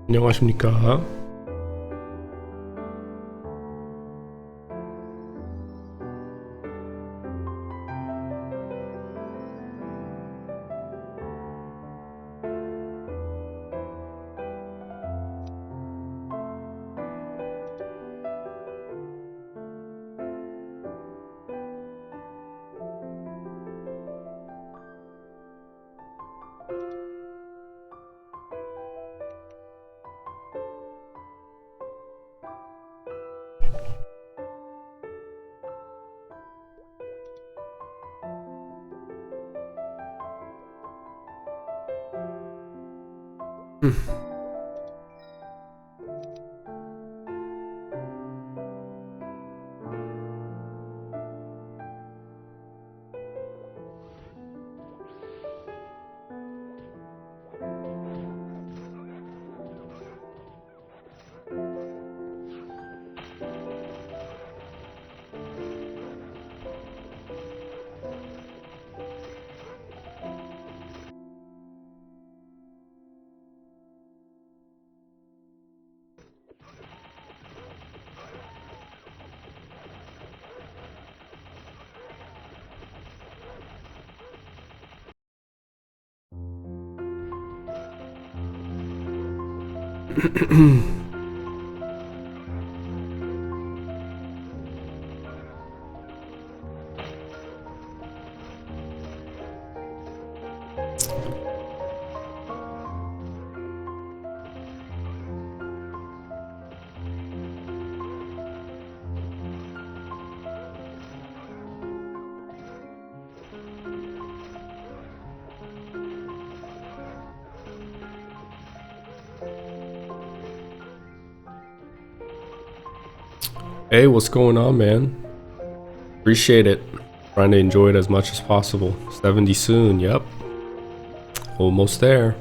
안녕하십니까. Hey, what's going on, man? Appreciate it. Trying to enjoy it as much as possible. 70 soon, yep. Almost there.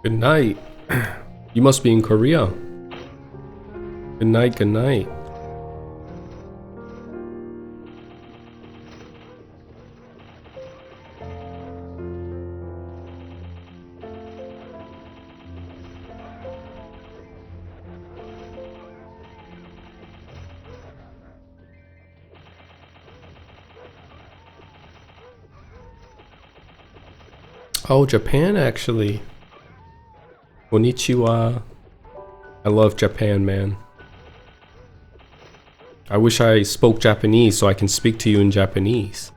Good night. You must be in Korea. Good night, good night. Oh, Japan actually. Konnichiwa. I love Japan, man. I wish I spoke Japanese so I can speak to you in Japanese.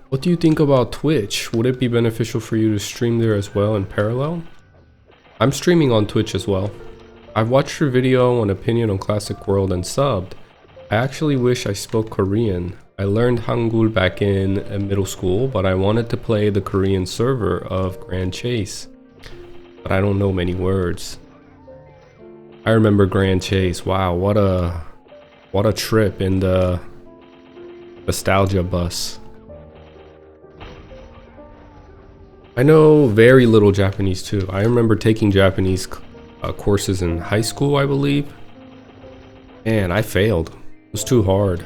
What do you think about Twitch? Would it be beneficial for you to stream there as well in parallel? I'm streaming on Twitch as well. I've watched your video on opinion on Classic World and subbed. I actually wish I spoke Korean. I learned Hangul back in middle school, but I wanted to play the Korean server of Grand Chase. But I don't know many words. I remember Grand Chase. Wow, what a trip in the nostalgia bus. I know very little Japanese too. I remember taking Japanese courses in high school, I believe. And I failed. It was too hard.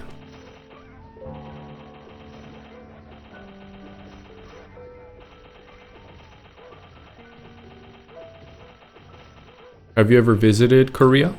Have you ever visited Korea?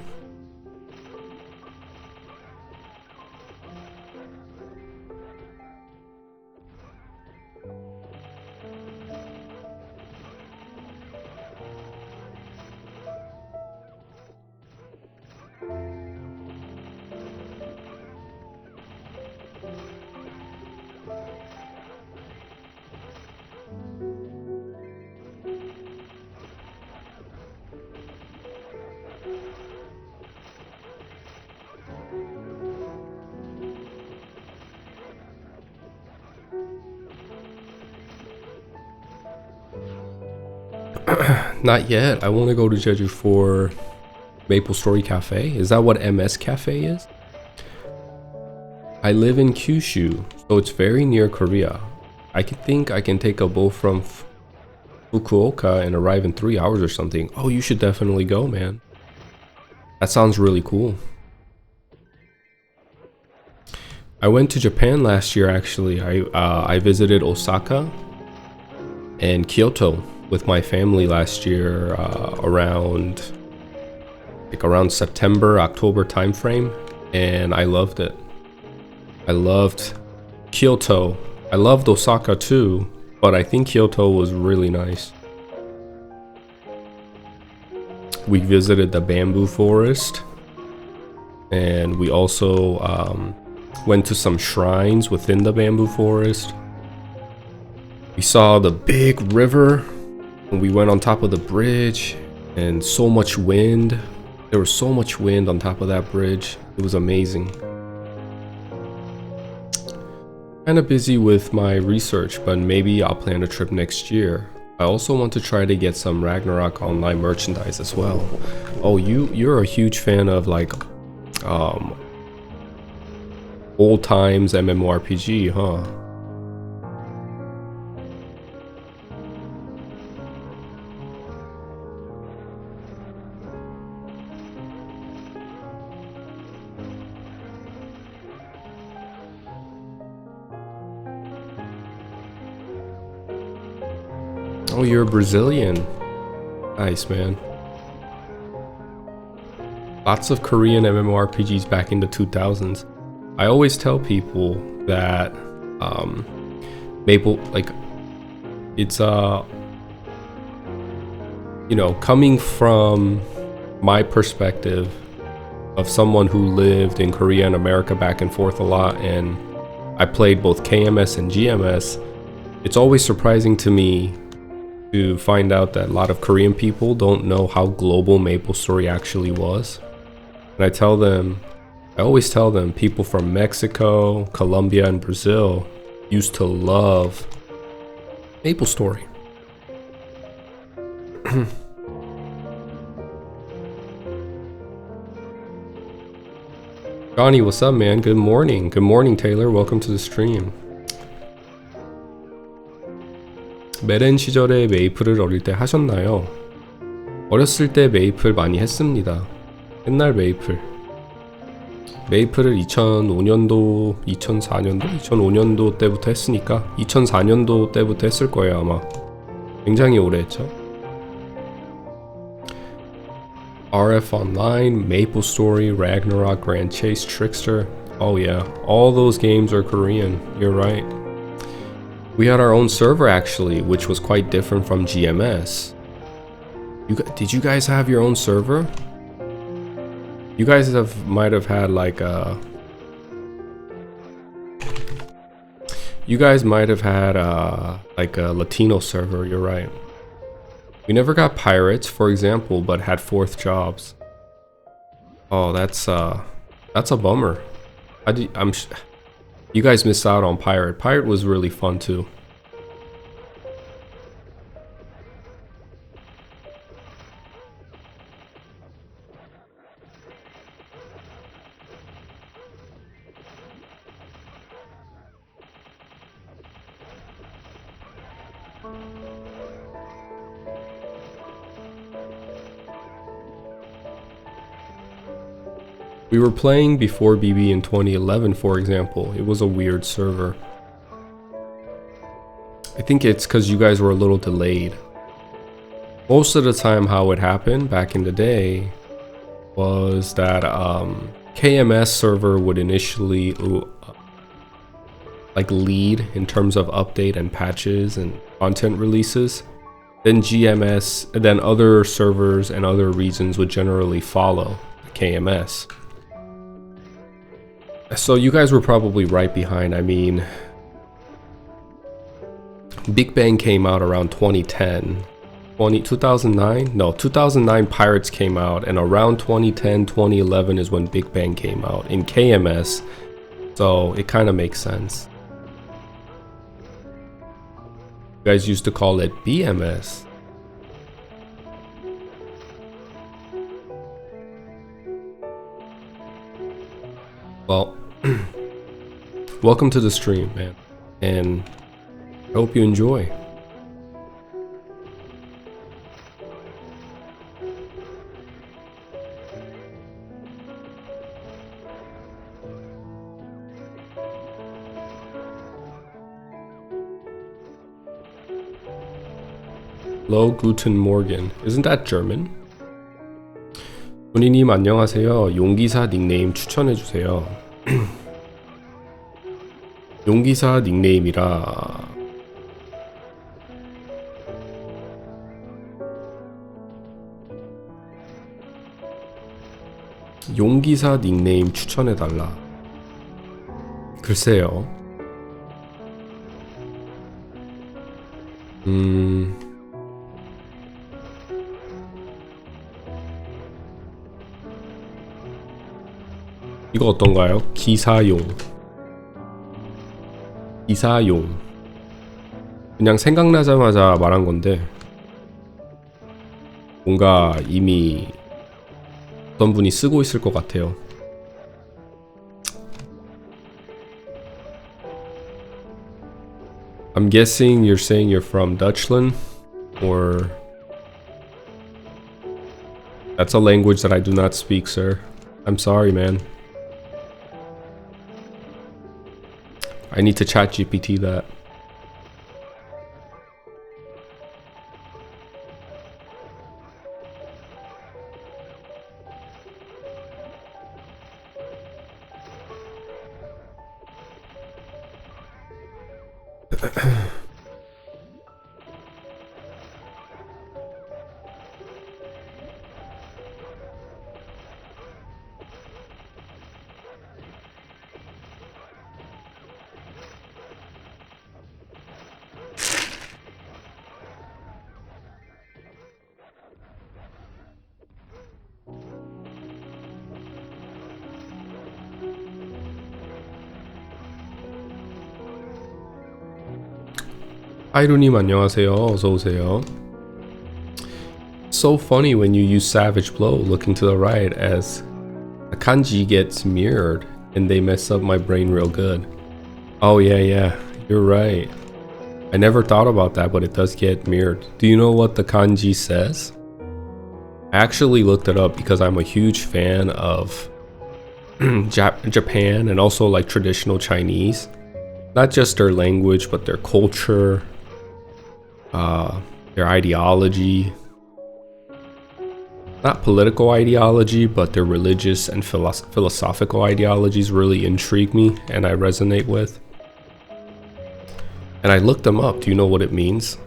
Not yet. I want to go to Jeju for MapleStory Cafe. Is that what MS Cafe is? I live in Kyushu, so it's very near Korea. I think I can take a boat from Fukuoka and arrive in 3 hours or something. Oh, you should definitely go, man. That sounds really cool. I went to Japan last year, actually. I visited Osaka and Kyoto with my family last year, around September, October time frame, and I loved it. I loved Kyoto. I loved Osaka too, but I think Kyoto was really nice. We visited the bamboo forest, and we also went to some shrines within the bamboo forest. We saw the big river, and we went on top of the bridge, and so much wind. There was so much wind on top of that bridge. It was amazing. Kind of busy with my research, but maybe I'll plan a trip next year. I also want to try to get some Ragnarok online merchandise as well. Oh, you're a huge fan of like old times MMORPG, huh? Oh, you're Brazilian. Nice, man. Lots of Korean MMORPGs back in the 2000s. I always tell people that Maple, like, it's you know, coming from my perspective of someone who lived in Korea and America back and forth a lot, and I played both KMS and GMS, it's always surprising to me to find out that a lot of Korean people don't know how global MapleStory actually was. And I always tell them, people from Mexico, Colombia, and Brazil used to love MapleStory. Johnny, what's up, man? Good morning. Good morning, Taylor. Welcome to the stream. 메렌 시절에 메이플을 어릴 때 하셨나요? 어렸을 때 메이플 많이 했습니다. 옛날 메이플을 2005년도, 2004년도, 2005년도 때부터 했으니까 2004년도 때부터 했을 거예요, 아마. 굉장히 오래 했죠. RF Online, MapleStory, Ragnarok, Grand Chase, Trickster. Oh yeah, all those games are Korean. You're right. We had our own server actually, which was quite different from GMS. Did you guys have your own server? You guys might have had like a... You guys might have had like a Latino server, you're right. We never got pirates, for example, but had fourth jobs. Oh, that's a bummer. You guys missed out on Pirate. Pirate was really fun too. We were playing before BB in 2011, for example. It was a weird server. I think it's because you guys were a little delayed. Most of the time how it happened back in the day was that KMS server would initially like lead in terms of update and patches and content releases. Then GMS, and then other servers and other regions would generally follow KMS. So you guys were probably right behind. I mean, Big Bang came out around 2010. 2009? No, 2009 Pirates came out, and around 2010, 2011 is when Big Bang came out in KMS. So it kind of makes sense. You guys used to call it BMS. Well, welcome to the stream, man, and I hope you enjoy. Hello, Guten Morgen. Isn't that German? 조니님 안녕하세요. 용기사 닉네임 추천해주세요. 용기사 닉네임이라 용기사 닉네임 추천해달라. 글쎄요. 이거 어떤가요? 기사용. 기사용. 그냥 생각나자마자 말한 건데 뭔가 이미 어떤 분이 쓰고 있을 것 같아요. I'm guessing you're saying you're from Dutchland, or that's a language that I do not speak, sir. I'm sorry, man. I need to chat GPT that. 하이루님 안녕하세요. 어서오세요. So funny when you use savage blow looking to the right as a kanji gets mirrored and they mess up my brain real good. Oh yeah, you're right. I never thought about that, but it does get mirrored. Do you know what the kanji says? I actually looked it up because I'm a huge fan of Japan and also like traditional Chinese. Not just their language, but their culture, their ideology. Not political ideology, but their religious and philosophical ideologies really intrigue me and I resonate with. And I looked them up. Do you know what it means?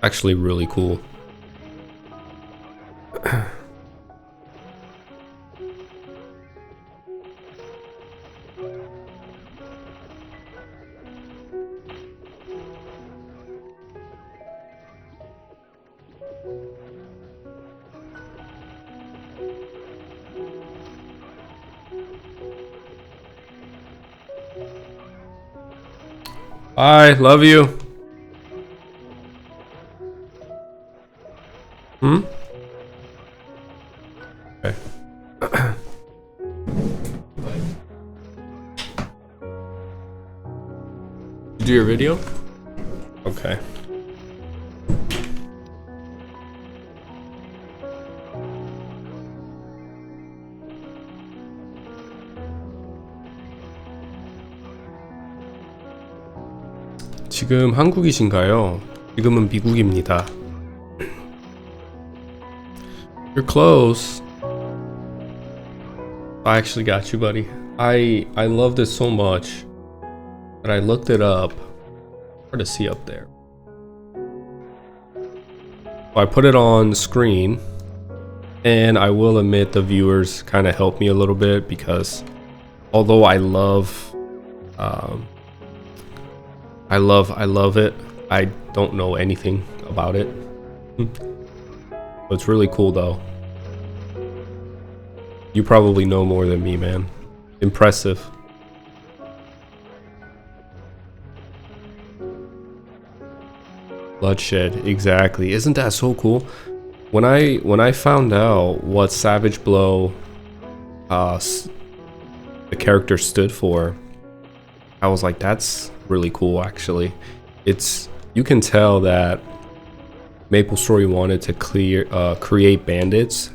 Actually really cool. Bye, love you. Okay. You do your video? Okay. 지금 한국이신가요? 지금은 미국입니다. You're close. I actually got you, buddy. I love this so much that I looked it up. Hard to see up there. So I put it on screen, and I will admit the viewers kind of helped me a little bit because although I love it, I don't know anything about it. It's really cool though. You probably know more than me, man. Impressive. Bloodshed, exactly. Isn't that so cool? When I found out what Savage Blow the character stood for, I was like, that's really cool actually. You can tell that MapleStory wanted to create bandits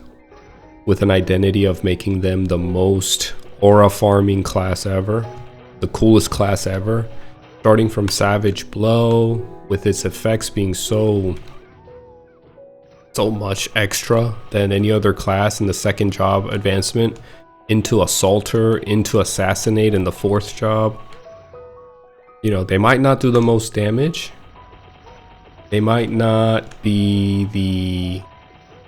with an identity of making them the most aura farming class ever, the coolest class ever, starting from Savage Blow with its effects being so much extra than any other class in the second job advancement, into Assaulter, into Assassinate in the fourth job. You know, they might not do the most damage. They might not be the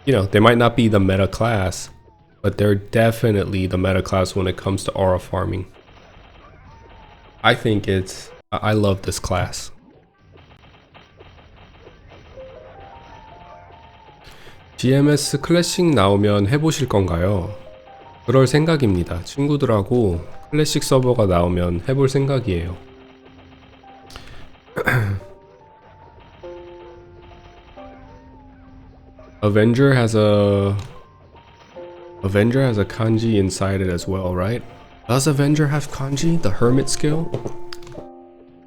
meta class, but they're definitely the meta class when it comes to aura farming. I love this class. GMS 클래식 나오면 해보실 건가요? 그럴 생각입니다. 친구들하고 클래식 서버가 나오면 해볼 생각이에요. Avenger has a kanji inside it as well, right? Does Avenger have kanji? The hermit skill?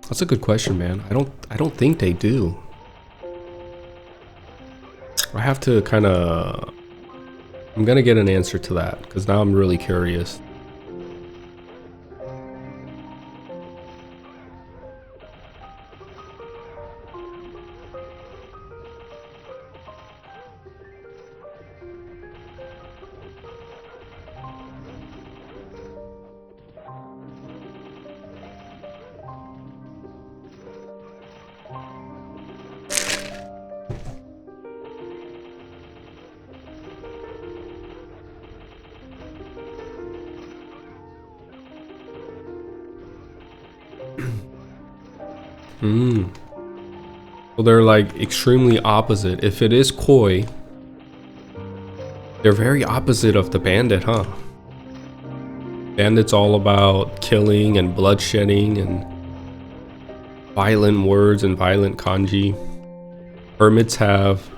That's a good question, man. I don't think they do. I have to I'm gonna get an answer to that because now I'm really curious. So they're like extremely opposite. If it is koi, they're very opposite of the bandit, huh? Bandit's all about killing and bloodshedding and violent words and violent kanji. Hermits have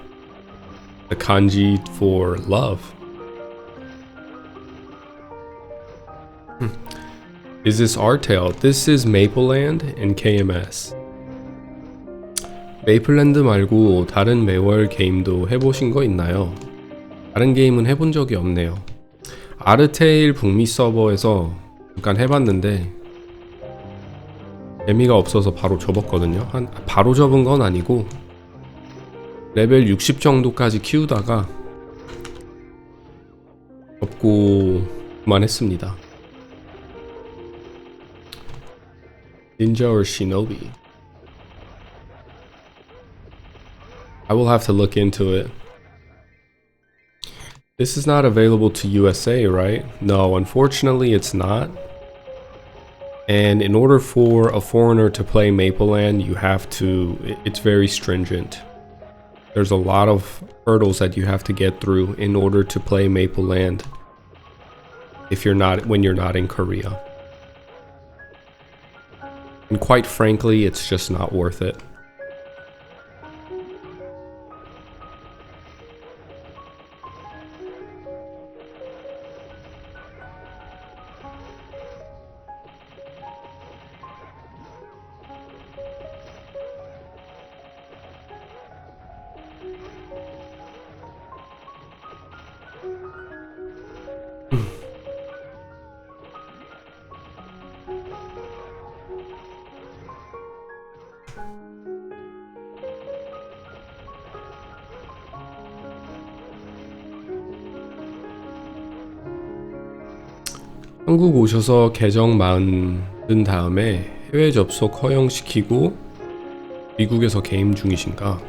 the kanji for love. Is this our tale? This is Mapleland and KMS. 메이플랜드 말고 다른 매월 게임도 해보신 거 있나요? 다른 게임은 해본 적이 없네요. 아르테일 북미 서버에서 잠깐 해봤는데 재미가 없어서 바로 접었거든요. 바로 접은 건 아니고 레벨 60 정도까지 키우다가 접고 그만했습니다. Ninja or Shinobi? I will have to look into it. This is not available to USA, right? No, unfortunately it's not. And in order for a foreigner to play Mapleland, it's very stringent. There's a lot of hurdles that you have to get through in order to play Mapleland when you're not in Korea. And quite frankly, it's just not worth it. 한국 오셔서 계정 만든 다음에 해외 접속 허용시키고 미국에서 게임 중이신가?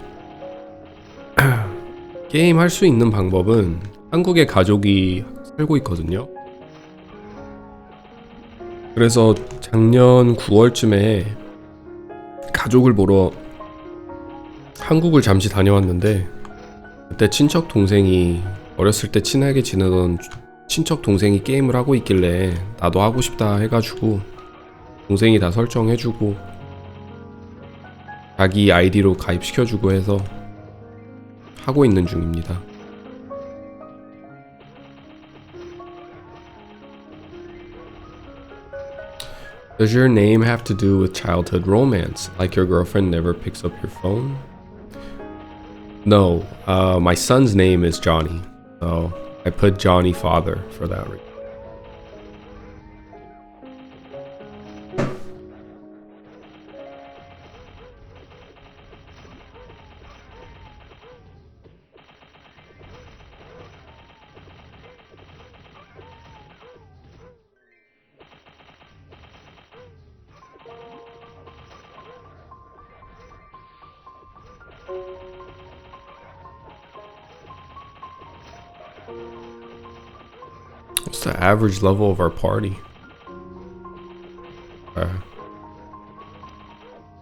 게임 할 수 있는 방법은 한국에 가족이 살고 있거든요. 그래서 작년 9월쯤에 가족을 보러 한국을 잠시 다녀왔는데, 그때 친척 동생이 어렸을 때 친하게 지내던 친척 동생이 게임을 하고 있길래 나도 하고 싶다 해가지고 동생이 다 설정해주고 자기 아이디로 가입시켜주고 해서 하고 있는 중입니다. Does your name have to do with childhood romance, like your girlfriend never picks up your phone? No, my son's name is Johnny, so I put Jonnyfather for that reason. What's the average level of our party?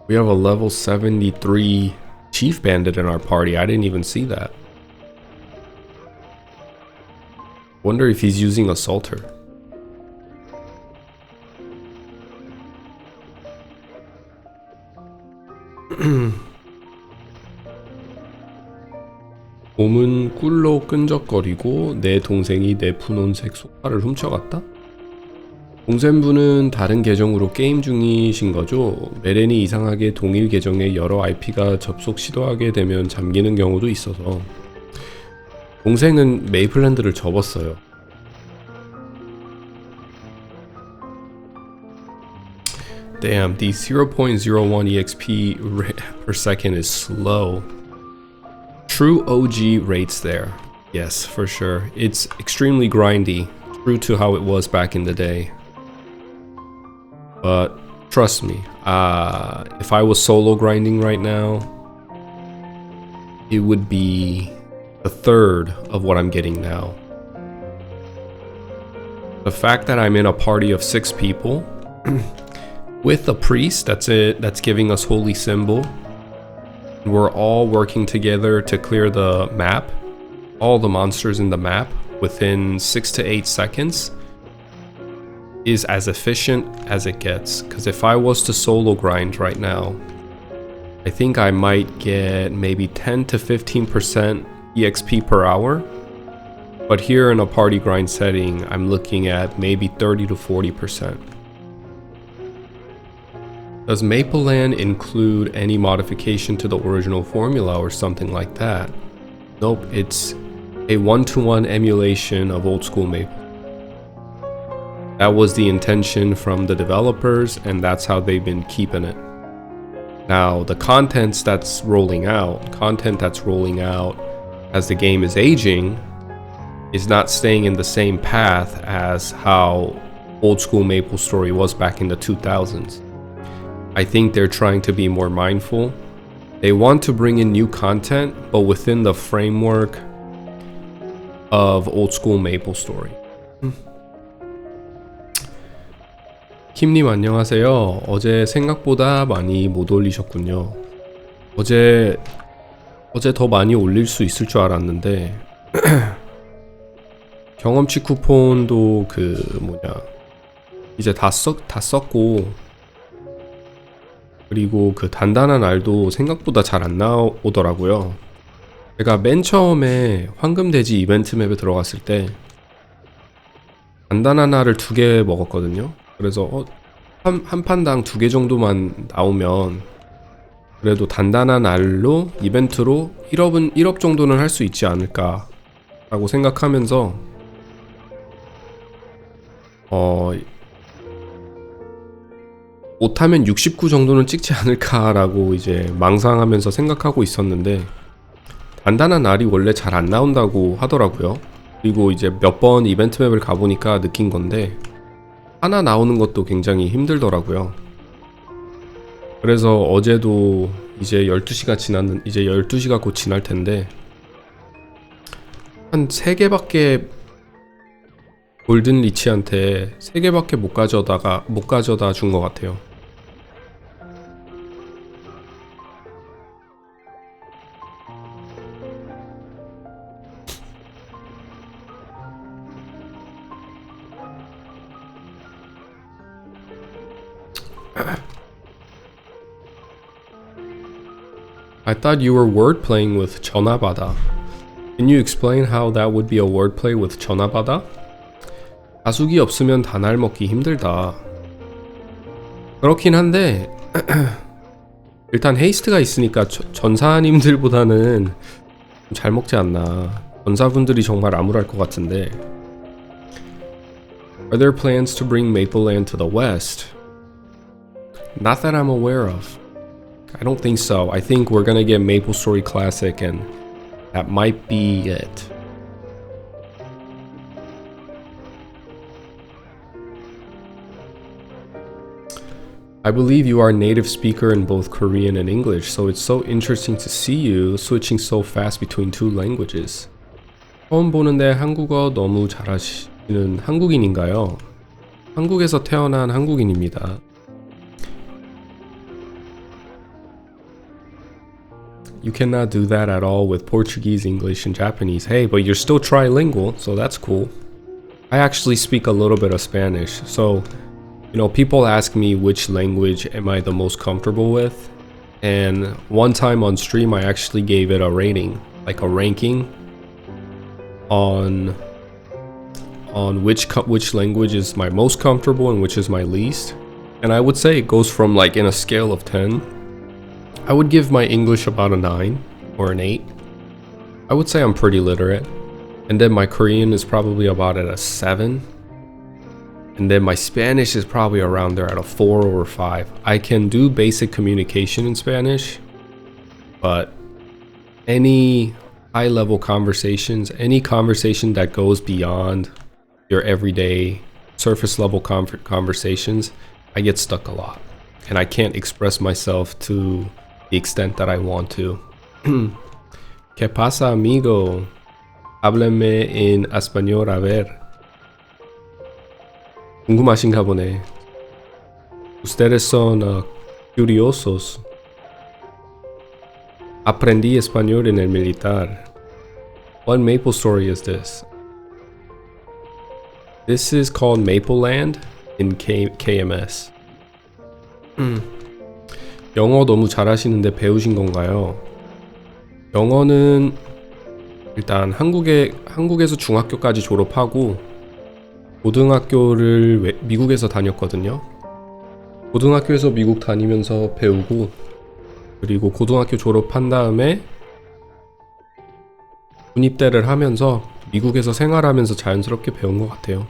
We have a level 73 Chief Bandit in our party. I didn't even see that. Wonder if he's using a Salter. 곰은 꿀로 끈적거리고 내 동생이 내 분홍색 소파를 훔쳐갔다? 동생분은 다른 계정으로 게임 중이신 거죠? 메렌이 이상하게 동일 계정에 여러 IP가 접속 시도하게 되면 잠기는 경우도 있어서. 동생은 메이플랜드를 접었어요. Damn, the 0.01 EXP per second is slow. True OG rates there. Yes, for sure. It's extremely grindy, true to how it was back in the day. But trust me, if I was solo grinding right now, it would be a third of what I'm getting now. The fact that I'm in a party of 6 people with a priest, that's giving us holy symbol. We're all working together to clear the map, all the monsters in the map within 6 to 8 seconds is as efficient as it gets. Because if I was to solo grind right now, I think I might get maybe 10 to 15% EXP per hour. But here in a party grind setting, I'm looking at maybe 30 to 40%. Does Mapleland include any modification to the original formula or something like that? Nope, it's a one-to-one emulation of old school Maple. That was the intention from the developers, and that's how they've been keeping it. Now, the content that's rolling out as the game is aging is not staying in the same path as how old school MapleStory was back in the 2000s. I think they're trying to be more mindful. They want to bring in new content, but within the framework of old school MapleStory. 킴님 안녕하세요. 어제 생각보다 많이 못 올리셨군요. 어제 더 많이 올릴 수 있을 줄 알았는데 경험치 쿠폰도 이제 다 썼고, 그리고 그 단단한 알도 생각보다 잘 안 나오더라고요. 제가 맨 처음에 황금돼지 이벤트 맵에 들어갔을 때 단단한 알을 2개 먹었거든요. 그래서 한 판당 2개 정도만 나오면 그래도 단단한 알로 이벤트로 1업 정도는 할 수 있지 않을까 라고 생각하면서 못하면 69 정도는 찍지 않을까라고 이제 망상하면서 생각하고 있었는데, 단단한 알이 원래 잘 안 나온다고 하더라고요. 그리고 이제 몇 번 이벤트 맵을 가보니까 느낀 건데, 하나 나오는 것도 굉장히 힘들더라고요. 그래서 어제도 이제 12시가 곧 지날 텐데 한 3개밖에 골든 리치한테 3개밖에 못 가져다 준 것 같아요. I thought you were wordplaying with 전화받아. Can you explain how that would be a wordplay with 전화받아? 가숙이 없으면 단알 먹기 힘들다. 그렇긴 한데 일단 헤이스트가 있으니까 전사님들보다는 잘 먹지 않나. 전사분들이 정말 암울할 것 같은데. Are there plans to bring Mapleland to the West? Not that I'm aware of. I don't think so. I think we're gonna get MapleStory Classic and that might be it. I believe you are a native speaker in both Korean and English, so it's so interesting to see you switching so fast between two languages. 처음 보는데 한국어 너무 잘하시는 한국인인가요? 한국에서 태어난 한국인입니다. You cannot do that at all with Portuguese, English, and Japanese. Hey, but you're still trilingual, so that's cool. I actually speak a little bit of Spanish, so you know, people ask me which language am I the most comfortable with, and one time on stream I actually gave it a rating, like a ranking on which language is my most comfortable and which is my least. And I would say it goes from, like, in a scale of 10, I would give my English about a 9 or an 8. I would say I'm pretty literate. And then my Korean is probably about at a 7. And then my Spanish is probably around there at a 4 or a 5. I can do basic communication in Spanish, but any high-level conversations, any conversation that goes beyond your everyday surface-level conversations, I get stuck a lot. And I can't express myself to the extent that I want to. ¿Qué pasa, amigo? Háblame en español, a ver. 궁금하신가 보네. Ustedes son curiosos. Aprendí español en el militar. What MapleStory is this? This is called MapleLand in KMS. 영어 너무 잘하시는데 배우신 건가요? 영어는 일단 한국에서 중학교까지 졸업하고 고등학교를 미국에서 다녔거든요. 고등학교에서 미국 다니면서 배우고, 그리고 고등학교 졸업한 다음에 군입대를 하면서 미국에서 생활하면서 자연스럽게 배운 것 같아요.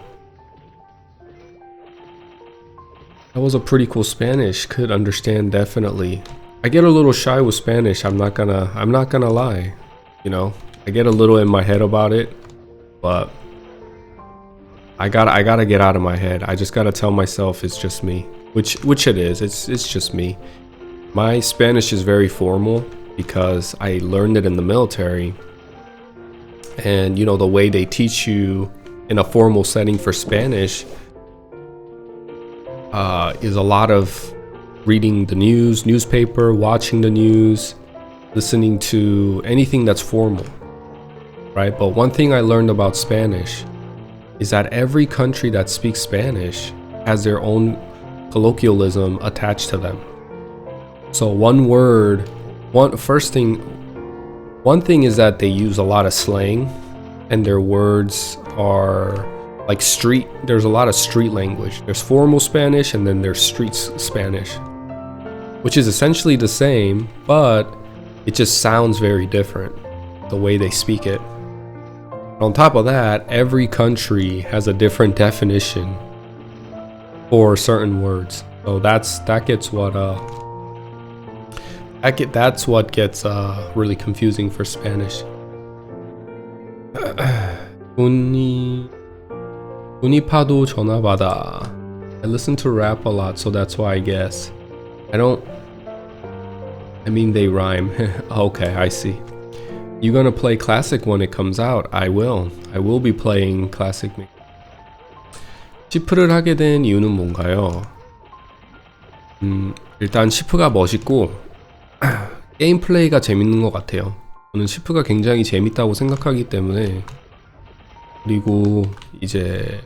That was a pretty cool Spanish. Could understand definitely. I get a little shy with Spanish. I'm not gonna lie. You know, I get a little in my head about it, but I gotta get out of my head. I just gotta tell myself it's just me, which it is. It's just me. My Spanish is very formal because I learned it in the military, and you know the way they teach you in a formal setting for Spanish is a lot of reading the newspaper, watching the news, listening to anything that's formal, right? But one thing I learned about Spanish is that every country that speaks Spanish has their own colloquialism attached to them. So one thing is that they use a lot of slang, and their words are like street. There's a lot of street language. There's formal Spanish and then there's street Spanish, which is essentially the same, but it just sounds very different the way they speak it. On top of that, every country has a different definition for certain words. So that's what gets really confusing for Spanish. 조니파도 전화받아. I listen to rap a lot, so that's why I guess. I mean they rhyme. Okay, I see. You gonna play classic when it comes out? I will. I will be playing classic. 시프를 하게 된 이유는 뭔가요? 일단 시프가 멋있고 게임 플레이가 재밌는 것 같아요. 저는 시프가 굉장히 재밌다고 생각하기 때문에, 그리고 이제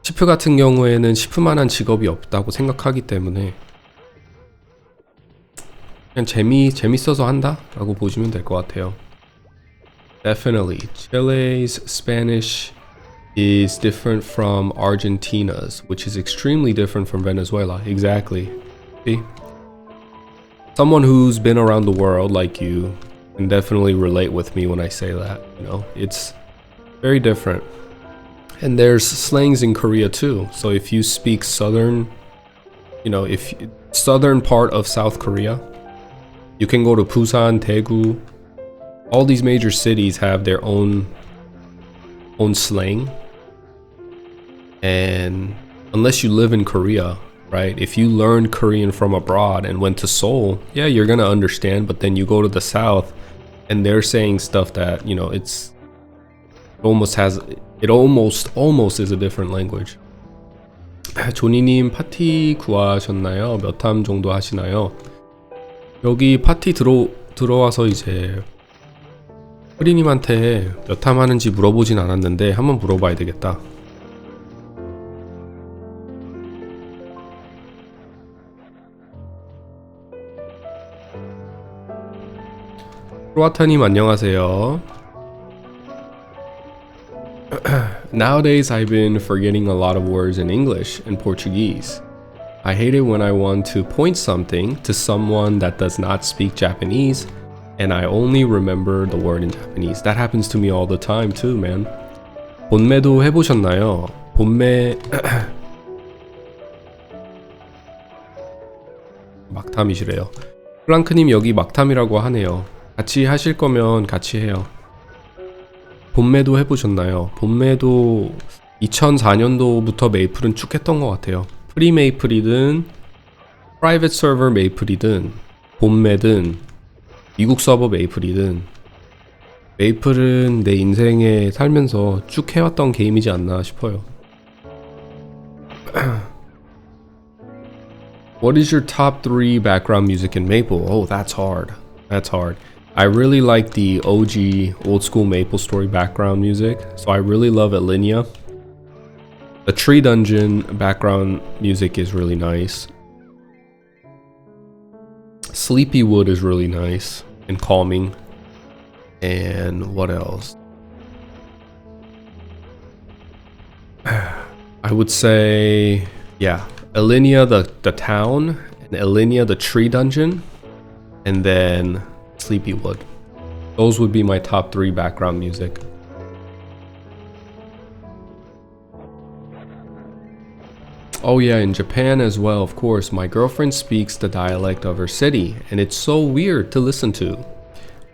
시프 같은 경우에는 시프만한 직업이 없다고 생각하기 때문에 그냥 재밌어서 한다? 라고 보시면 될 것 같아요. Definitely. Chile's Spanish is different from Argentina's, which is extremely different from Venezuela. Exactly. See? Someone who's been around the world like you can definitely relate with me when I say that. You know, it's very different. And there's slangs in Korea too. So if you speak southern, southern part of South Korea, you can go to Busan, Daegu. All these major cities have their own slang. And unless you live in Korea, right? If you learned Korean from abroad and went to Seoul, yeah, you're gonna understand. But then you go to the South, and they're saying stuff that it almost is a different language. 조니님 파티 구하셨나요? 몇 함 정도 하시나요? 여기 파티 들어와서 이제 프리님한테 몇 함 하는지 물어보진 않았는데 한번 물어봐야 되겠다. 크로아타님 안녕하세요. Nowadays I've been forgetting a lot of words in English and Portuguese. I hate it when I want to point something to someone that does not speak Japanese and I only remember the word in Japanese. That happens to me all the time too, man. 본매도 해보셨나요? 본매 막탐이시래요. 플랑크님 여기 막탐이라고 하네요. 같이 하실 거면 같이 해요. 본매도 해보셨나요? 본매도 2004년도부터 메이플은 쭉 했던 것 같아요. 프리 메이플이든 프라이빗 서버 메이플이든 본매든 미국 서버 메이플이든 메이플은 내 인생에 살면서 쭉 해왔던 게임이지 않나 싶어요. What is your top 3 background music in Maple? Oh, that's hard. That's hard. I really like the OG old school MapleStory background music, so I really love Alinea. The Tree Dungeon background music is really nice. Sleepywood is really nice and calming. And what else? I would say, yeah, Alinea the town, and Alinea the Tree Dungeon, and then Sleepywood. Those would be my top 3 background music. Oh yeah, in Japan as well, of course. My girlfriend speaks the dialect of her city, and it's so weird to listen to.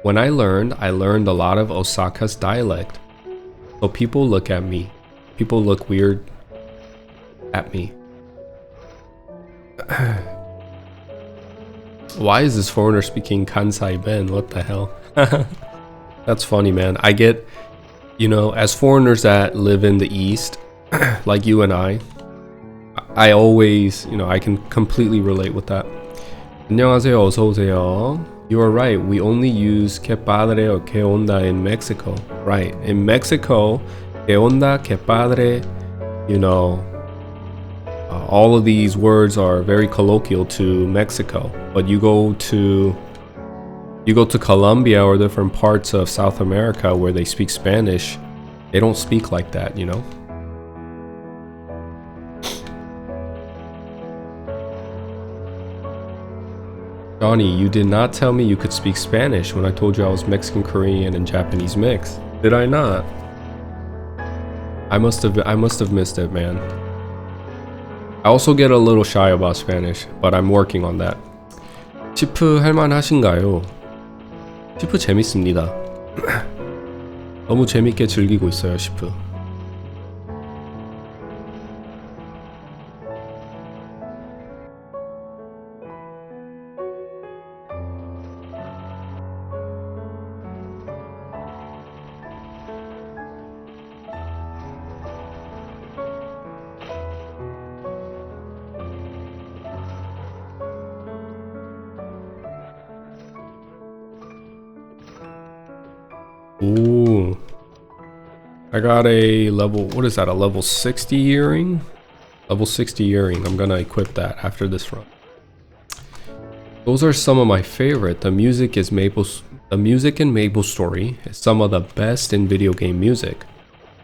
When I learned a lot of Osaka's dialect. So people look at me. People look weird at me. Why is this foreigner speaking Kansai Ben? What the hell? That's funny, man. I get, as foreigners that live in the East, like you and I always, I can completely relate with that. 안녕하세요, 어서오세요. You are right. We only use que padre or que onda in Mexico. Right. In Mexico, que onda, que padre, all of these words are very colloquial to Mexico. But you go to Colombia or different parts of South America where they speak Spanish, they don't speak like that, Johnny, you did not tell me you could speak Spanish when I told you I was Mexican, Korean, and Japanese mix. Did I not? I must have missed it, man. I also get a little shy about Spanish, but I'm working on that. 시프 할만하신가요? 시프 재밌습니다. 너무 재밌게 즐기고 있어요, 시프. Ooh. I got a level, what is that, a level 60 earring? Level 60 earring, I'm gonna equip that after this run. Those are some of my favorite. The music in MapleStory is some of the best in video game music.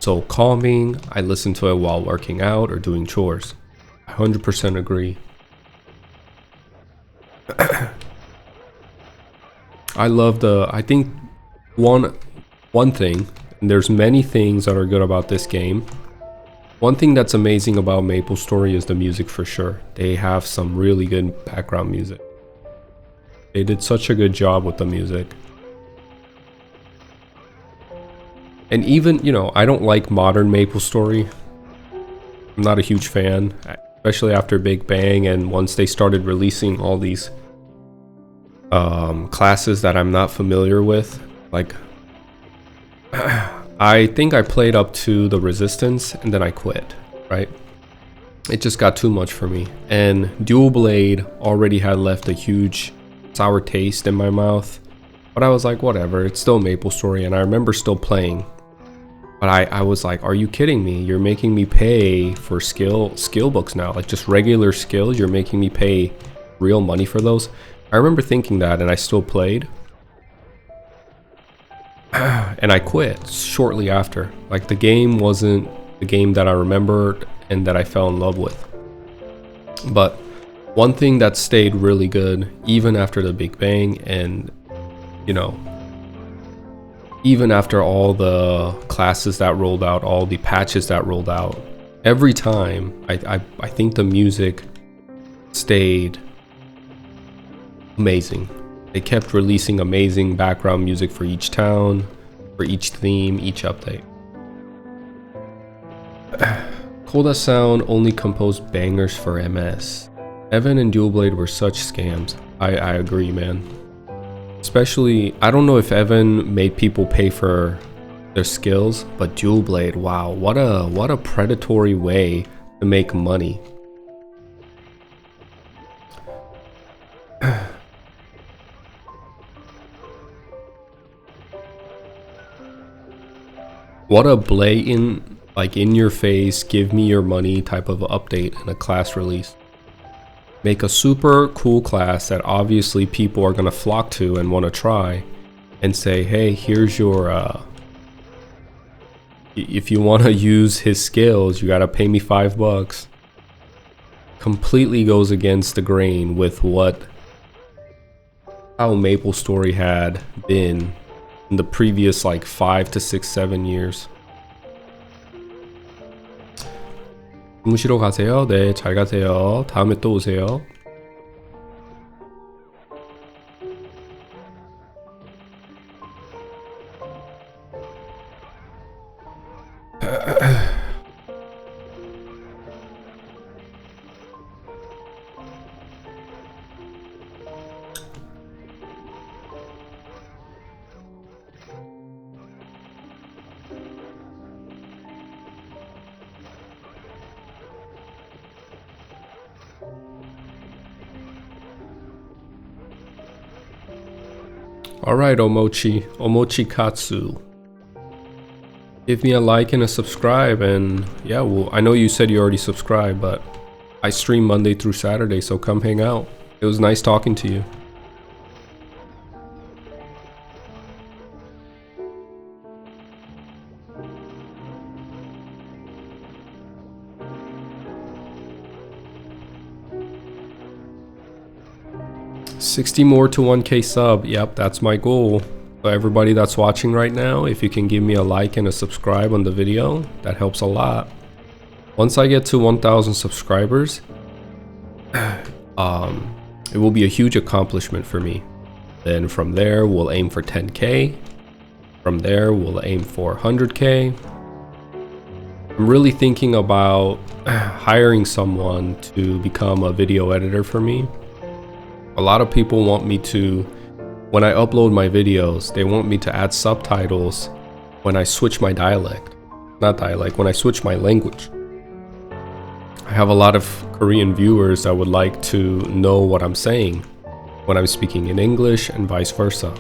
So calming, I listen to it while working out or doing chores. I 100% agree. I love I think one thing, and there's many things that are good about this game. One thing that's amazing about MapleStory is the music for sure. They have some really good background music. They did such a good job with the music. And even, you know, I don't like modern MapleStory. I'm not a huge fan, especially after Big Bang and once they started releasing all these classes that I'm not familiar with. Like, I think I played up to the Resistance and then I quit, right? It just got too much for me. And Dual Blade already had left a huge sour taste in my mouth. But I was like, whatever, it's still MapleStory, and I remember still playing. But I was like, are you kidding me? You're making me pay for skill books now, like just regular skills. You're making me pay real money for those. I remember thinking that, and I still played. And I quit shortly after. Like, the game wasn't the game that I remembered and that I fell in love with. But one thing that stayed really good, even after the Big Bang, and, you know, even after all the classes that rolled out, all the patches that rolled out, every time, I think the music stayed amazing. They kept releasing amazing background music for each town, for each theme, each update. Coda Sound only composed bangers for MS. Evan and Dual Blade were such scams. I agree, man. Especially, I don't know if Evan made people pay for their skills, but Dual Blade, wow, what a predatory way to make money. What a blatant, like, in your face, give me your money type of update in a class release. Make a super cool class that obviously people are gonna flock to and want to try, and say, hey, here's your if you want to use his skills, you gotta pay me $5. Completely goes against the grain with how MapleStory had been in the previous like 5 to 6, 7 years. 주무시러 가세요. 네, 잘 가세요. 다음에 또 오세요. Alright, Omochi Katsu. Give me a like and a subscribe, and yeah, well, I know you said you already subscribed, but I stream Monday through Saturday, so come hang out. It was nice talking to you. $60 more to 1K sub. Yep, that's my goal. So everybody that's watching right now, if you can give me a like and a subscribe on the video, that helps a lot. Once I get to 1,000 subscribers, it will be a huge accomplishment for me. Then from there, we'll aim for 10K. From there, we'll aim for 100K. I'm really thinking about hiring someone to become a video editor for me. A lot of people want me to, when I upload my videos, they want me to add subtitles when I switch my dialect. Not dialect, when I switch my language. I have a lot of Korean viewers that would like to know what I'm saying when I'm speaking in English and vice versa.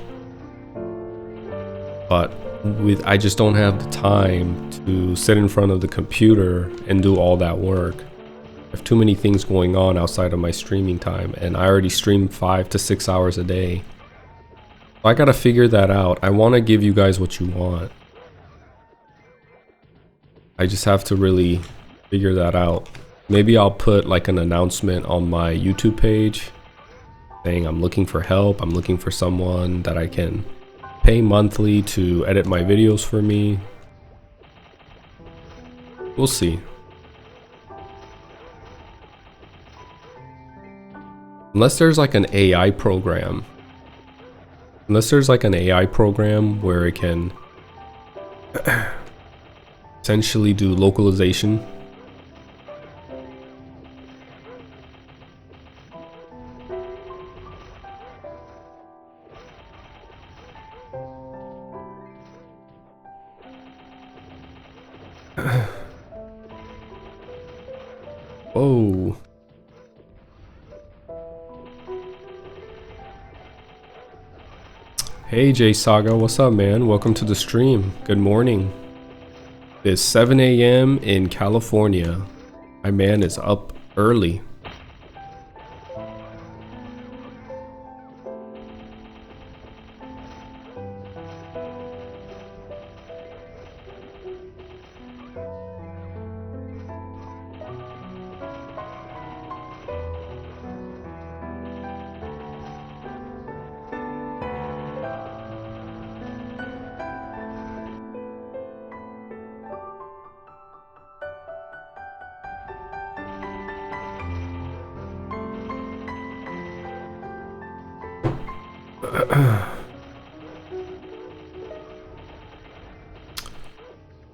But I just don't have the time to sit in front of the computer and do all that work. I have too many things going on outside of my streaming time, and I already stream 5 to 6 hours a day. So I gotta figure that out. I want to give you guys what you want. I just have to really figure that out. Maybe I'll put like an announcement on my YouTube page saying I'm looking for help. I'm looking for someone that I can pay monthly to edit my videos for me. We'll see. Unless there's like an AI program. Unless there's like an AI program where it can essentially do localization. Oh. Hey J Saga, what's up man? Welcome to the stream. Good morning. It's 7 a.m. in California. My man is up early.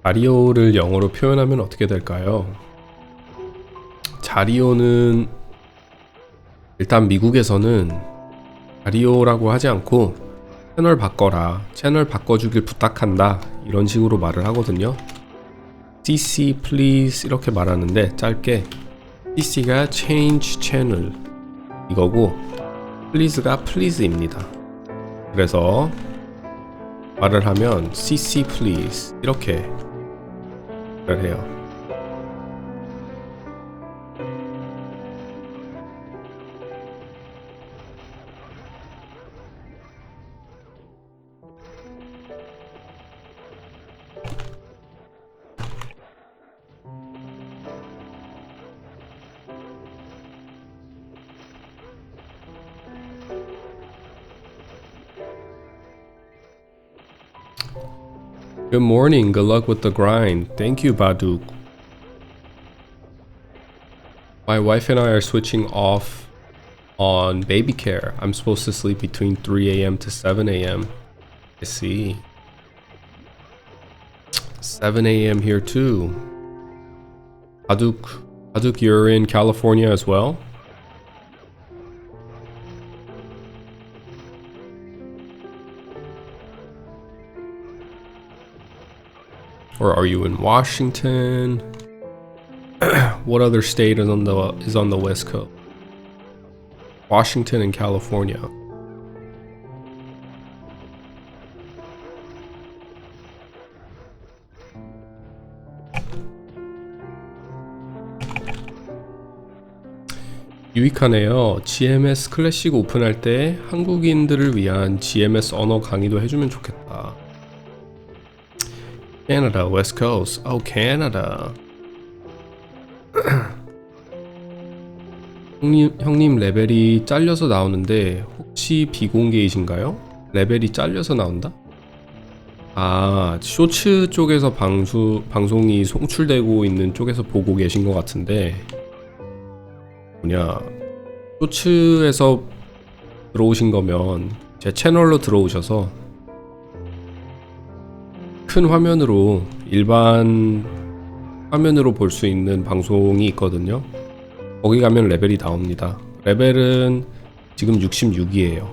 자리오를 영어로 표현하면 어떻게 될까요? 자리오는 일단 미국에서는 자리오라고 하지 않고 채널 바꿔라, 채널 바꿔주길 부탁한다 이런 식으로 말을 하거든요. CC please 이렇게 말하는데 짧게 CC가 change channel 이거고 please가 please입니다. 그래서 말을 하면 CC please 이렇게 말을 해요. Good morning, good luck with the grind. Thank you, Baduk. My wife and I are switching off on baby care. I'm supposed to sleep between 3 a.m. to 7 a.m. I see. 7 a.m. here too. Baduk, you're in California as well? Or are you in Washington? What other state is on the West Coast? Washington and California. 유익하네요. GMS 클래식 오픈할 때 한국인들을 위한 GMS 언어 강의도 해주면 좋겠다. Canada, West Coast. Oh, Canada. 형님 레벨이 잘려서 나오는데 혹시 비공개이신가요? 레벨이 잘려서 나온다? 아, 쇼츠 쪽에서 방송이 송출되고 있는 쪽에서 보고 계신 것 같은데 쇼츠에서 들어오신 거면 제 채널로 들어오셔서 큰 화면으로 일반 화면으로 볼 수 있는 방송이 있거든요. 거기 가면 레벨이 나옵니다. 레벨은 지금 66이에요.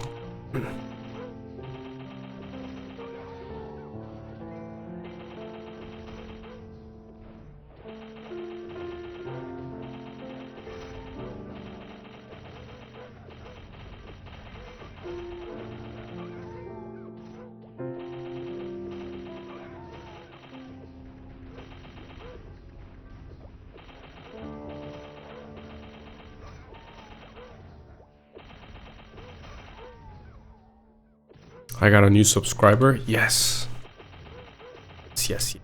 I got a new subscriber. Yes. Yes.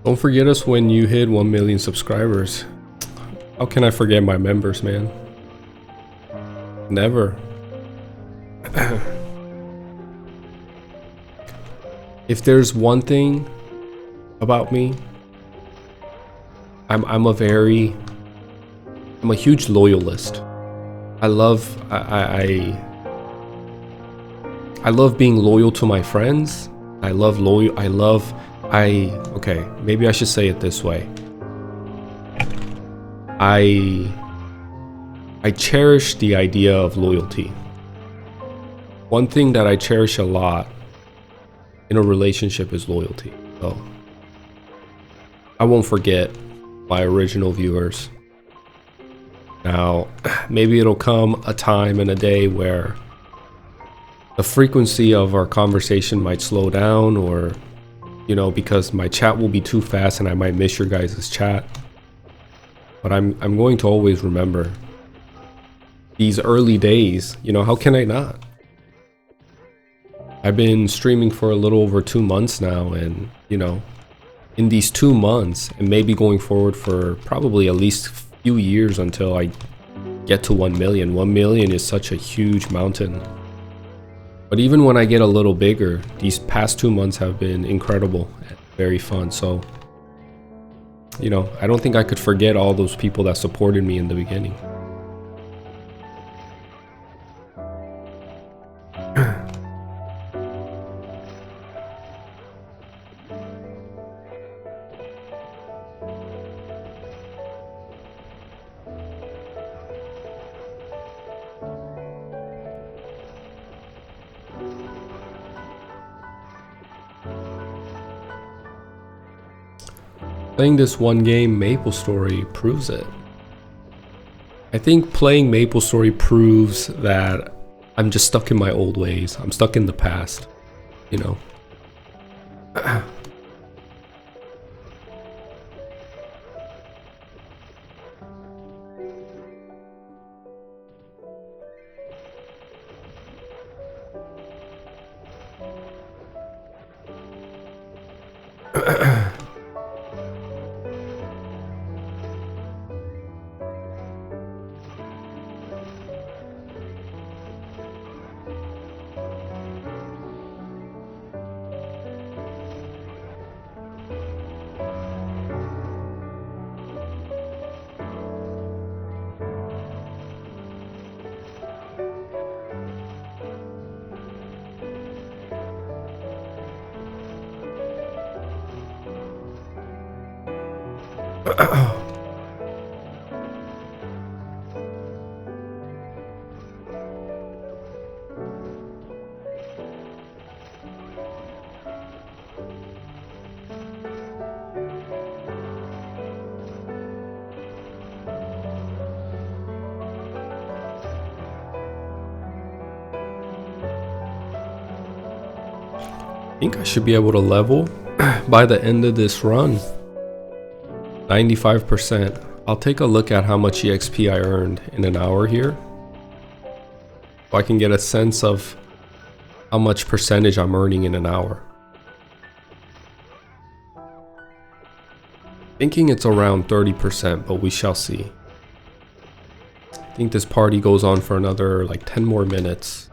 Don't forget us when you hit 1 million subscribers. How can I forget my members, man? Never. If there's one thing about me, I'm a huge loyalist. I love being loyal to my friends. Okay, maybe I should say it this way. I cherish the idea of loyalty. One thing that I cherish a lot in a relationship is loyalty. So I won't forget my original viewers. Now, maybe it'll come a time and a day where the frequency of our conversation might slow down, or you know, because my chat will be too fast and I might miss your guys' chat. But I'm going to always remember these early days. You know, how can I not? I've been streaming for a little over 2 months now, and you know, in these 2 months, and maybe going forward for probably at least a few years until I get to 1 million. 1 million is such a huge mountain. But even when I get a little bigger, these past 2 months have been incredible and very fun. So, you know, I don't think I could forget all those people that supported me in the beginning. Playing this one game, MapleStory, proves it. I think playing MapleStory proves that I'm just stuck in my old ways. I'm stuck in the past, you know. I think I should be able to level by the end of this run. 95%. I'll take a look at how much EXP I earned in an hour here, so I can get a sense of how much percentage I'm earning in an hour. Thinking it's around 30%, but we shall see. I think this party goes on for another like 10 more minutes.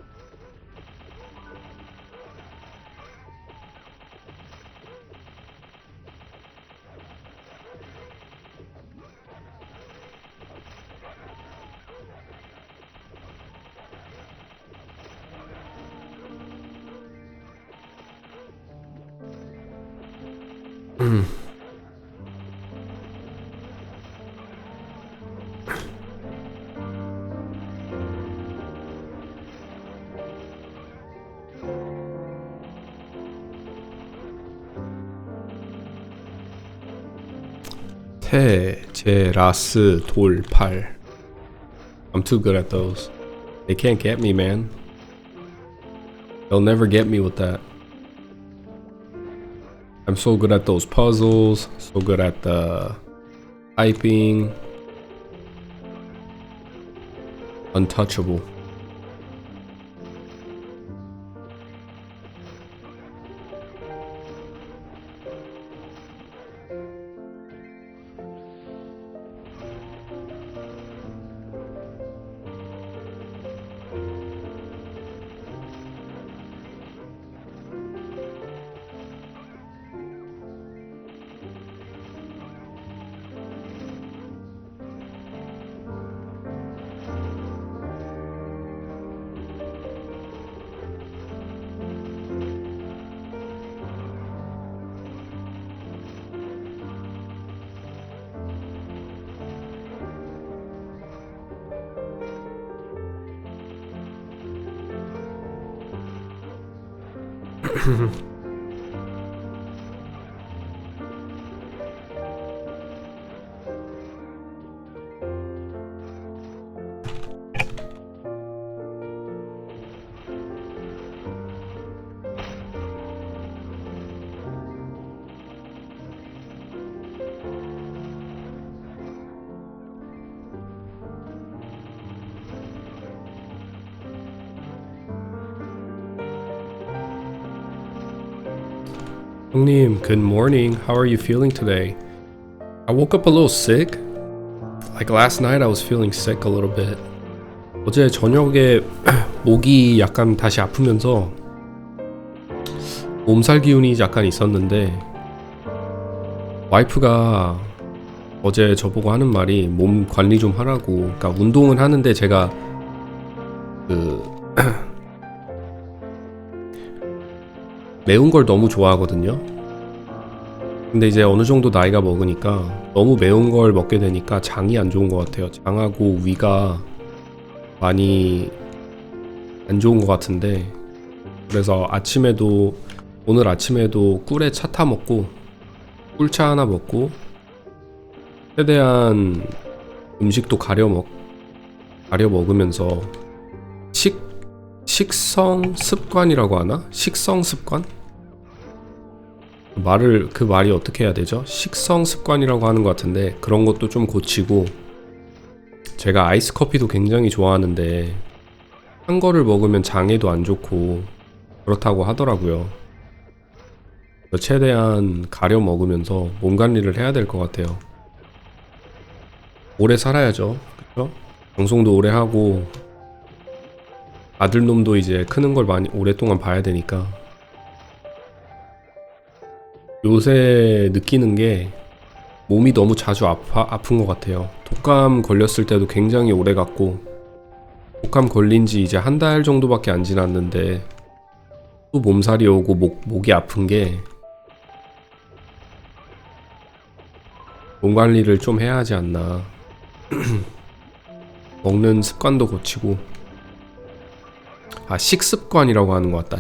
테제라스 돌팔. I'm too good at those. They can't get me, man. They'll never get me with that. I'm so good at those puzzles, so good at the typing. Untouchable. 형님, good morning. How are you feeling today? I woke up a little sick. Like last night I was feeling sick a little bit. 어제 저녁에 목이 약간 다시 아프면서 몸살 기운이 약간 있었는데 와이프가 어제 저보고 하는 말이 몸 관리 좀 하라고. 그러니까 운동은 하는데 제가 매운 걸 너무 좋아하거든요. 근데 이제 어느 정도 나이가 먹으니까 너무 매운 걸 먹게 되니까 장이 안 좋은 것 같아요. 장하고 위가 많이 안 좋은 것 같은데, 그래서 오늘 아침에도 꿀에 차 타 먹고 꿀차 하나 먹고 최대한 음식도 가려 먹으면서 식성 습관이라고 하나? 식성 습관? 그 말이 어떻게 해야 되죠? 식성 습관이라고 하는 것 같은데 그런 것도 좀 고치고, 제가 아이스 커피도 굉장히 좋아하는데 한 거를 먹으면 장에도 안 좋고 그렇다고 하더라고요. 최대한 가려 먹으면서 몸 관리를 해야 될 것 같아요. 오래 살아야죠. 그쵸? 방송도 오래 하고 아들놈도 이제 크는 걸 많이 오랫동안 봐야 되니까. 요새 느끼는 게 몸이 너무 자주 아픈 것 같아요. 독감 걸렸을 때도 굉장히 오래 갔고, 독감 걸린 지 이제 한 달 정도밖에 안 지났는데 또 몸살이 오고 목이 아픈 게, 몸 관리를 좀 해야 하지 않나. 먹는 습관도 고치고, 식습관이라고 하는 것 같다.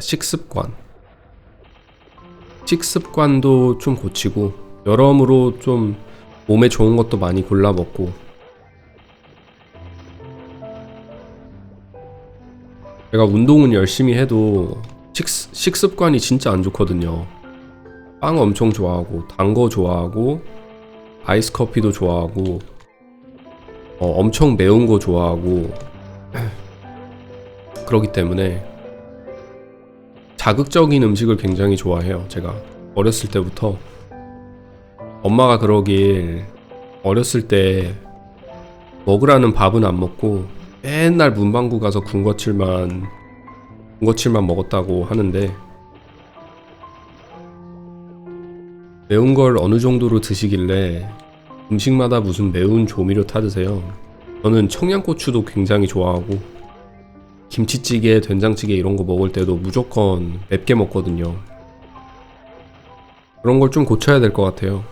식습관도 좀 고치고, 여러모로 좀 몸에 좋은 것도 많이 골라 먹고. 제가 운동은 열심히 해도 식습관이 진짜 안 좋거든요. 빵 엄청 좋아하고, 단 거 좋아하고, 아이스 커피도 좋아하고, 엄청 매운 거 좋아하고, 그러기 때문에 자극적인 음식을 굉장히 좋아해요. 제가 어렸을 때부터 엄마가 그러길, 어렸을 때 먹으라는 밥은 안 먹고 맨날 문방구 가서 군것질만 먹었다고 하는데, 매운 걸 어느 정도로 드시길래 음식마다 무슨 매운 조미료 타 드세요? 저는 청양고추도 굉장히 좋아하고, 김치찌개, 된장찌개 이런 거 먹을 때도 무조건 맵게 먹거든요. 그런 걸 좀 고쳐야 될 것 같아요.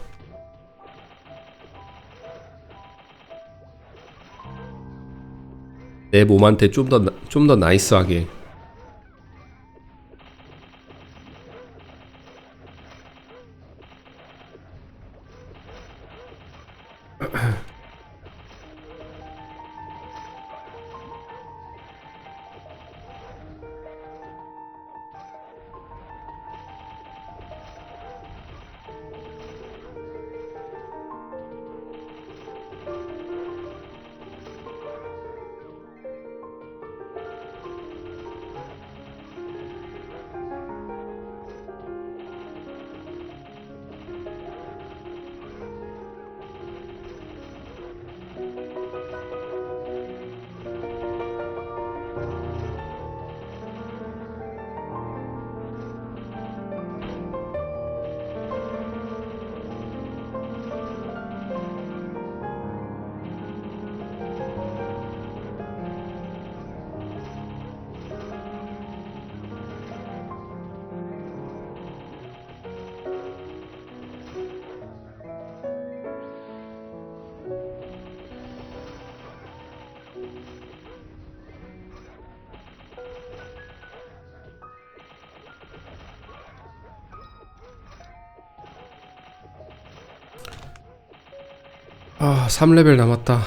내 몸한테 좀 더 나이스하게. 아, 3레벨 남았다.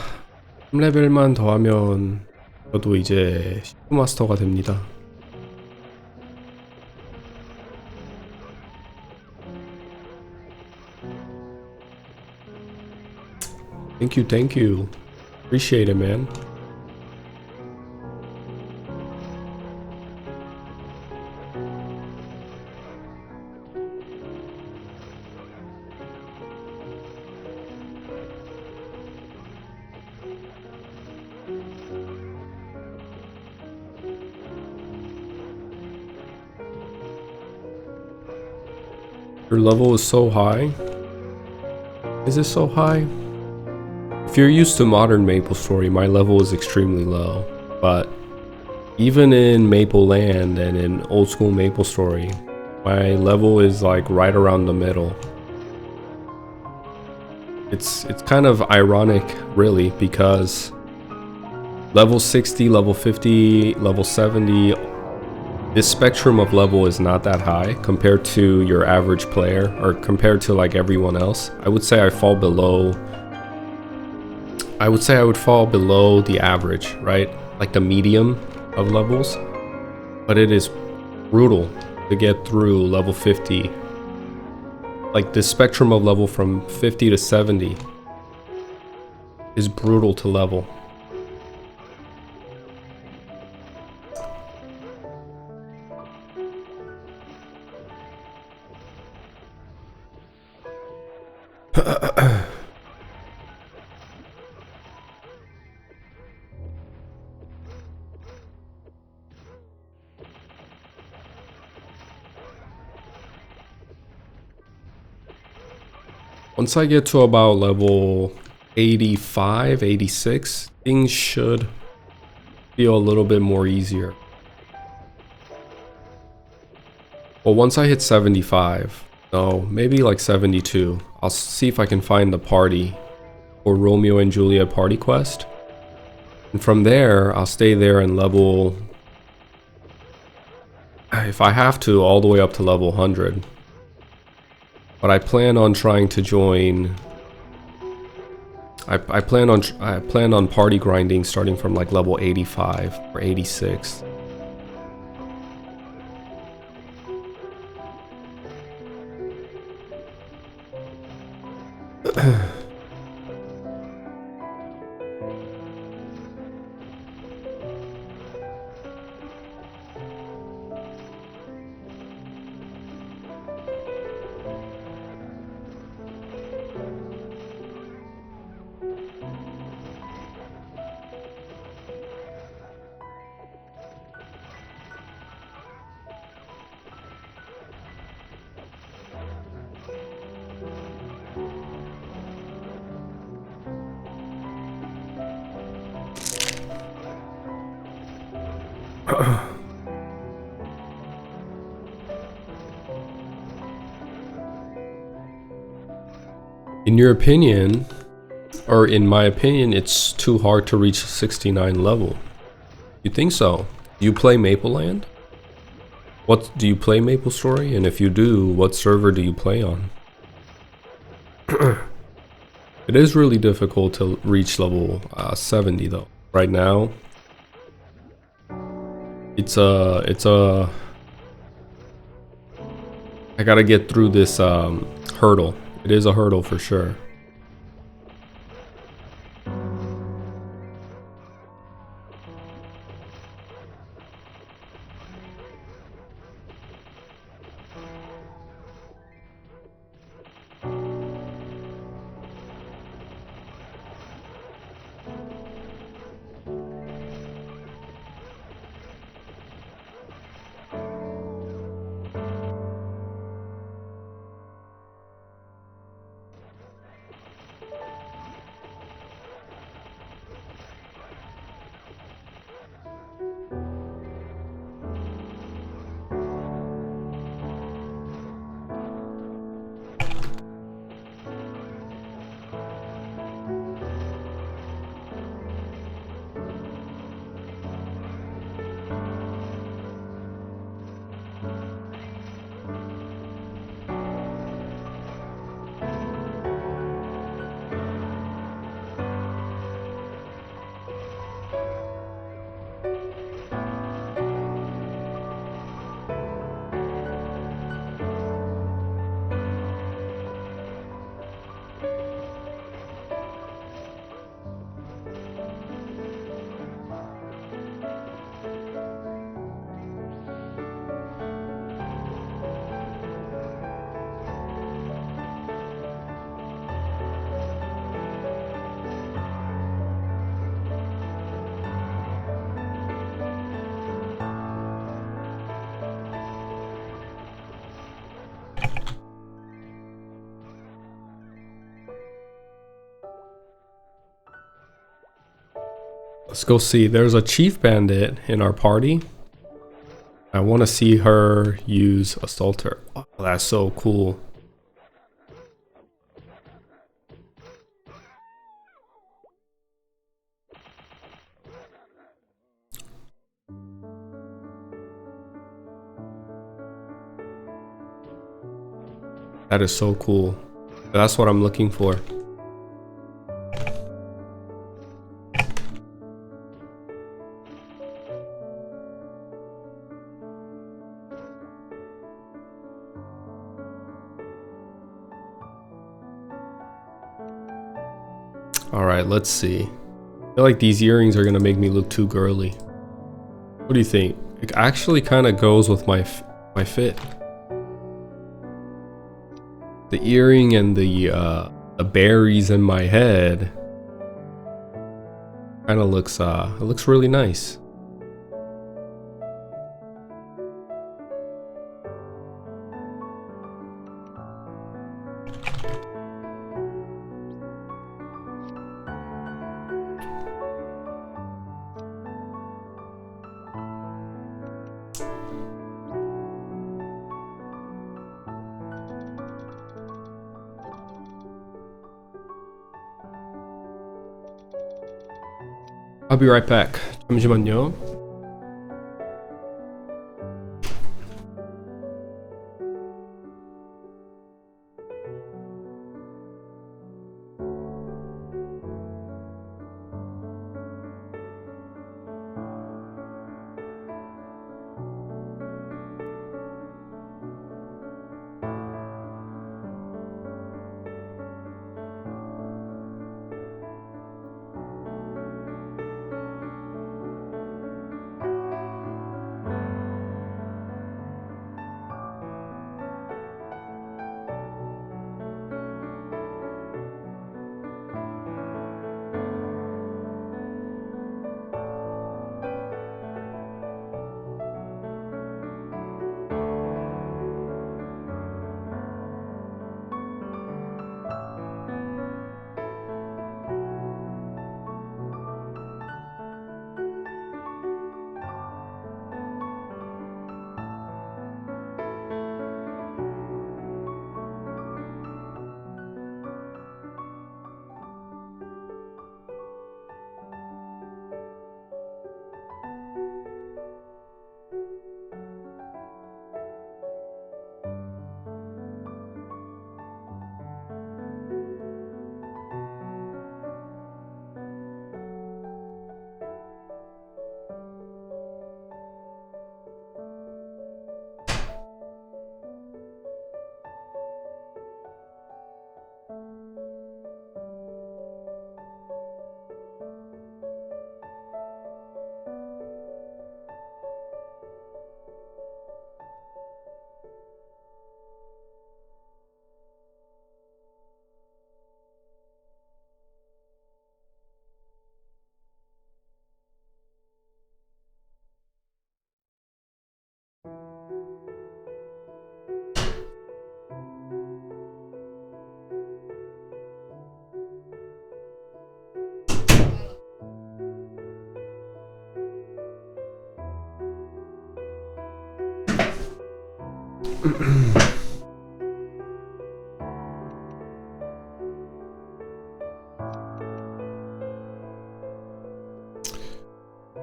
3레벨만 더하면 저도 이제 10부 마스터가 됩니다. Thank you. Appreciate it, man. Your level is so high. Is it so high? If you're used to modern MapleStory, my level is extremely low. But even in Maple Land and in old school MapleStory, my level is like right around the middle. It's kind of ironic, really, because level 60, level 50, level 70, this spectrum of level is not that high compared to your average player, or compared to like everyone else. I would say I fall below. I would say I would fall below the average, right? Like the medium of levels. But it is brutal to get through level 50. Like the spectrum of level from 50 to 70 is brutal to level. Once I get to about level 85, 86, things should feel a little bit more easier. Well, once I hit 75, no, maybe like 72, I'll see if I can find the party or Romeo and Juliet party quest. And from there, I'll stay there and level, if I have to, all the way up to level 100. But I plan on trying to join. I plan on party grinding starting from like level 85 or 86. In your opinion, or in my opinion, it's too hard to reach 69 level. You think so? Do you play Maple Land? What do you play MapleStory? And if you do, what server do you play on? It is really difficult to reach level 70 though. Right now, it's a I gotta get through this hurdle. It is a hurdle for sure. Let's go see. There's a chief bandit in our party. I want to see her use assaulter. Oh, that's so cool. That is so cool. That's what I'm looking for. Alright, let's see. I feel like these earrings are gonna make me look too girly. What do you think? It actually kind of goes with my fit. The earring and the berries in my head kind of looks it looks really nice. I'll be right back. 잠시만요.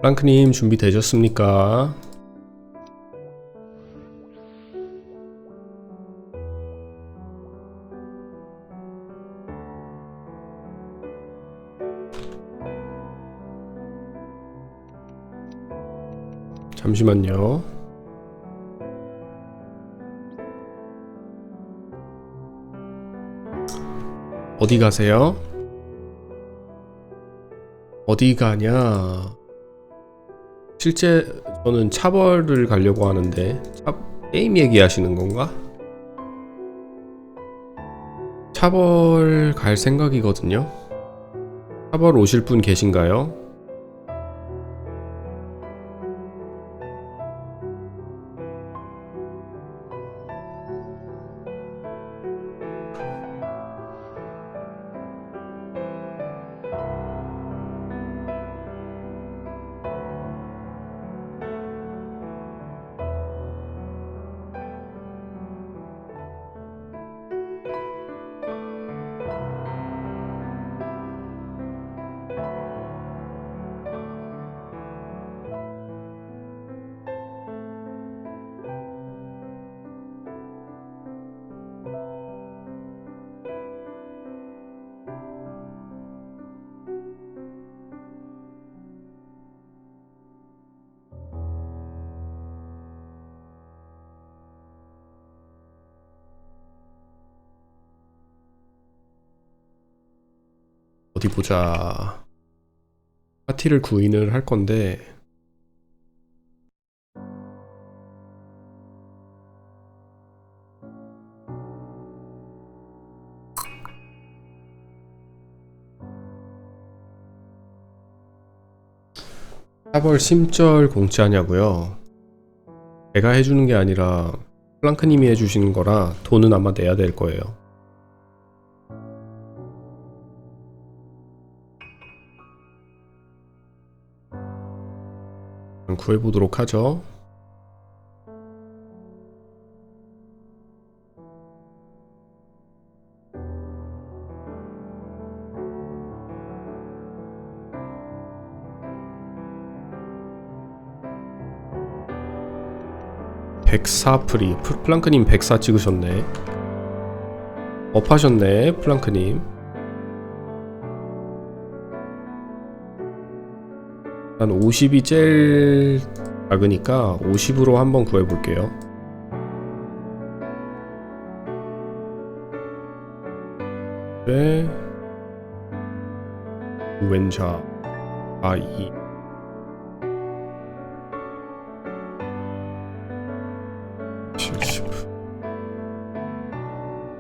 프랑크님 준비되셨습니까? 잠시만요. 어디 가세요? 어디 가냐? 실제 저는 차벌을 가려고 하는데 게임 얘기하시는 건가? 차벌 갈 생각이거든요. 차벌 오실 분 계신가요? 어디 보자. 파티를 구인을 할 건데 차벌 심절 공짜냐고요? 제가 해주는 게 아니라 플랑크님이 해주시는 거라 돈은 아마 내야 될 거예요. 구해보도록 하죠. 프리 플랑크님 104 찍으셨네. 업하셨네 플랑크님. 난 50이 제일 작으니까 50으로 한번 구해볼게요. 네. 왼자 I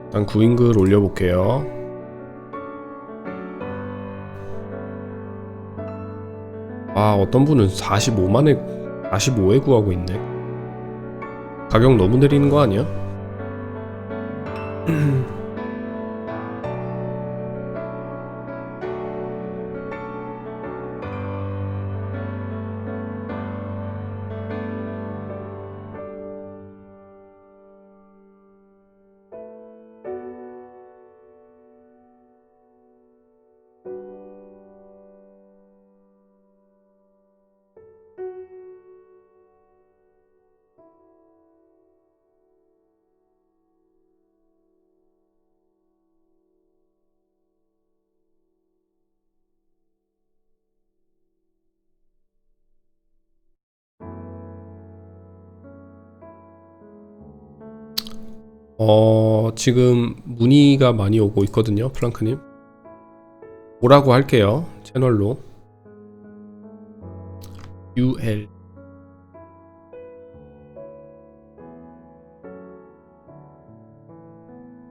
일단 구인글 올려볼게요. 아, 어떤 분은 45에 구하고 있네. 가격 너무 내리는 거 아니야? 지금 문의가 많이 오고 있거든요, 플랑크님. 뭐라고 할게요, 채널로. UL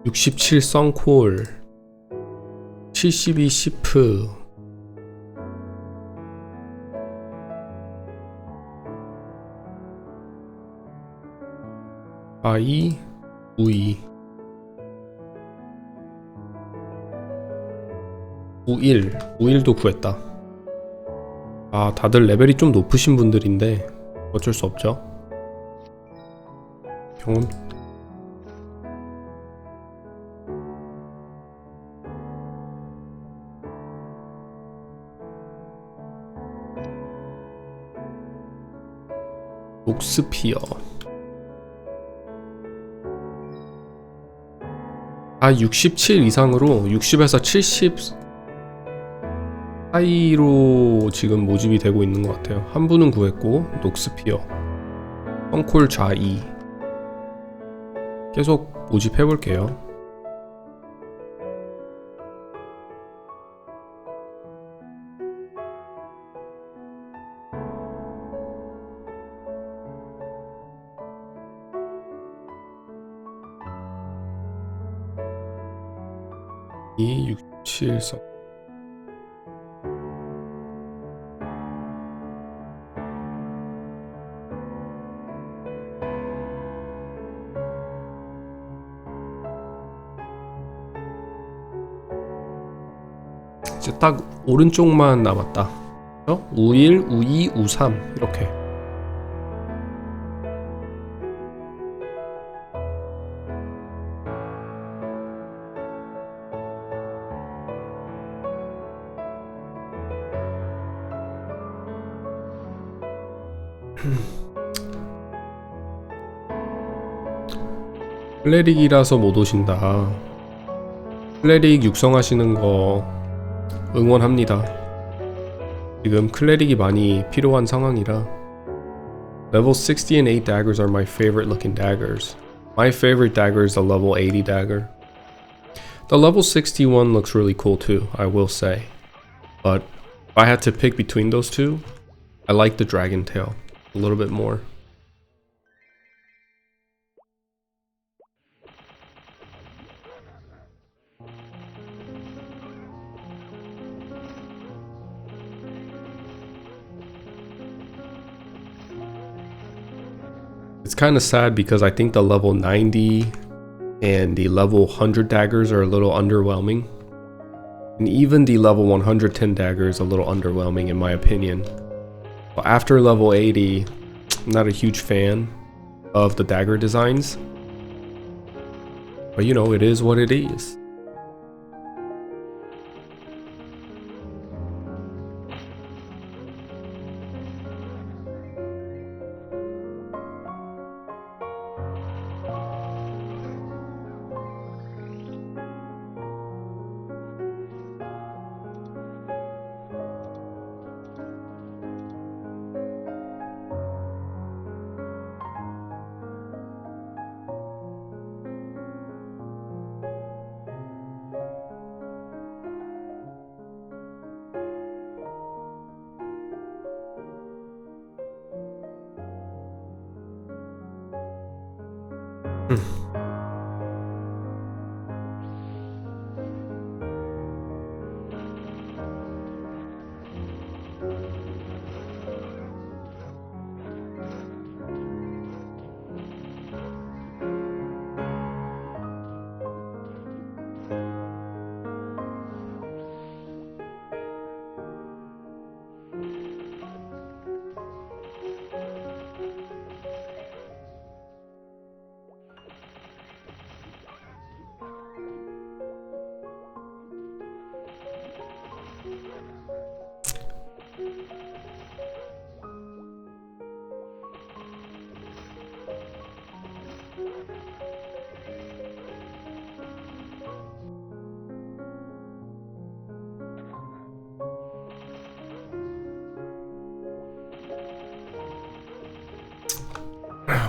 67 썬콜 72 시프 I 우이 51도 구했다. 아, 다들 레벨이 좀 높으신 분들인데 어쩔 수 없죠. 경험 녹스피어. 아, 67 이상으로 60에서 70 사이로 지금 모집이 되고 있는 것 같아요. 한 분은 구했고 녹스피어 펑콜 좌이 계속 모집해 볼게요. 이 67성 이제 딱 오른쪽만 남았다. U1, U2, U3 이렇게. 클레릭이라서 못 오신다. 클레릭 육성하시는 거 응원합니다. 지금 클레릭이 많이 필요한 상황이라. Level 60 and 8 daggers are my favorite looking daggers. My favorite dagger is the level 80 dagger. The level 61 looks really cool too, I will say. But if I had to pick between those two, I like the dragon tail a little bit more. It's kind of sad because I think the level 90 and the level 100 daggers are a little underwhelming. And even the level 110 dagger is a little underwhelming in my opinion. But after level 80, I'm not a huge fan of the dagger designs. But you know, it is what it is.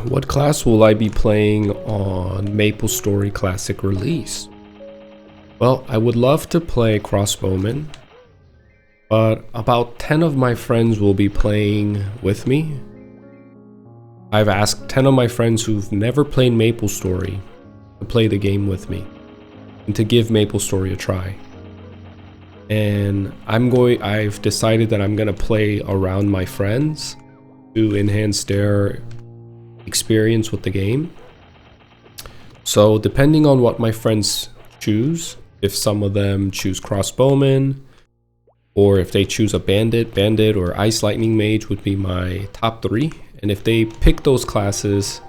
What class will I be playing on MapleStory Classic release? Well, I would love to play Crossbowman, but about 10 of my friends will be playing with me. I've asked 10 of my friends who've never played MapleStory to play the game with me and to give MapleStory a try. And I've decided that I'm gonna play around my friends to enhance their experience with the game. So depending on what my friends choose, if some of them choose Crossbowman, or if they choose a Bandit or Ice Lightning Mage would be my top 3. And if they pick those classes,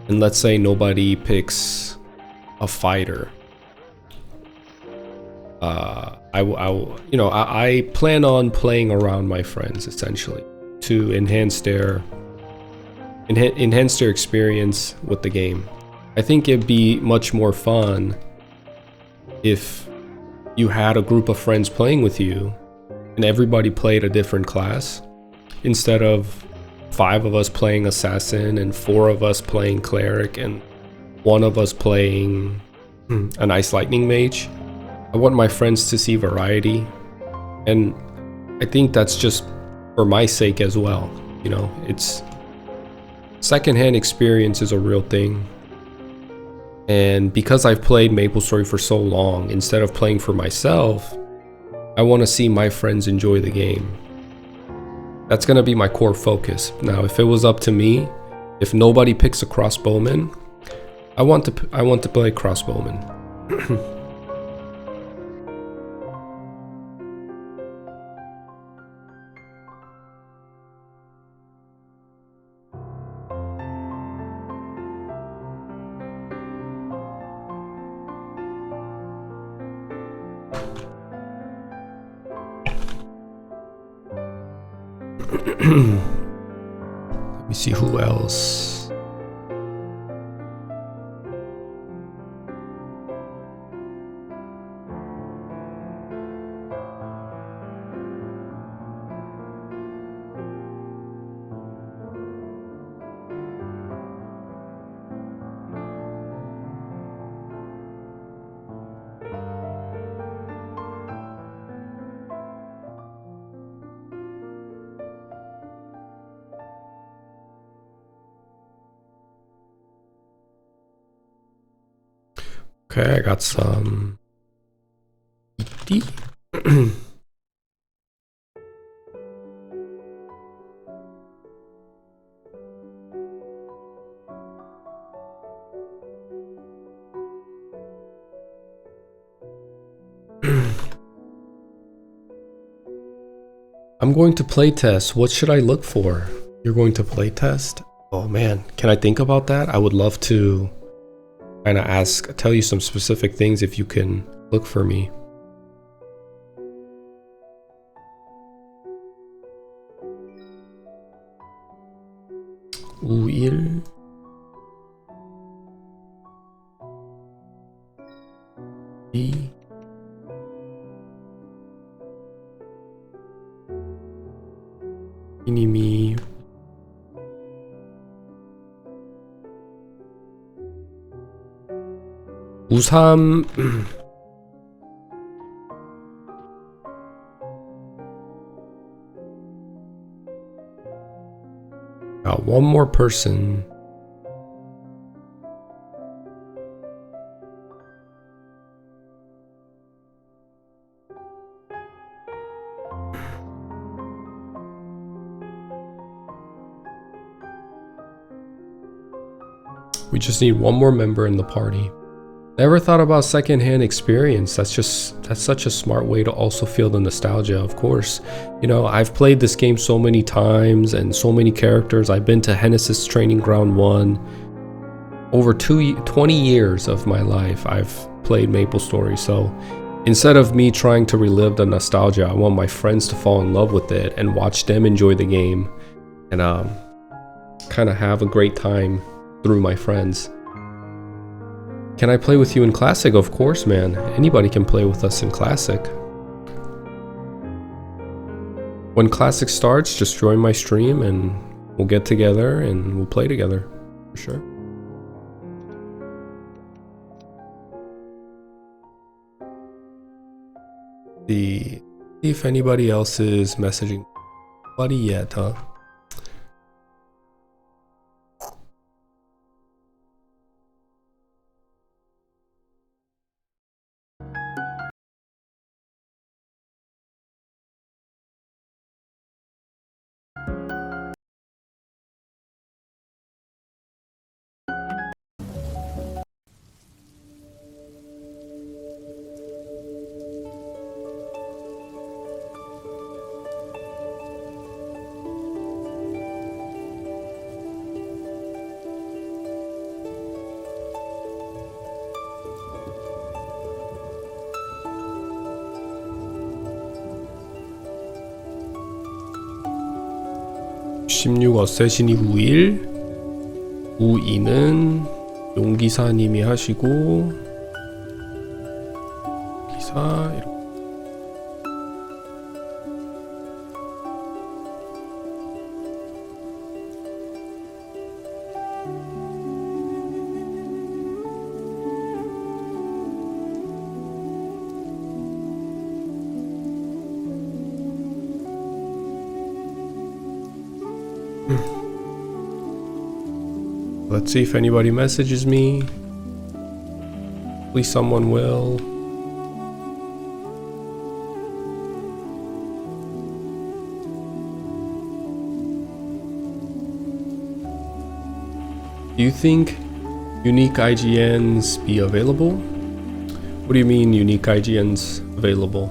and let's say nobody picks a fighter, I plan on playing around my friends essentially to enhance their enhance their experience with the game. I think it'd be much more fun if you had a group of friends playing with you and everybody played a different class instead of 5 of us playing assassin and 4 of us playing cleric and 1 of us playing an ice lightning mage. I want my friends to see variety, and I think that's just for my sake as well. You know, it's secondhand experience is a real thing. And because I've played MapleStory for so long, instead of playing for myself, I want to see my friends enjoy the game. That's going to be my core focus. Now, if it was up to me, if nobody picks a crossbowman, I want to play crossbowman. Let me see who else. Okay, I got some ET. I'm going to playtest. What should I look for? You're going to playtest? Oh man, can I think about that? I would love to kind of tell you some specific things if you can look for me. Huir. E. Inimi. 우삼. Got one more person. We just need one more member in the party. Never thought about secondhand experience. That's such a smart way to also feel the nostalgia, of course. You know, I've played this game so many times and so many characters. I've been to Genesis Training Ground 1. Over 20 years of my life, I've played MapleStory. So instead of me trying to relive the nostalgia, I want my friends to fall in love with it and watch them enjoy the game and kind of have a great time through my friends. Can I play with you in Classic? Of course, man. Anybody can play with us in Classic. When Classic starts, just join my stream and we'll get together and we'll play together, for sure. See if anybody else is messaging. Nobody yet, huh? (16 어쌔신이 9일) 우이는 용기사님이 하시고 기사 이렇게. Let's see if anybody messages me. Please someone will. Do you think unique IGNs be available? What do you mean unique IGNs available?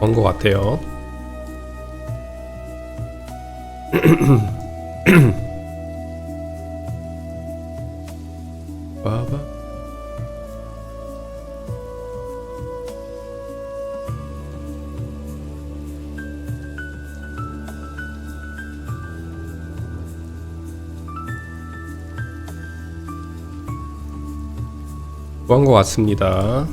그런 것 같아요. 봐봐. 그런 것 같습니다.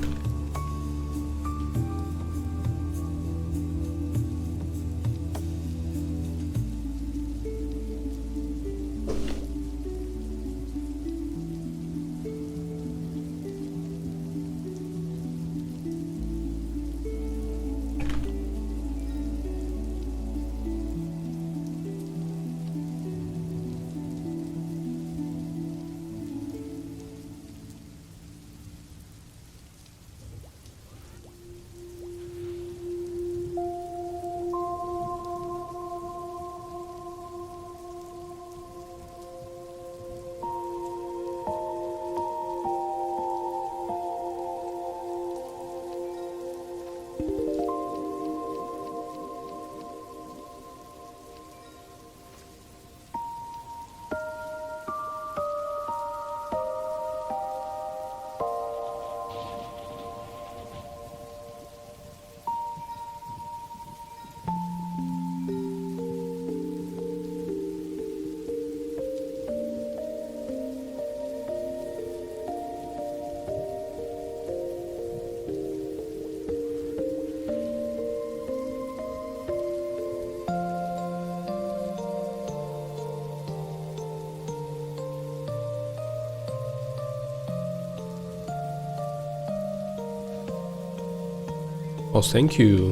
Thank you.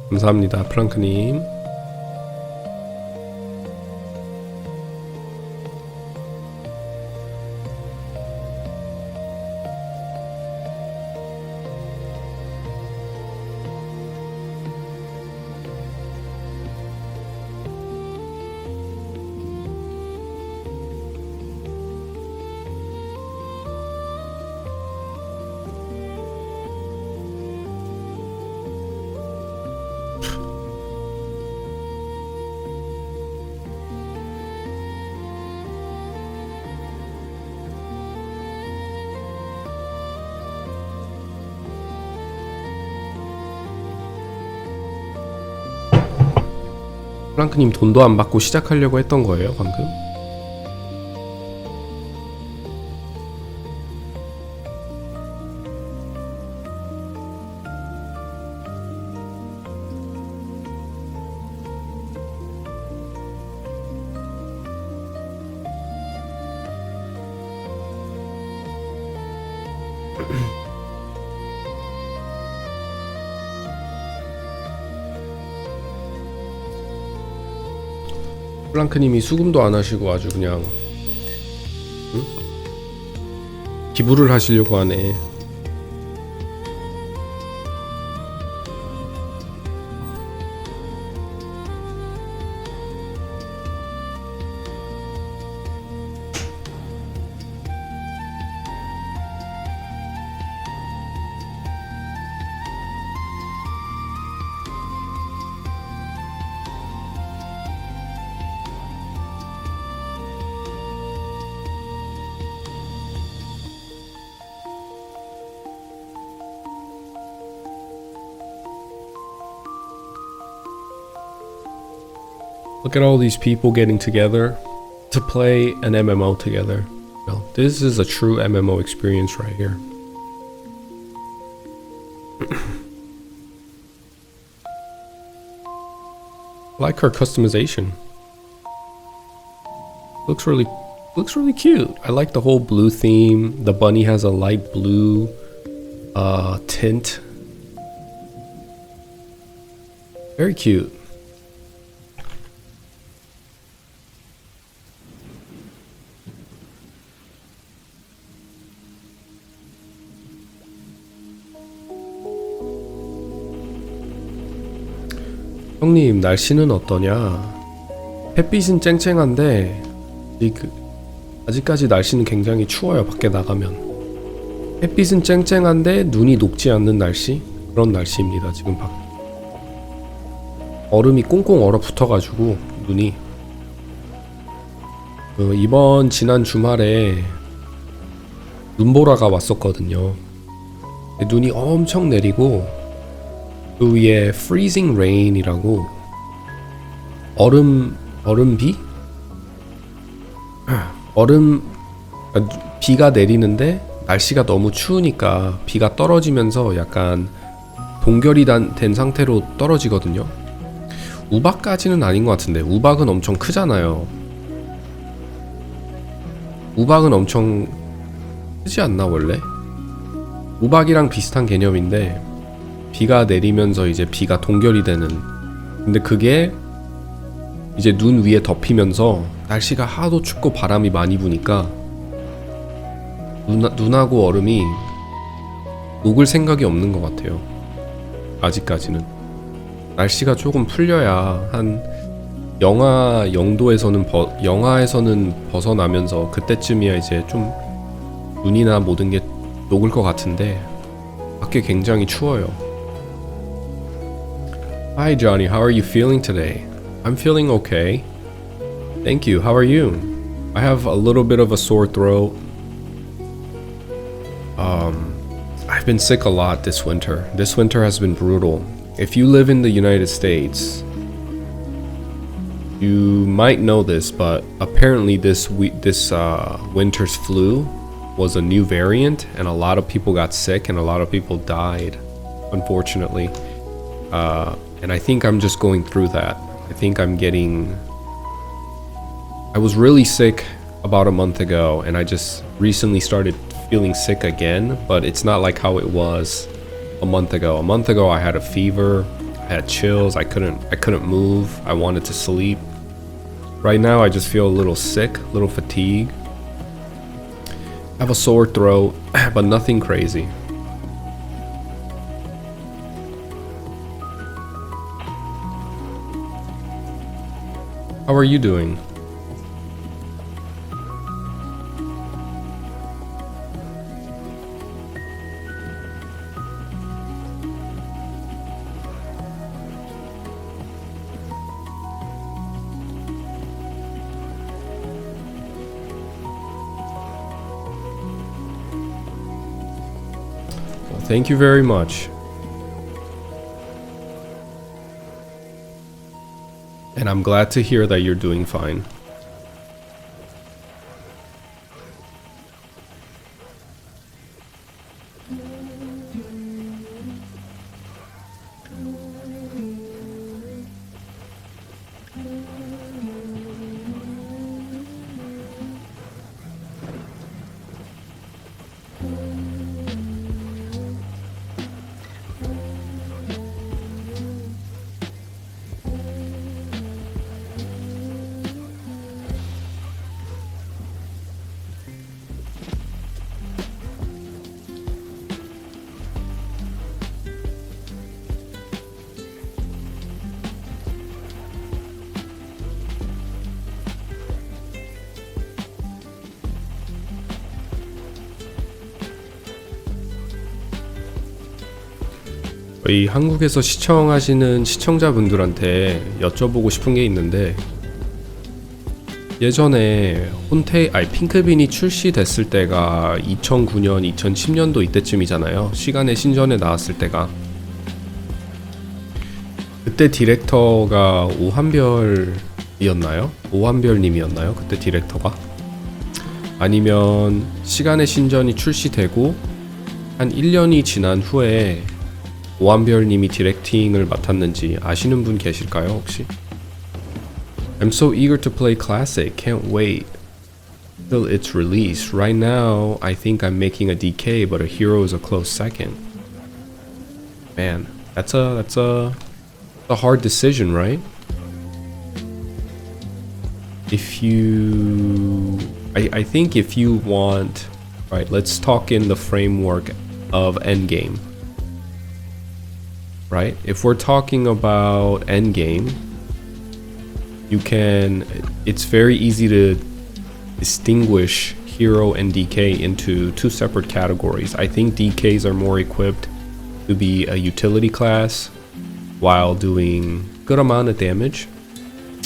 감사합니다, 프랑크님. 프랑크님 돈도 안 받고 시작하려고 했던 거예요, 방금? 플랑크님이 수금도 안 하시고 아주 그냥 응? 기부를 하시려고 하네. Look at all these people getting together to play an MMO together. You know, this is a true MMO experience right here. I like her customization. Looks really cute. I like the whole blue theme. The bunny has a light blue tint. Very cute. 형님, 날씨는 어떠냐? 햇빛은 쨍쨍한데 아직까지 날씨는 굉장히 추워요. 밖에 나가면 햇빛은 쨍쨍한데 눈이 녹지 않는 날씨? 그런 날씨입니다. 지금 밖 얼음이 꽁꽁 얼어붙어가지고 눈이 지난 주말에 눈보라가 왔었거든요. 눈이 엄청 내리고 그 위에 freezing rain이라고 비가 내리는데 날씨가 너무 추우니까 비가 떨어지면서 약간 동결이 된 상태로 떨어지거든요. 우박까지는 아닌 것 같은데 우박은 엄청 크잖아요. 우박은 엄청 크지 않나 원래? 우박이랑 비슷한 개념인데 비가 내리면서 이제 비가 동결이 되는, 근데 그게 이제 눈 위에 덮이면서 날씨가 하도 춥고 바람이 많이 부니까 눈하고 얼음이 녹을 생각이 없는 것 같아요. 아직까지는. 날씨가 조금 풀려야 한 영하 0도에서는 영하에서는 벗어나면서 그때쯤이야 이제 좀 눈이나 모든 게 녹을 것 같은데 밖에 굉장히 추워요. Hi Johnny, how are you feeling today? I'm feeling okay. Thank you. How are you? I have a little bit of a sore throat. I've been sick a lot this winter. This winter has been brutal. If you live in the United States, you might know this, but apparently this winter's flu was a new variant, and a lot of people got sick and a lot of people died, unfortunately. And I think I'm just going through that. I think I was really sick about a month ago, and I just recently started feeling sick again, but it's not like how it was a month ago. A month ago I had a fever, I had chills, I couldn't move, I wanted to sleep. Right now I just feel a little sick, a little fatigue. I have a sore throat, but nothing crazy. How are you doing? Well, thank you very much. And I'm glad to hear that you're doing fine. 저희 한국에서 시청하시는 시청자분들한테 여쭤보고 싶은 게 있는데, 예전에 핑크빈이 출시됐을 때가 2009년, 2010년도 이때쯤이잖아요. 시간의 신전에 나왔을 때가. 그때 디렉터가 오한별이었던 오한별님이었나요? 그때 디렉터가? 아니면 시간의 신전이 출시되고 한 1년이 지난 후에 오한별님이 디렉팅을 맡았는지 아시는 분 계실까요 혹시? I'm so eager to play classic, can't wait till its release. Right now, I think I'm making a DK, but a hero is a close second. Man, that's a hard decision, right? If you, I think if you want, right, let's talk in the framework of endgame, right? If we're talking about endgame, it's very easy to distinguish hero and DK into two separate categories. I think DKs are more equipped to be a utility class while doing good amount of damage,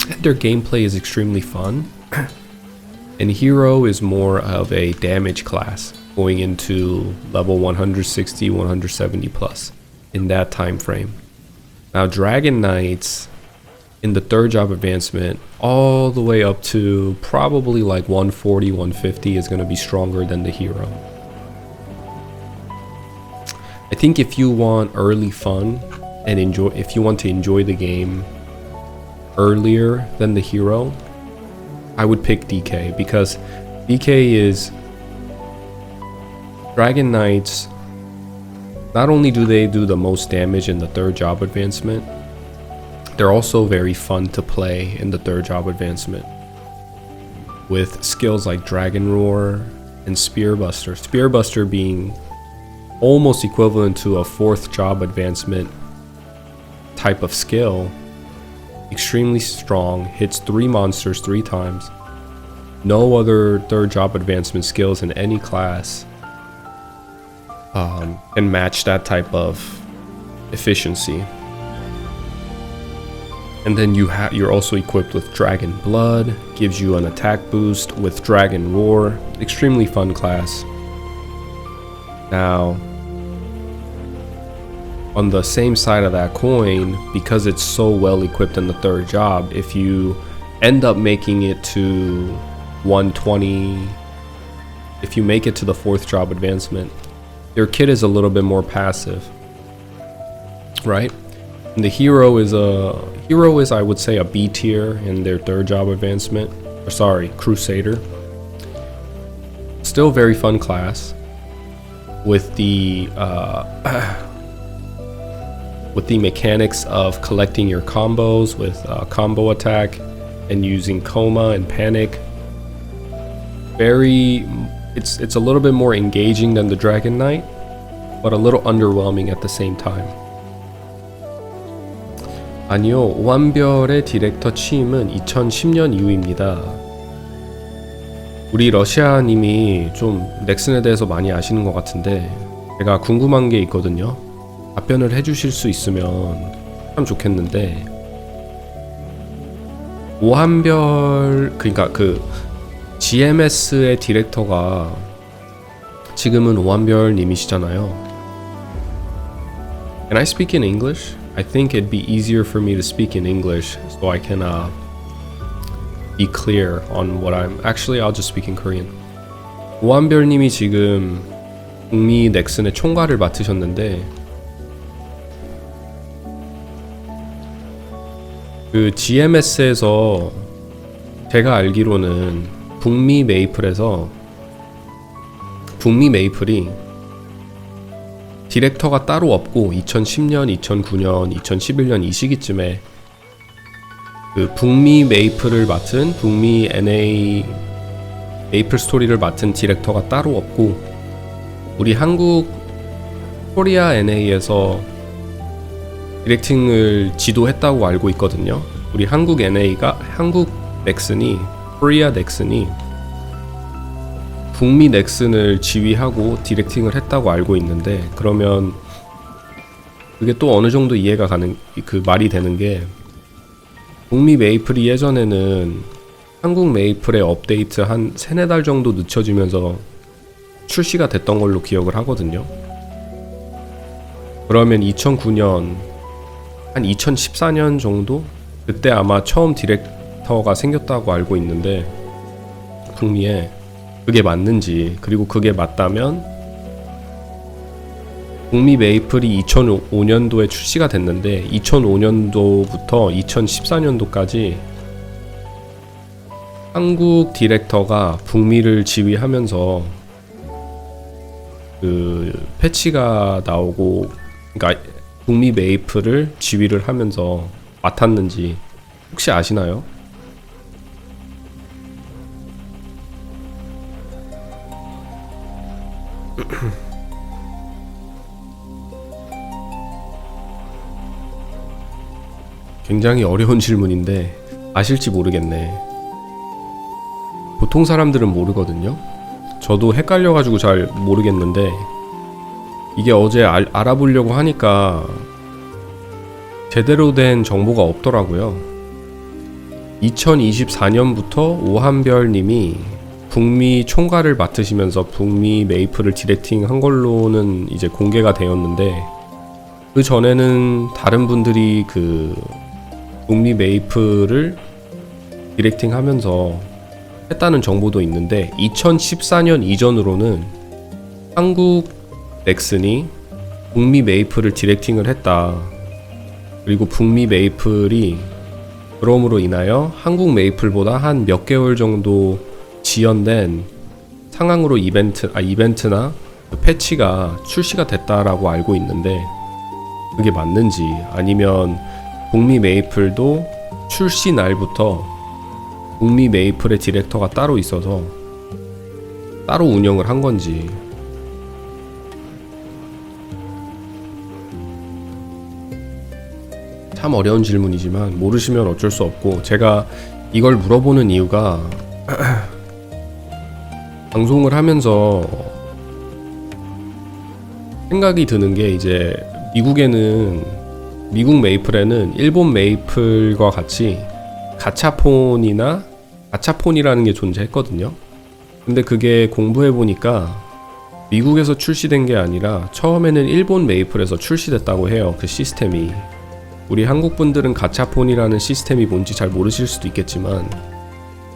and their gameplay is extremely fun. And hero is more of a damage class, going into level 160, 170 plus in that time frame. Now Dragon Knights in the third job advancement all the way up to probably like 140, 150 is going to be stronger than the hero. I think if you want early fun and if you want to enjoy the game earlier than the hero, I would pick DK, because DK is Dragon Knights. Not only do they do the most damage in the third job advancement, they're also very fun to play in the third job advancement with skills like Dragon Roar and Spearbuster. Spearbuster being almost equivalent to a fourth job advancement type of skill. Extremely strong, hits 3 monsters 3 times. No other third job advancement skills in any class can match that type of efficiency. And then you're also equipped with Dragon Blood, gives you an attack boost with Dragon Roar. Extremely fun class. Now, on the same side of that coin, because it's so well equipped in the third job, if you end up making it to 120, if you make it to the fourth job advancement, your kit is a little bit more passive, right? And the hero is I would say a B tier in their third job advancement. Or sorry, Crusader. Still very fun class with the mechanics of collecting your combos with combo attack and using coma and panic. It's a little bit more engaging than the Dragon Knight, but a little underwhelming at the same time. 아니요, 오한별의 디렉터 취임은 2010년 이후입니다. 우리 러시아님이 좀 넥슨에 대해서 많이 아시는 것 같은데 제가 궁금한 게 있거든요. 답변을 해주실 수 있으면 참 좋겠는데, 오한별, 그러니까 그 GMS의 디렉터가 지금은 오한별 님이시잖아요. Can I speak in English? I think it'd be easier for me to speak in English so I can be clear on what actually I'll just speak in Korean. 오한별 님이 지금 북미 넥슨의 총괄을 맡으셨는데, 그 GMS에서 제가 알기로는 북미 메이플이 디렉터가 따로 없고 2010년, 2009년, 2011년 이 시기쯤에 그 북미 메이플을 맡은 북미 NA 메이플 스토리를 맡은 디렉터가 따로 없고, 우리 한국 코리아 NA에서 디렉팅을 지도했다고 알고 있거든요. 우리 한국 NA가 한국 넥슨이 코리아 넥슨이 북미 넥슨을 지휘하고 디렉팅을 했다고 알고 있는데, 그러면 그게 또 어느 정도 이해가 가는, 그 말이 되는 게, 북미 메이플이 예전에는 한국 메이플의 업데이트 한 3-4달 정도 늦춰지면서 출시가 됐던 걸로 기억을 하거든요. 그러면 2009년 한 2014년 정도? 그때 아마 처음 디렉터가 생겼다고 알고 있는데 북미에 그게 맞는지, 그리고 그게 맞다면 북미 메이플이 2005년도에 출시가 됐는데 2005년도부터 2014년도까지 한국 디렉터가 북미를 지휘하면서 그 패치가 나오고, 그러니까 북미 메이플을 지휘를 하면서 맡았는지 혹시 아시나요? 굉장히 어려운 질문인데 아실지 모르겠네. 보통 사람들은 모르거든요. 저도 헷갈려가지고 잘 모르겠는데 이게 어제 알아보려고 하니까 제대로 된 정보가 없더라고요. 2024년부터 오한별님이 북미 총괄을 맡으시면서 북미 메이플을 디렉팅 한 걸로는 이제 공개가 되었는데, 그 전에는 다른 분들이 그 북미 메이플을 디렉팅 하면서 했다는 정보도 있는데, 2014년 이전으로는 한국 넥슨이 북미 메이플을 디렉팅을 했다. 그리고 북미 메이플이 그럼으로 인하여 한국 메이플보다 한 몇 개월 정도 지연된 상황으로 이벤트나 그 패치가 출시가 됐다라고 알고 있는데, 그게 맞는지, 아니면 북미 메이플도 출시 날부터 북미 메이플의 디렉터가 따로 있어서 따로 운영을 한 건지. 참 어려운 질문이지만 모르시면 어쩔 수 없고, 제가 이걸 물어보는 이유가 방송을 하면서 생각이 드는 게, 이제 미국 메이플에는 일본 메이플과 같이 가차폰이라는 게 존재했거든요. 근데 그게 공부해보니까 미국에서 출시된 게 아니라 처음에는 일본 메이플에서 출시됐다고 해요. 그 시스템이. 우리 한국 분들은 가차폰이라는 시스템이 뭔지 잘 모르실 수도 있겠지만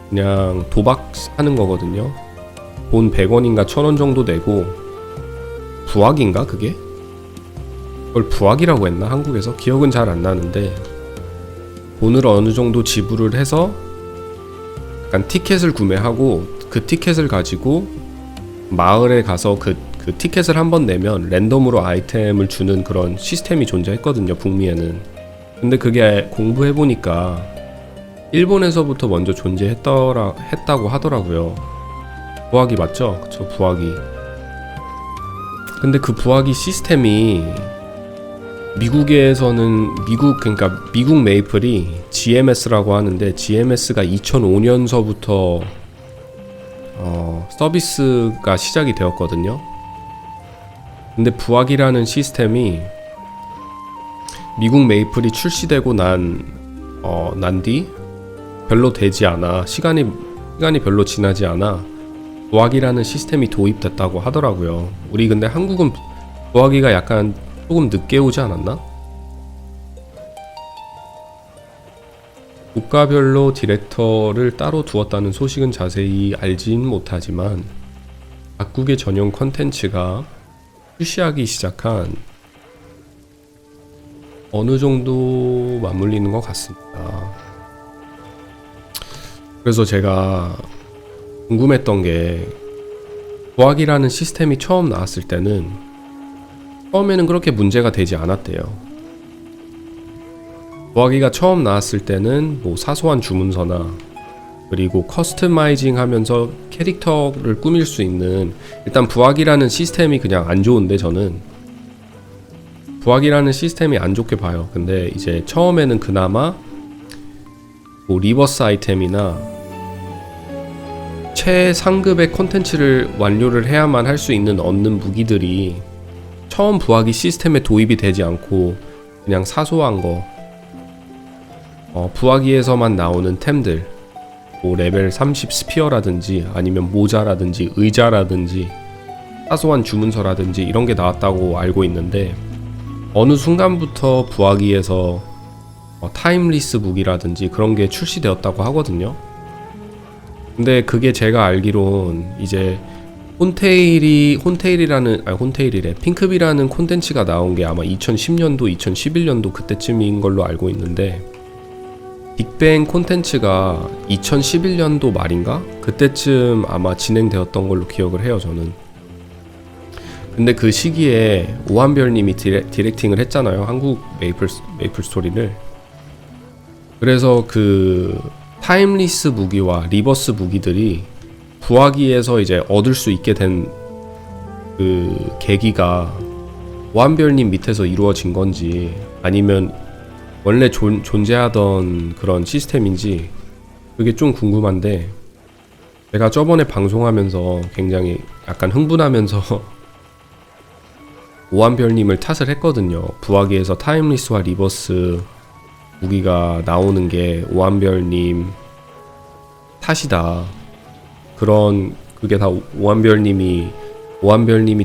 그냥 도박하는 거거든요. 돈 100원인가 1000원 정도 내고, 부학인가 그게? 그걸 부학이라고 했나 한국에서? 기억은 잘 안 나는데, 돈을 어느 정도 지불을 해서 약간 티켓을 구매하고, 그 티켓을 가지고 마을에 가서 그 티켓을 한번 내면 랜덤으로 아이템을 주는 그런 시스템이 존재했거든요, 북미에는. 근데 그게 공부해보니까 일본에서부터 먼저 존재했다고 하더라고요. 부학이 맞죠? 그쵸, 부학이. 근데 그 부학이 시스템이 그러니까 미국 메이플이 GMS라고 하는데, GMS가 2005년서부터 서비스가 시작이 되었거든요. 근데 부학이라는 시스템이 미국 메이플이 출시되고 난 뒤 별로 되지 않아, 시간이 별로 지나지 않아 부학이라는 시스템이 도입됐다고 하더라고요. 우리 근데 한국은 부학이가 약간 조금 늦게 오지 않았나? 국가별로 디렉터를 따로 두었다는 소식은 자세히 알진 못하지만 각국의 전용 컨텐츠가 출시하기 시작한 어느 정도 맞물리는 것 같습니다. 그래서 제가 궁금했던 게, 부학이라는 시스템이 처음 나왔을 때는 처음에는 그렇게 문제가 되지 않았대요. 부학이가 처음 나왔을 때는 뭐 사소한 주문서나, 그리고 커스터마이징 하면서 캐릭터를 꾸밀 수 있는, 일단 부학이라는 시스템이 그냥 안 좋은데, 저는 부학이라는 시스템이 안 좋게 봐요. 근데 이제 처음에는 그나마 뭐 리버스 아이템이나 최상급의 콘텐츠를 완료를 해야만 할 수 있는 얻는 무기들이 처음 부학이 시스템에 도입이 되지 않고 그냥 사소한 거, 부학이에서만 나오는 템들, 뭐 레벨 30 스피어라든지 아니면 모자라든지 의자라든지 사소한 주문서라든지 이런 게 나왔다고 알고 있는데, 어느 순간부터 부학이에서 타임리스 무기라든지 그런 게 출시되었다고 하거든요. 근데 그게 제가 알기론 이제 혼테일이래. 핑크비라는 콘텐츠가 나온 게 아마 2010년도, 2011년도 그때쯤인 걸로 알고 있는데, 빅뱅 콘텐츠가 2011년도 말인가? 그때쯤 아마 진행되었던 걸로 기억을 해요, 저는. 근데 그 시기에 오한별님이 디렉팅을 했잖아요, 한국 메이플 스토리를. 그래서 그 타임리스 무기와 리버스 무기들이 부하기에서 이제 얻을 수 있게 된 그 계기가 오한별님 밑에서 이루어진 건지 아니면 원래 존재하던 그런 시스템인지 그게 좀 궁금한데, 제가 저번에 방송하면서 굉장히 약간 흥분하면서 오한별님을 탓을 했거든요. 부하기에서 타임리스와 리버스 무기가 나오는 게 오한별님 탓이다. 그게 다 오한별님이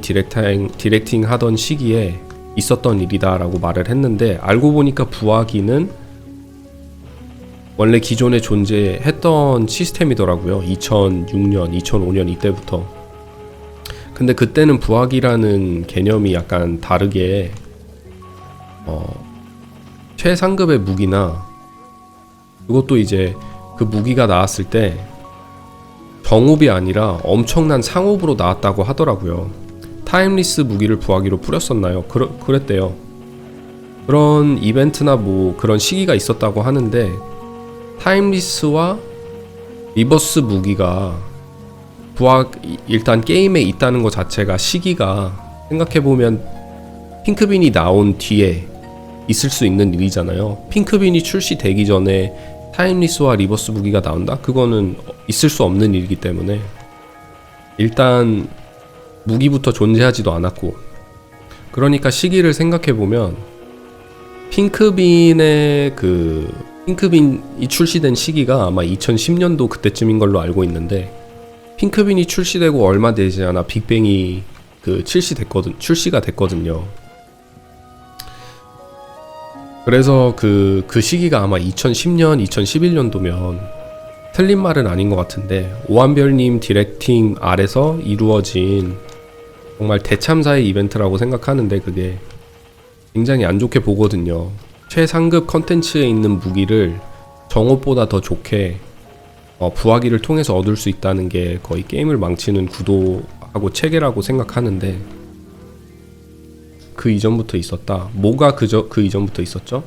디렉팅 하던 시기에 있었던 일이다 라고 말을 했는데, 알고 보니까 부하기는 원래 기존에 존재했던 시스템이더라고요. 2006년, 2005년 이때부터. 근데 그때는 부하기라는 개념이 약간 다르게 최상급의 무기나, 그것도 이제 그 무기가 나왔을 때 정옵이 아니라 엄청난 상옵으로 나왔다고 하더라고요. 타임리스 무기를 부하기로 뿌렸었나요? 그랬대요. 그런 이벤트나 뭐 그런 시기가 있었다고 하는데, 타임리스와 리버스 무기가 일단 게임에 있다는 것 자체가, 시기가 생각해보면 핑크빈이 나온 뒤에 있을 수 있는 일이잖아요. 핑크빈이 출시되기 전에 타임리스와 리버스 무기가 나온다? 그거는 있을 수 없는 일이기 때문에 일단 무기부터 존재하지도 않았고, 그러니까 시기를 생각해보면 핑크빈이 출시된 시기가 아마 2010년도 그때쯤인 걸로 알고 있는데, 핑크빈이 출시되고 얼마 되지 않아 빅뱅이 출시가 됐거든요. 그래서 그 시기가 아마 2010년, 2011년도면 틀린 말은 아닌 것 같은데, 오한별님 디렉팅 아래서 이루어진 정말 대참사의 이벤트라고 생각하는데, 그게 굉장히 안 좋게 보거든요. 최상급 컨텐츠에 있는 무기를 정옵보다 더 좋게 부하기를 통해서 얻을 수 있다는 게 거의 게임을 망치는 구도하고 체계라고 생각하는데, 그 이전부터 있었다. 뭐가 그 이전부터 있었죠?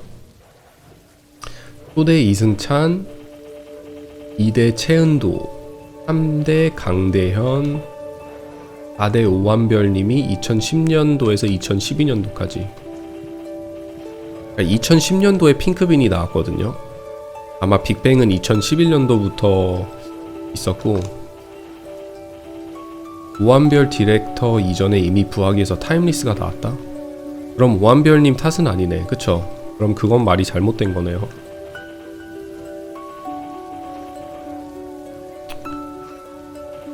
초대 이승찬, 2대 최은도, 3대 강대현, 4대 오한별님이 2010년도에서 2012년도까지. 그러니까 2010년도에 핑크빈이 나왔거든요. 아마 빅뱅은 2011년도부터 있었고, 오한별 디렉터 이전에 이미 부하기에서 타임리스가 나왔다? 그럼 오한별님 탓은 아니네, 그쵸? 그럼 그건 말이 잘못된 거네요.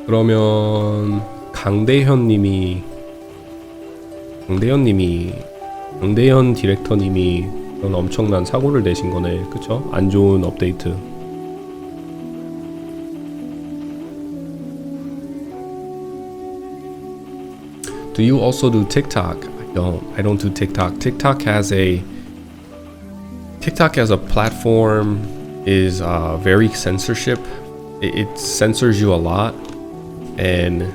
그러면 강대현 디렉터님이 그런 엄청난 사고를 내신 거네, 그쵸? 안 좋은 업데이트. Do you also do TikTok? I don't do TikTok. TikTok as a platform is very censorship. It censors you a lot, and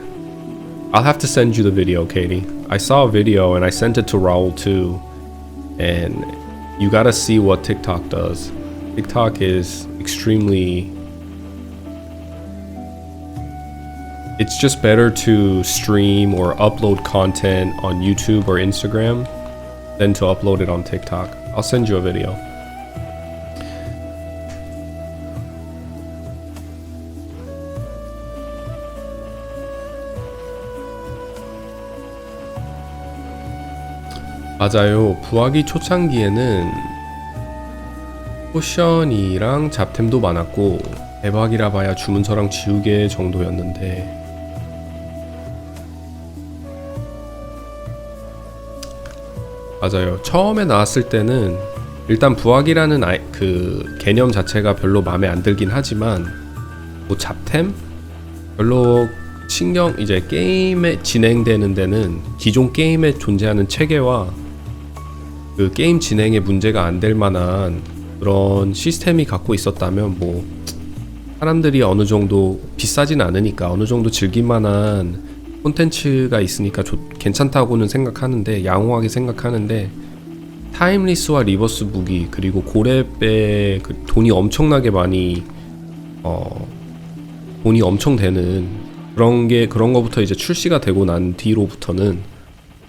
I'll have to send you the video, Katie. I saw a video and I sent it to Raul too, and you gotta see what TikTok does. TikTok is extremely... It's just better to stream or upload content on YouTube or Instagram than to upload it on TikTok. I'll send you a video. 맞아요. 부하기 초창기에는 포션이랑 잡템도 많았고, 대박이라 봐야 주문서랑 지우개 정도였는데, 맞아요. 처음에 나왔을 때는 일단 부학이라는 그 개념 자체가 별로 마음에 안 들긴 하지만 뭐 잡템? 별로 신경 이제 게임에 진행되는 데는 기존 게임에 존재하는 체계와 그 게임 진행에 문제가 안 될 만한 그런 시스템이 갖고 있었다면 뭐 사람들이 어느 정도 비싸진 않으니까 어느 정도 즐길 만한 콘텐츠가 있으니까 괜찮다고는 생각하는데 양호하게 생각하는데 타임리스와 리버스 무기 그리고 고렙에 그 돈이 엄청나게 많이 돈이 엄청 되는 그런 거부터 이제 출시가 되고 난 뒤로부터는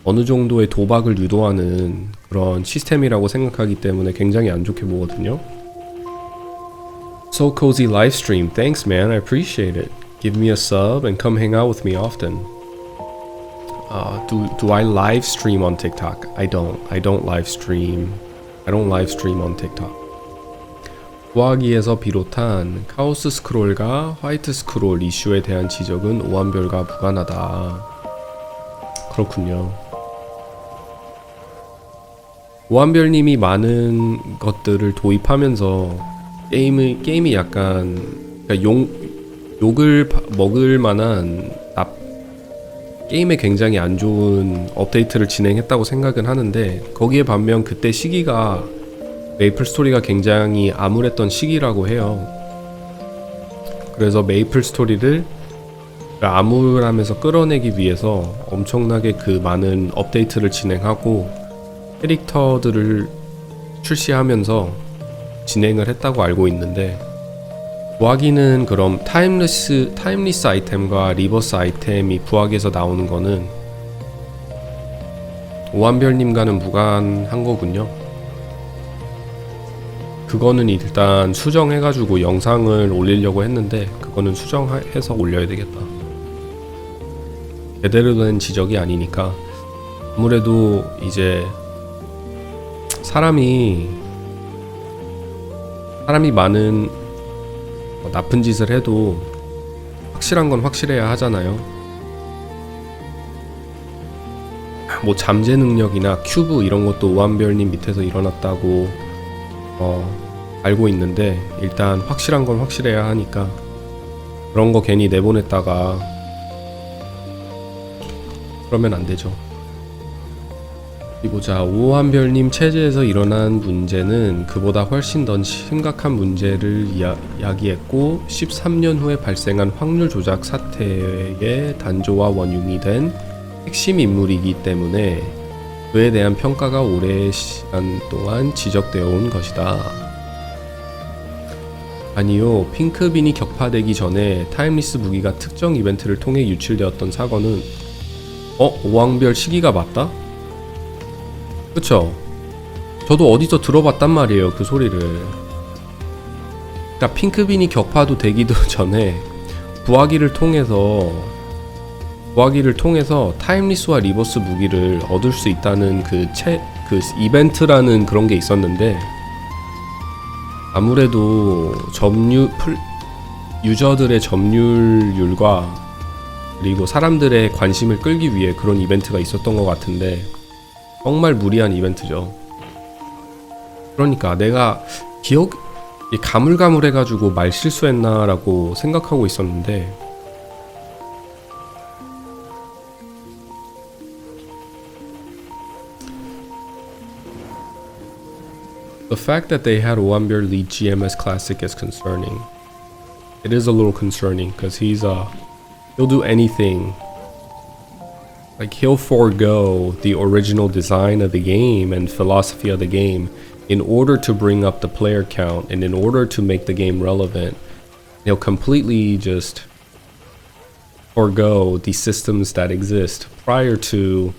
어느 정도의 도박을 유도하는 그런 시스템이라고 생각하기 때문에 굉장히 안 좋게 보거든요. So cozy live stream. Thanks, man. I appreciate it. Give me a sub and come hang out with me often. Do I live stream on TikTok? I don't. I don't live stream on TikTok. 부하기에서 비롯한 카오스 스크롤과 화이트 스크롤 이슈에 대한 지적은 오한별과 무관하다. 그렇군요. 오한별님이 많은 것들을 도입하면서 게임이 약간 그러니까 욕을 먹을 만한 게임에 굉장히 안 좋은 업데이트를 진행했다고 생각은 하는데 거기에 반면 그때 시기가 메이플 스토리가 굉장히 암울했던 시기라고 해요. 그래서 메이플 스토리를 암울하면서 끌어내기 위해서 엄청나게 그 많은 업데이트를 진행하고 캐릭터들을 출시하면서 진행을 했다고 알고 있는데 부하기는 그럼 타임리스 아이템과 리버스 아이템이 부하기에서 나오는 거는 오한별님과는 무관한 거군요. 그거는 일단 수정해가지고 영상을 올리려고 했는데 그거는 수정해서 올려야 되겠다. 제대로 된 지적이 아니니까. 아무래도 이제 사람이 많은 나쁜 짓을 해도 확실한 건 확실해야 하잖아요. 뭐 잠재 능력이나 큐브 이런 것도 오한별님 밑에서 일어났다고 알고 있는데 일단 확실한 건 확실해야 하니까 그런 거 괜히 내보냈다가 그러면 안 되죠. 보자. 오한별님 체제에서 일어난 문제는 그보다 훨씬 더 심각한 문제를 야기했고 13년 후에 발생한 확률 조작 사태의 단조와 원흉이 된 핵심 인물이기 때문에 그에 대한 평가가 오랜 시간 동안 지적되어 온 것이다. 아니요, 핑크빈이 격파되기 전에 타임리스 무기가 특정 이벤트를 통해 유출되었던 사건은 오한별 시기가 맞다? 그쵸? 저도 어디서 들어봤단 말이에요, 그 소리를. 그러니까 핑크빈이 격파도 되기도 전에 부하기를 통해서 타임리스와 리버스 무기를 얻을 수 있다는 그 이벤트라는 그런 게 있었는데 아무래도 유저들의 점유율과 그리고 사람들의 관심을 끌기 위해 그런 이벤트가 있었던 것 같은데 정말 무리한 이벤트죠. 그러니까 내가 가물가물해가지고 말 실수했나라고 생각하고 있었는데 The fact that they had 오한별 lead GMS Classic is concerning. It is a little concerning because he'll do anything. Like he'll forego the original design of the game and philosophy of the game in order to bring up the player count and in order to make the game relevant. He'll completely just forego the systems that exist prior to,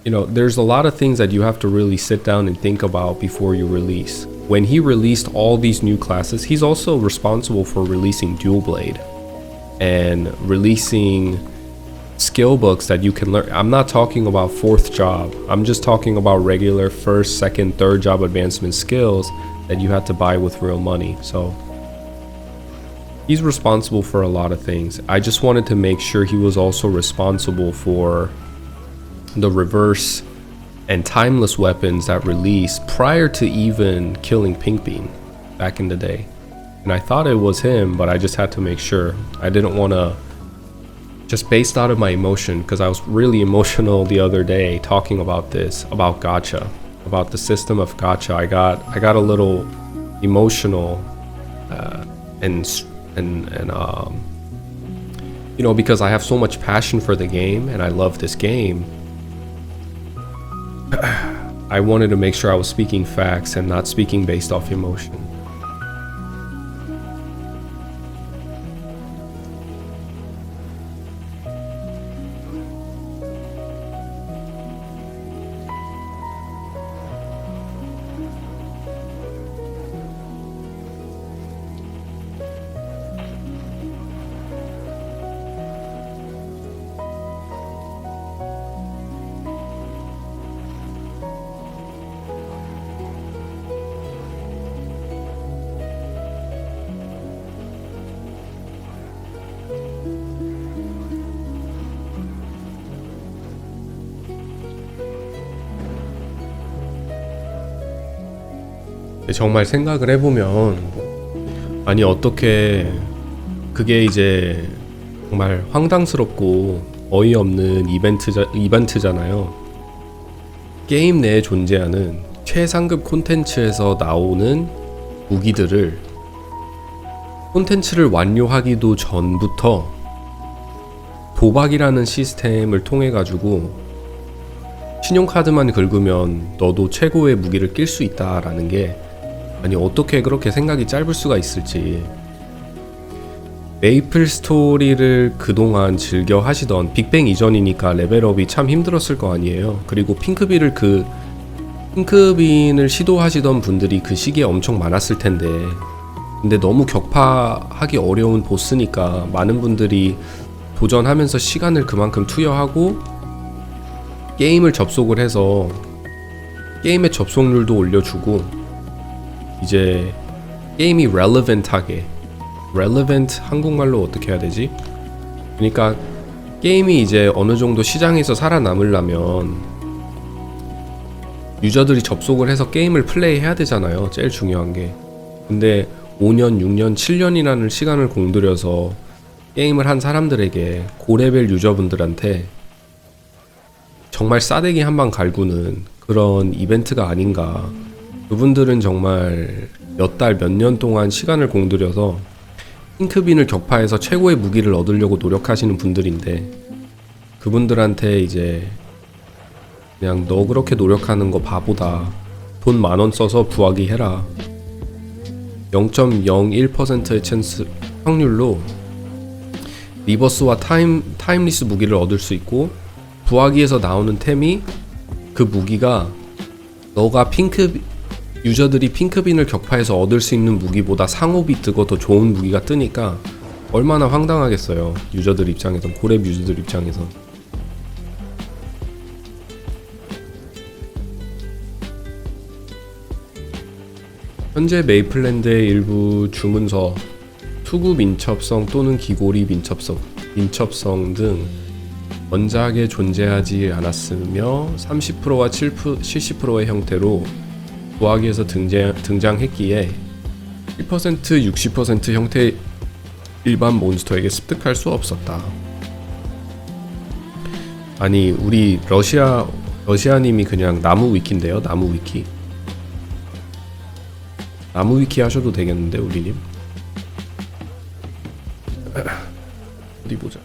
there's a lot of things that you have to really sit down and think about before you release. When he released all these new classes, he's also responsible for releasing Dual Blade and releasing skill books that you can learn. I'm not talking about fourth job. I'm just talking about regular first, second, third job advancement skills that you had to buy with real money. So he's responsible for a lot of things. I just wanted to make sure he was also responsible for the reverse and timeless weapons that released prior to even killing Pink Bean back in the day. And I thought it was him, but I just had to make sure. I didn't want to, just based out of my emotion, because I was really emotional the other day talking about this, about gacha, about the system of gacha. I got a little emotional, and you know, because I have so much passion for the game and I love this game. I wanted to make sure I was speaking facts and not speaking based off emotion. 정말 생각을 해보면, 아니 어떻게 그게 이제 정말 황당스럽고 어이없는 이벤트잖아요. 게임 내에 존재하는 최상급 콘텐츠에서 나오는 무기들을 콘텐츠를 완료하기도 전부터 도박이라는 시스템을 통해 가지고 신용카드만 긁으면 너도 최고의 무기를 낄 수 있다라는 게, 아니 어떻게 그렇게 생각이 짧을 수가 있을지. 메이플 스토리를 그동안 즐겨 하시던, 빅뱅 이전이니까 레벨업이 참 힘들었을 거 아니에요. 그리고 핑크빈을 시도하시던 분들이 그 시기에 엄청 많았을 텐데, 근데 너무 격파하기 어려운 보스니까 많은 분들이 도전하면서 시간을 그만큼 투여하고 게임을 접속을 해서 게임의 접속률도 올려주고, 이제 게임이 relevant하게, relevant 한국말로 어떻게 해야 되지? 그러니까 게임이 이제 어느 정도 시장에서 살아남으려면 유저들이 접속을 해서 게임을 플레이해야 되잖아요. 제일 중요한 게. 근데 5년, 6년, 7년이라는 시간을 공들여서 게임을 한 사람들에게, 고레벨 유저분들한테 정말 싸대기 한 방 갈구는 그런 이벤트가 아닌가. 그분들은 정말 몇 달, 몇 년 동안 시간을 공들여서 핑크빈을 격파해서 최고의 무기를 얻으려고 노력하시는 분들인데, 그분들한테 이제 그냥 너 그렇게 노력하는 거 바보다, 돈 10,000원 써서 부하기 해라, 0.01%의 찬스 확률로 리버스와 타임리스 무기를 얻을 수 있고, 부하기에서 나오는 템이, 그 무기가 너가 유저들이 핑크빈을 격파해서 얻을 수 있는 무기보다 상업이 뜨고 더 좋은 무기가 뜨니까 얼마나 황당하겠어요. 유저들 입장에선, 고렙 유저들 입장에선. 현재 메이플랜드의 일부 주문서, 투구 민첩성 또는 기고리 민첩성 등 원작에 존재하지 않았으며 30%와 70%의 형태로 부하기에서 등장했기에 1%, 60% 형태의 일반 몬스터에게 습득할 수 없었다. 아니 우리 러시아님이 그냥 나무 위키인데요. 나무 위키 하셔도 되겠는데 우리님. 어디 보자.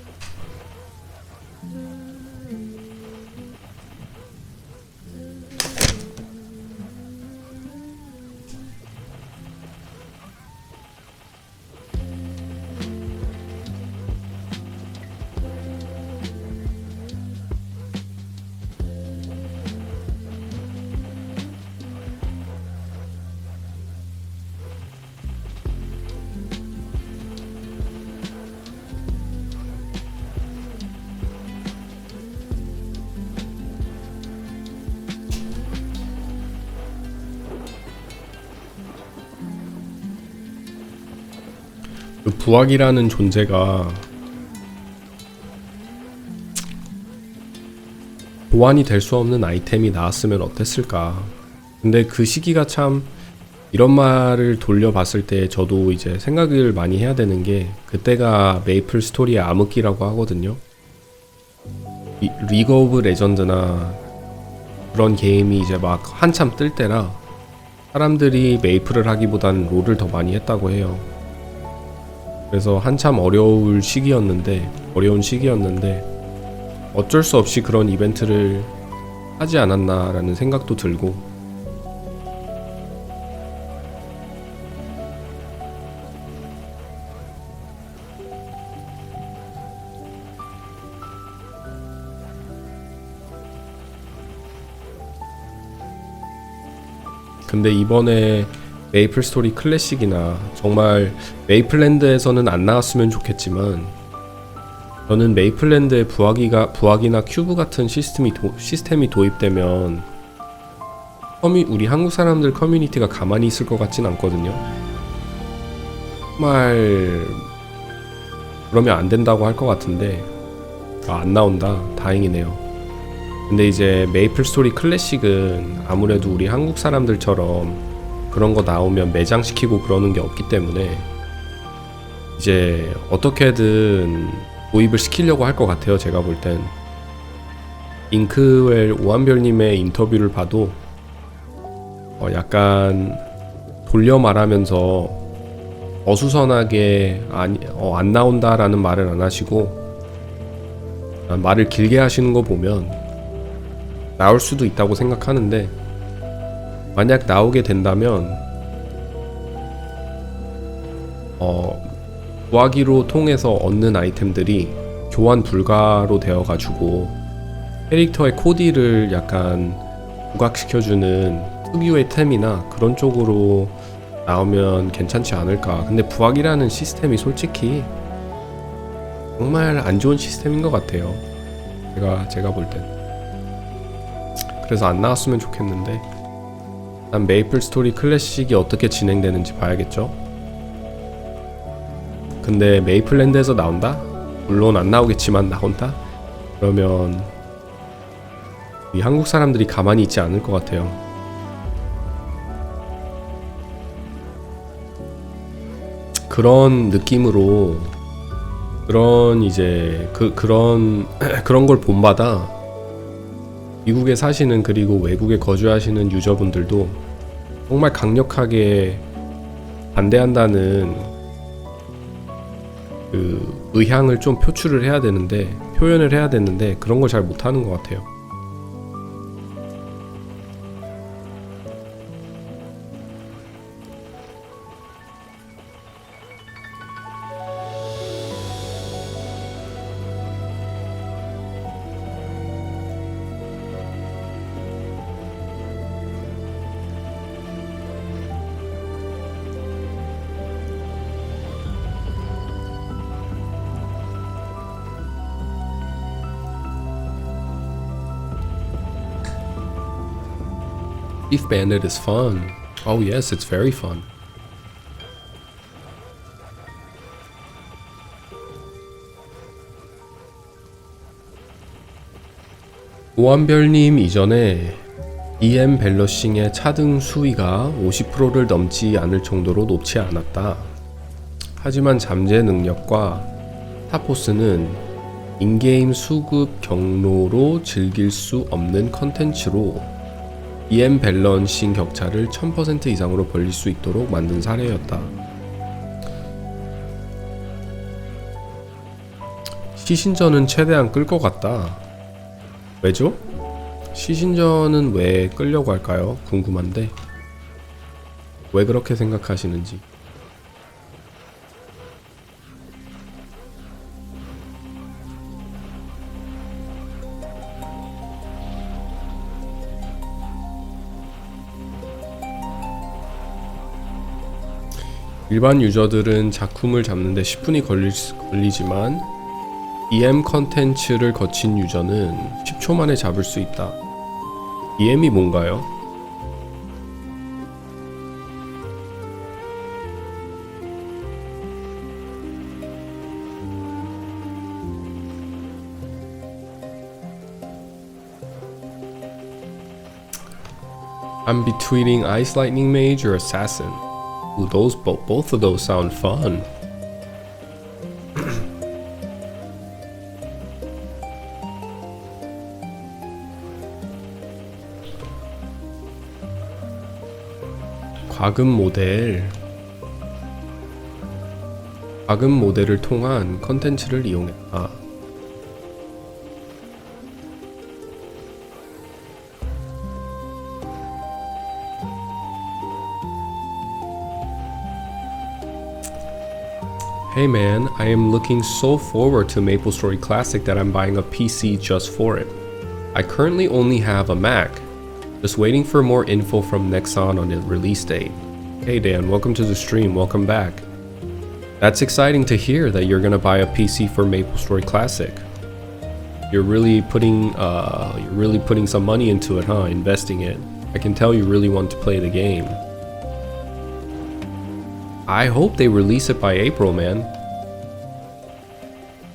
그 부학이라는 존재가 보완이 될 수 없는 아이템이 나왔으면 어땠을까. 근데 그 시기가 참, 이런 말을 돌려봤을 때 저도 이제 생각을 많이 해야 되는 게, 그때가 메이플 스토리의 암흑기라고 하거든요. 리그 오브 레전드나 그런 게임이 이제 막 한참 뜰 때라 사람들이 메이플을 하기보단 롤을 더 많이 했다고 해요. 그래서 한참 어려운 시기였는데 어쩔 수 없이 그런 이벤트를 하지 않았나라는 생각도 들고, 근데 이번에 메이플 스토리 클래식이나 정말 메이플랜드에서는 안 나왔으면 좋겠지만, 저는 메이플랜드에 부하기나 큐브 같은 시스템이 도입되면 우리 한국 사람들 커뮤니티가 가만히 있을 것 같진 않거든요. 정말 그러면 안 된다고 할 것 같은데, 안 나온다. 다행이네요. 근데 이제 메이플 스토리 클래식은 아무래도 우리 한국 사람들처럼 그런 거 나오면 매장시키고 그러는 게 없기 때문에 이제 어떻게든 도입을 시키려고 할 것 같아요. 제가 볼 땐. 잉크웰 오한별님의 인터뷰를 봐도 약간 돌려 말하면서 어수선하게 안 나온다라는 말을 안 하시고 말을 길게 하시는 거 보면 나올 수도 있다고 생각하는데, 만약 나오게 된다면 구하기로 통해서 얻는 아이템들이 교환 불가로 되어가지고 캐릭터의 코디를 약간 부각시켜주는 특유의 템이나 그런 쪽으로 나오면 괜찮지 않을까. 근데 부하기라는 시스템이 솔직히 정말 안 좋은 시스템인 것 같아요. 제가 볼 땐. 그래서 안 나왔으면 좋겠는데, 난 메이플 스토리 클래식이 어떻게 진행되는지 봐야겠죠. 근데 메이플랜드에서 나온다? 물론 안 나오겠지만 나온다? 그러면 이 한국 사람들이 가만히 있지 않을 것 같아요. 그런 느낌으로 그런 걸 본받아 미국에 사시는, 그리고 외국에 거주하시는 유저분들도 정말 강력하게 반대한다는 그 의향을 좀 표현을 해야 되는데 그런 걸 잘 못하는 것 같아요. If Bandit is fun. Oh yes, it's very fun. 오한별님 이전에 EM 밸런싱의 차등 수위가 50%를 넘지 않을 정도로 높지 않았다. 하지만 잠재 능력과 타포스는 인게임 수급 경로로 즐길 수 없는 컨텐츠로 EM 밸런싱 격차를 1000% 이상으로 벌릴 수 있도록 만든 사례였다. 시신전은 최대한 끌 것 같다. 왜죠? 시신전은 왜 끌려고 할까요? 궁금한데 왜 그렇게 생각하시는지. 일반 유저들은 작품을 잡는데 10분이 걸리지만 EM 컨텐츠를 거친 유저는 10초 만에 잡을 수 있다. EM이 뭔가요? I'm between Ice Lightning Mage or Assassin. Ooh, those both of those sound fun. 과금 모델을 통한 컨텐츠를 이용했다. Hey man, I am looking so forward to MapleStory Classic that I'm buying a PC just for it. I currently only have a Mac. Just waiting for more info from Nexon on the release date. Hey Dan, welcome to the stream, welcome back. That's exciting to hear that you're gonna buy a PC for MapleStory Classic. You're really putting some money into it, huh? Investing it. I can tell you really want to play the game. I hope they release it by April, man.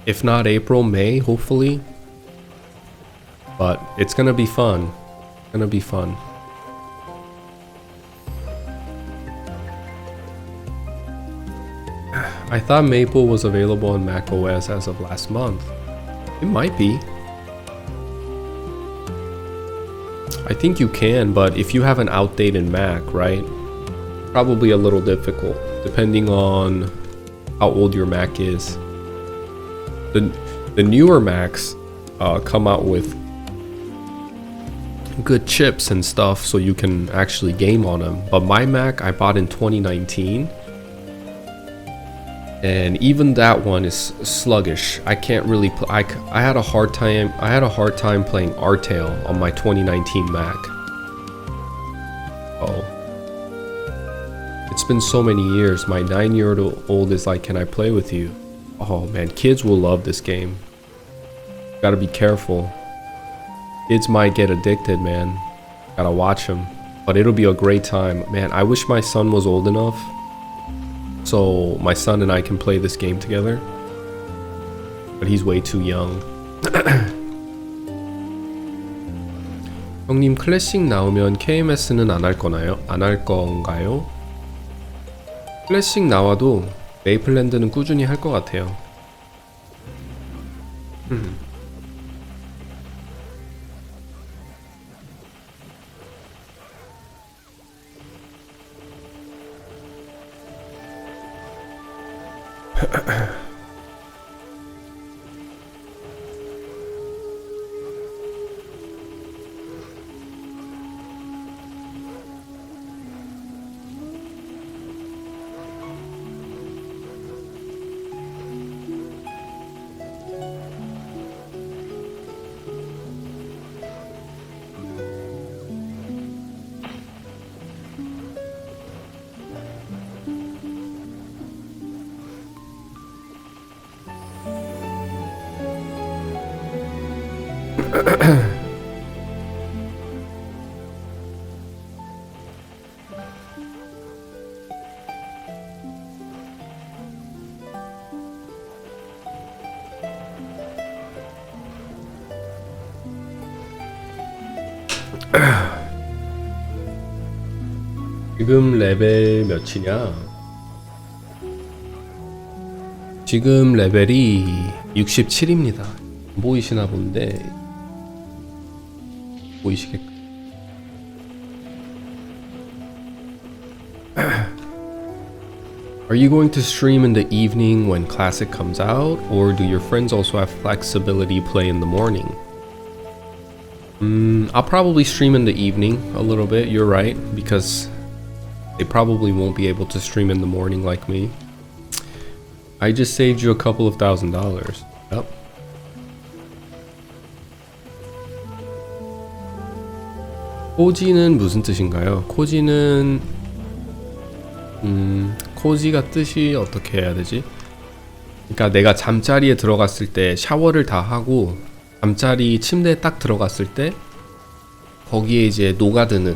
If not April, May, hopefully. But it's gonna be fun. Gonna be fun. I thought Maple was available on macOS as of last month. It might be. I think you can, but if you have an outdated Mac, right? Probably a little difficult, depending on how old your Mac is. The newer Macs come out with good chips and stuff so you can actually game on them, but my Mac I bought in 2019 and even that one is sluggish. I can't really I had a hard time playing Artale on my 2019 Mac. Oh, it's been so many years. My 9-year-old is like, can I play with you? Oh man, kids will love this game. Gotta be careful. Kids might get addicted, man. Gotta watch them. But it'll be a great time. Man, I wish my son was old enough so my son and I can play this game together. But he's way too young. 형님, 클래식 나오면 KMS는 안 할 거나요? 안 할 건가요? 클래식 나와도 메이플랜드는 꾸준히 할 것 같아요. 지금 레벨 몇이냐? 지금 레벨이 67입니다. 보이시나 본데 보이시겠까? Are you going to stream in the evening when Classic comes out, or do your friends also have flexibility play in the morning? I'll probably stream in the evening a little bit, you're right, because they probably won't be able to stream in the morning like me. I just saved you a couple of $1,000. Yep. 코지는 무슨 뜻인가요? 코지는 코지가 뜻이 어떻게 해야 되지? 그러니까 내가 잠자리에 들어갔을 때 샤워를 다 하고 잠자리 침대에 딱 들어갔을 때 거기에 이제 녹아드는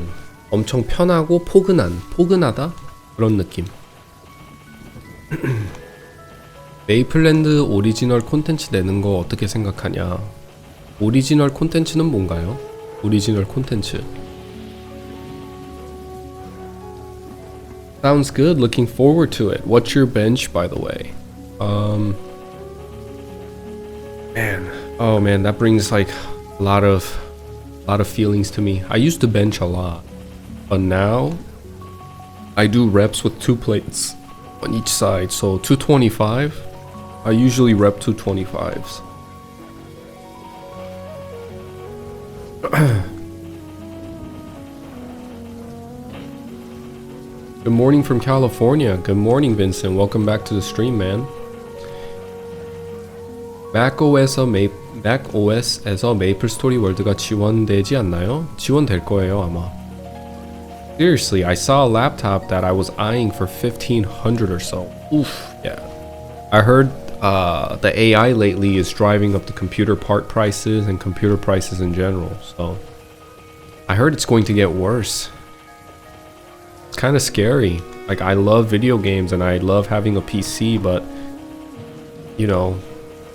엄청 편하고 포근하다 그런 느낌. 메이플랜드 오리지널 콘텐츠 내는 거 어떻게 생각하냐? 오리지널 콘텐츠는 뭔가요? 오리지널 콘텐츠 Sounds good. Looking forward to it. What's your bench, by the way? Oh man, that brings like a lot of feelings to me. I used to bench a lot, but now I do reps with 2 plates on each side. So 225. I usually rep 225s. Good morning from California. Good morning, Vincent. Welcome back to the stream, man. macOS에서 MapleStory 월드가 지원되지 않나요? 지원될 거예요, 아마. Seriously, I saw a laptop that I was eyeing for $1,500 or so. Oof, yeah. I heard the AI lately is driving up the computer part prices and computer prices in general, so I heard it's going to get worse. It's kind of scary. Like, I love video games and I love having a PC, but you know,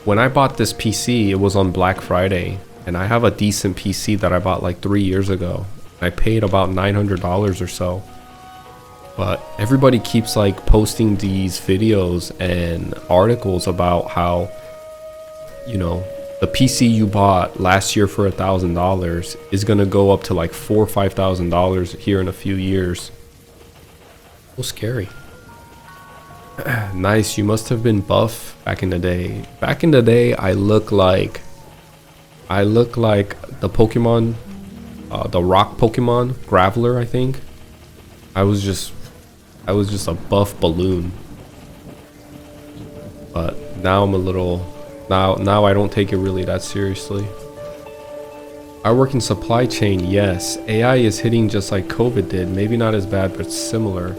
when I bought this PC, it was on Black Friday, and I have a decent PC that I bought like 3 years ago. I paid about $900 or so. But everybody keeps like posting these videos and articles about how, you know, the PC you bought last year for $1,000 is gonna go up to like $4,000 or $5,000 here in a few years. So scary. Nice, you must have been buff back in the day. Back in the day, I look like the Pokemon, the rock Pokemon, Graveler, I think. I was just a buff balloon. But now I'm a little, now I don't take it really that seriously. I work in supply chain, yes. AI is hitting just like COVID did. Maybe not as bad, but similar.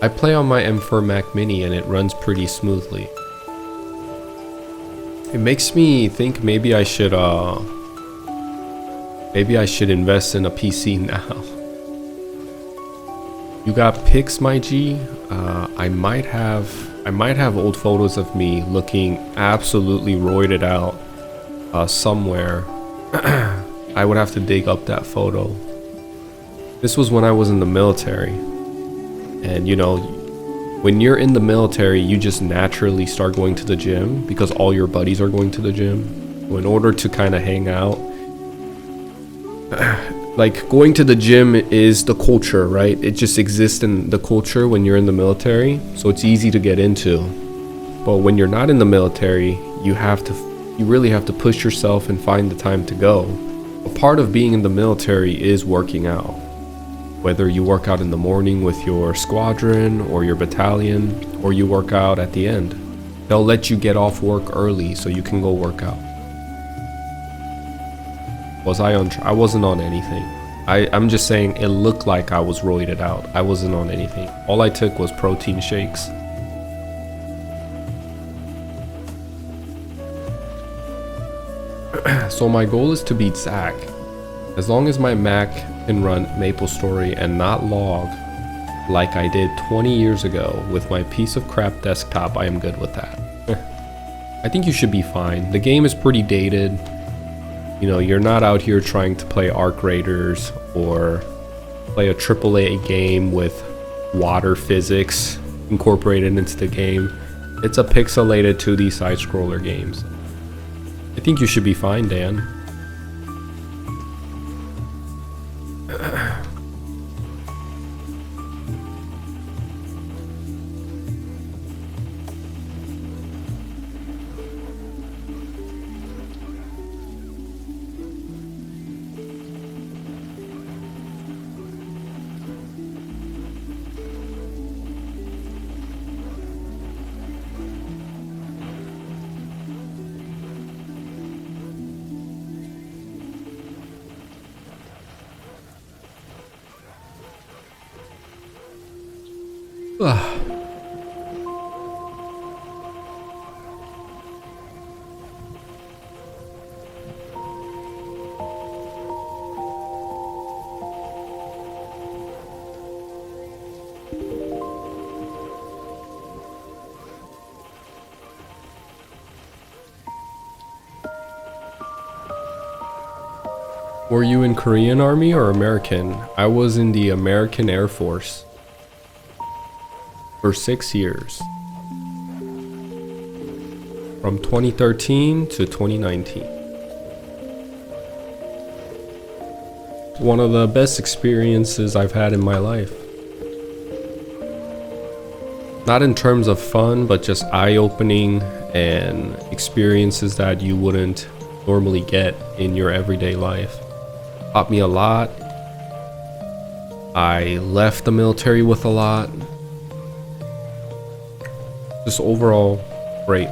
I play on my M4 Mac Mini and it runs pretty smoothly. It makes me think maybe I should invest in a PC now. You got pics, my G? I might have old photos of me looking absolutely roided out somewhere. I would have to dig up that photo. This was when I was in the military. And you know, when you're in the military, you just naturally start going to the gym because all your buddies are going to the gym. So in order to kind of hang out, like going to the gym is the culture, right? It just exists in the culture when you're in the military, so it's easy to get into. But when you're not in the military, you really have to push yourself and find the time to go. A part of being in the military is working out. Whether you work out in the morning with your squadron or your battalion, or you work out at the end. They'll let you get off work early so you can go work out. I wasn't on anything. I'm just saying it looked like I was roided out. I wasn't on anything. All I took was protein shakes. So my goal is to beat Zach. As long as my Mac can run MapleStory and not log like I did 20 years ago with my piece of crap desktop, I am good with that. I think you should be fine. The game is pretty dated. You know, you're not out here trying to play Arc Raiders or play a AAA game with water physics incorporated into the game. It's a pixelated 2D side-scroller game. I think you should be fine, Dan. Were you in Korean Army or American? I was in the American Air Force. for 6 years. From 2013 to 2019. One of the best experiences I've had in my life. Not in terms of fun, but just eye-opening and experiences that you wouldn't normally get in your everyday life. Taught me a lot. I left the military with a lot. Just overall, great.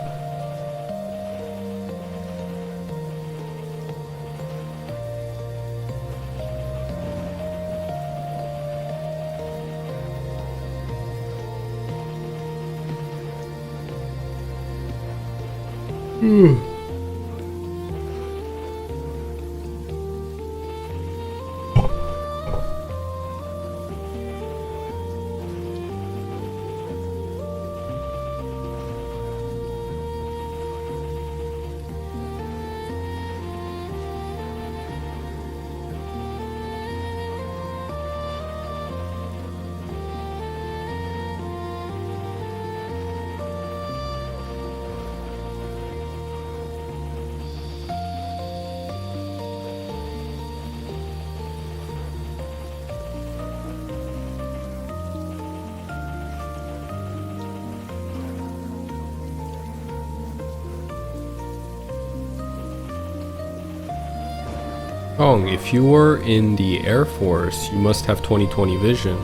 Hong, if you were in the Air Force, you must have 20/20 vision.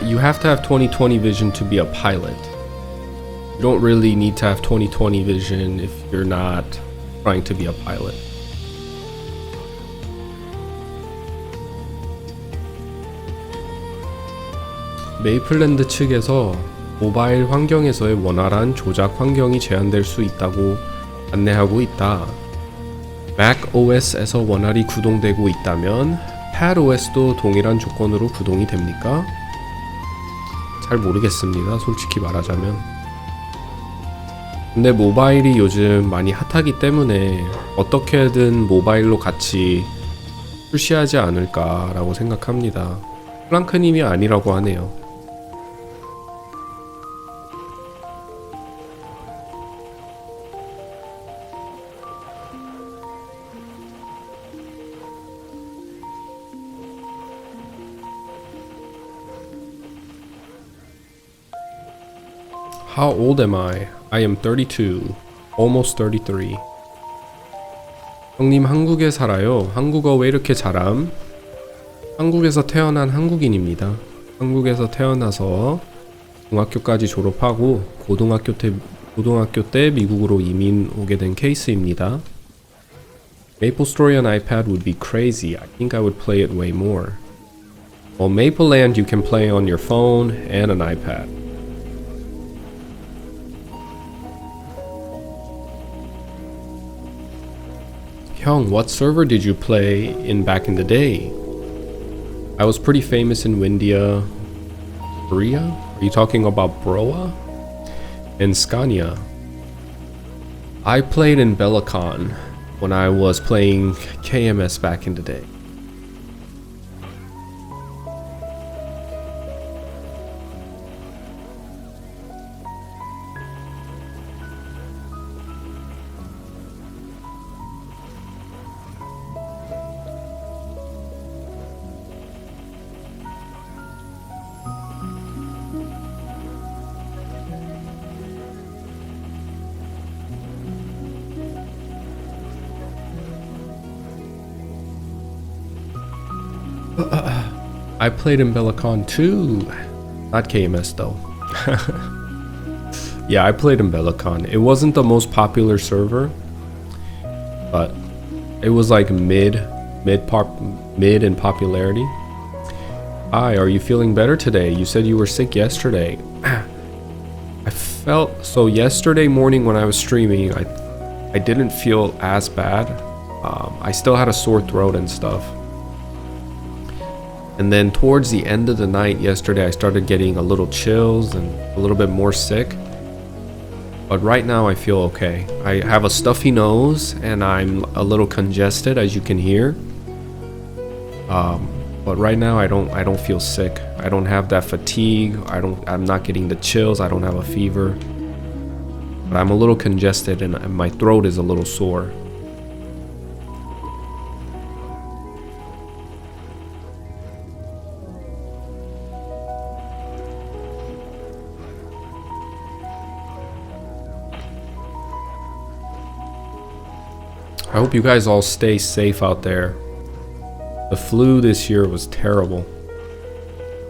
You have to have 20/20 vision to be a pilot. You don't really need to have 20/20 vision if you're not trying to be a pilot. 메이플랜드 측에서 모바일 환경에서의 원활한 조작 환경이 제한될 수 있다고 안내하고 있다. macOS에서 원활히 구동되고 있다면 padOS도 동일한 조건으로 구동이 됩니까? 잘 모르겠습니다, 솔직히 말하자면. 근데 모바일이 요즘 많이 핫하기 때문에 어떻게든 모바일로 같이 출시하지 않을까라고 생각합니다. 플랑크님이 아니라고 하네요. How old am I? I am 32, almost 33. 형님 한국에 살아요. 한국어 왜 이렇게 잘함? 한국에서 태어난 한국인입니다. 한국에서 태어나서 중학교까지 졸업하고 고등학교 때 미국으로 이민 오게 된 케이스입니다. MapleStory on iPad would be crazy. I think I would play it way more. Well, Mapleland you can play on your phone and an iPad. Hyung, what server did you play in back in the day? I was pretty famous in Windia, Korea? Are you talking about Broa? And Scania. I played in Bellicon when I was playing KMS back in the day. I played in Bellicon too. Not KMS though. Yeah, I played in Bellicon. It wasn't the most popular server, but it was like mid in popularity. Hi, are you feeling better today? You said you were sick yesterday. I felt so yesterday morning when I was streaming. I didn't feel as bad. I still had a sore throat and stuff. And then towards the end of the night yesterday, I started getting a little chills and a little bit more sick. But right now I feel okay. I have a stuffy nose and I'm a little congested, as you can hear. But right now I don't feel sick. I don't have that fatigue. I'm not getting the chills. I don't have a fever. But I'm a little congested and my throat is a little sore. I hope you guys all stay safe out there. The flu this year was terrible.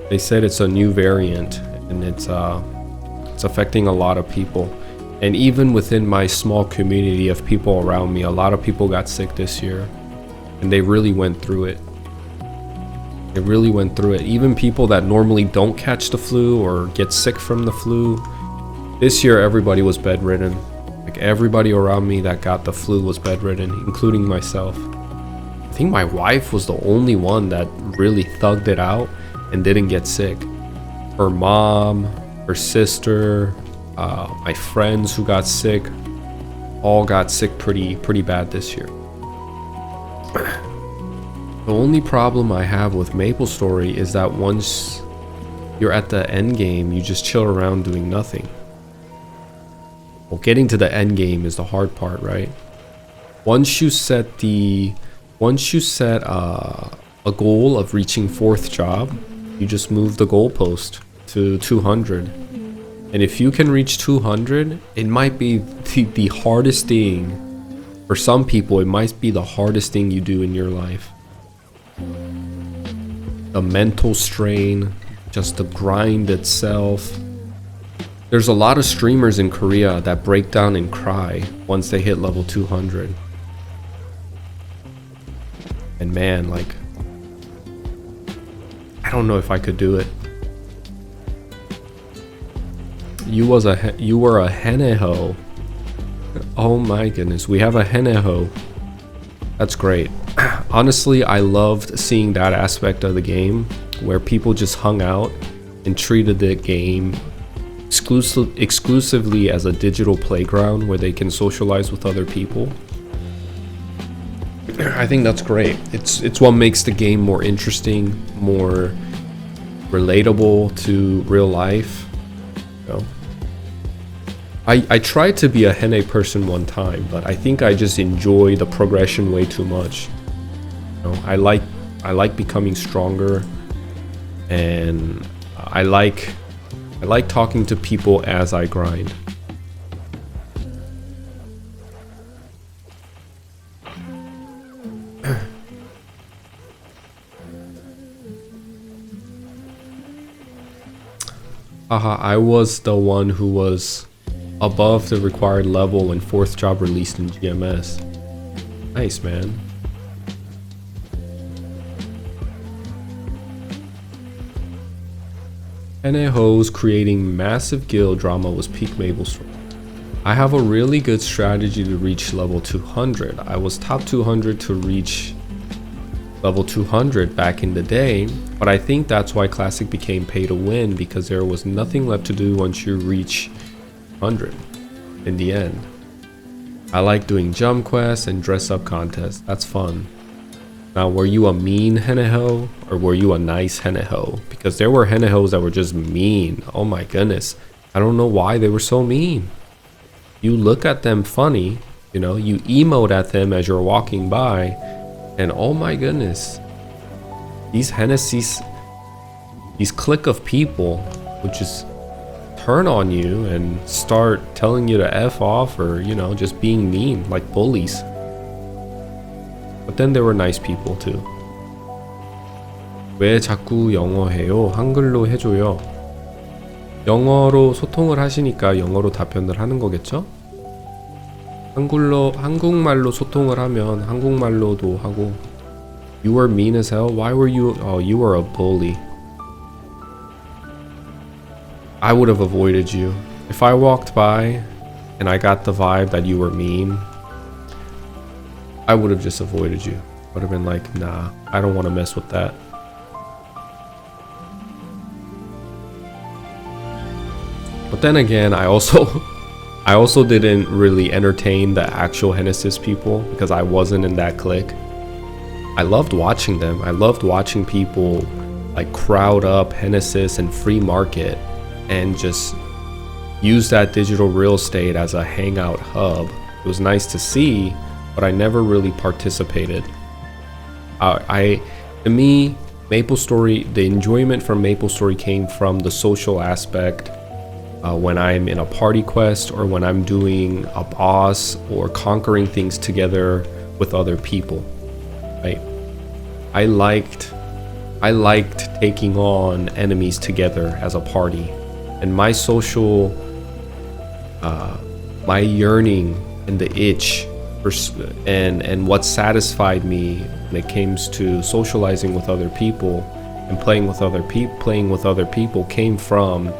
They said it's a new variant and it's affecting a lot of people. And even within my small community of people around me, a lot of people got sick this year. And they really went through it. They really went through it. Even people that normally don't catch the flu or get sick from the flu, this year everybody was bedridden. Like everybody around me that got the flu was bedridden, including myself. I think my wife was the only one that really thugged it out and didn't get sick. Her mom, her sister, my friends who got sick, all got sick pretty bad this year. The only problem I have with MapleStory is that once you're at the end game, you just chill around doing nothing. Well, getting to the end game is the hard part, right? Once you set a goal of reaching 4th job, you just move the goalpost to 200. And if you can reach 200, it might be the hardest thing. For some people, it might be the hardest thing you do in your life. The mental strain, just the grind itself. There's a lot of streamers in Korea that break down and cry once they hit level 200. And man, like, I don't know if I could do it. You were a heneho. Oh my goodness, we have a heneho. That's great. Honestly, I loved seeing that aspect of the game where people just hung out and treated the game exclusively as a digital playground where they can socialize with other people. I think that's great. It's what makes the game more interesting, more relatable to real life. You know? I tried to be a henne person one time, but I think I just enjoy the progression way too much. You know, I like becoming stronger, and I like talking to people as I grind. Haha, I was the one who was above the required level when 4th job released in GMS. Nice, man. NAHO's creating massive guild drama was peak MapleStory. I have a really good strategy to reach level 200. I was top 200 to reach level 200 back in the day, but I think that's why Classic became pay to win, because there was nothing left to do once you reach 100 in the end. I like doing jump quests and dress up contests. That's fun. Now, were you a mean heneho or were you a nice heneho? Because there were henehos that were just mean. Oh my goodness. I don't know why they were so mean. You look at them funny, you know, you emote at them as you're walking by, and oh my goodness, these Hennessy's, these clique of people would just turn on you and start telling you to F off, or, you know, just being mean like bullies. But then there were nice people too. 왜 자꾸 영어 해요? 한글로 해줘요. 영어로 소통을 하시니까 영어로 답변을 하는 거겠죠? 한국말로 소통을 하면 한국말로도 하고. You were mean as hell? Why were you? Oh, you were a bully. I would have avoided you. If I walked by and I got the vibe that you were mean, I would have just avoided you. I would have been like, nah, I don't want to mess with that. But then again, I also didn't really entertain the actual Hennessy's people because I wasn't in that clique. I loved watching them. I loved watching people like crowd up Genesis and Free Market and just use that digital real estate as a hangout hub. It was nice to see, but I never really participated. To me, MapleStory, the enjoyment from MapleStory came from the social aspect. When I'm in a party quest or when I'm doing a boss or conquering things together with other people, right? I liked taking on enemies together as a party, and my social, my yearning and the itch for, and what satisfied me when it came to socializing with other people and playing with other people came from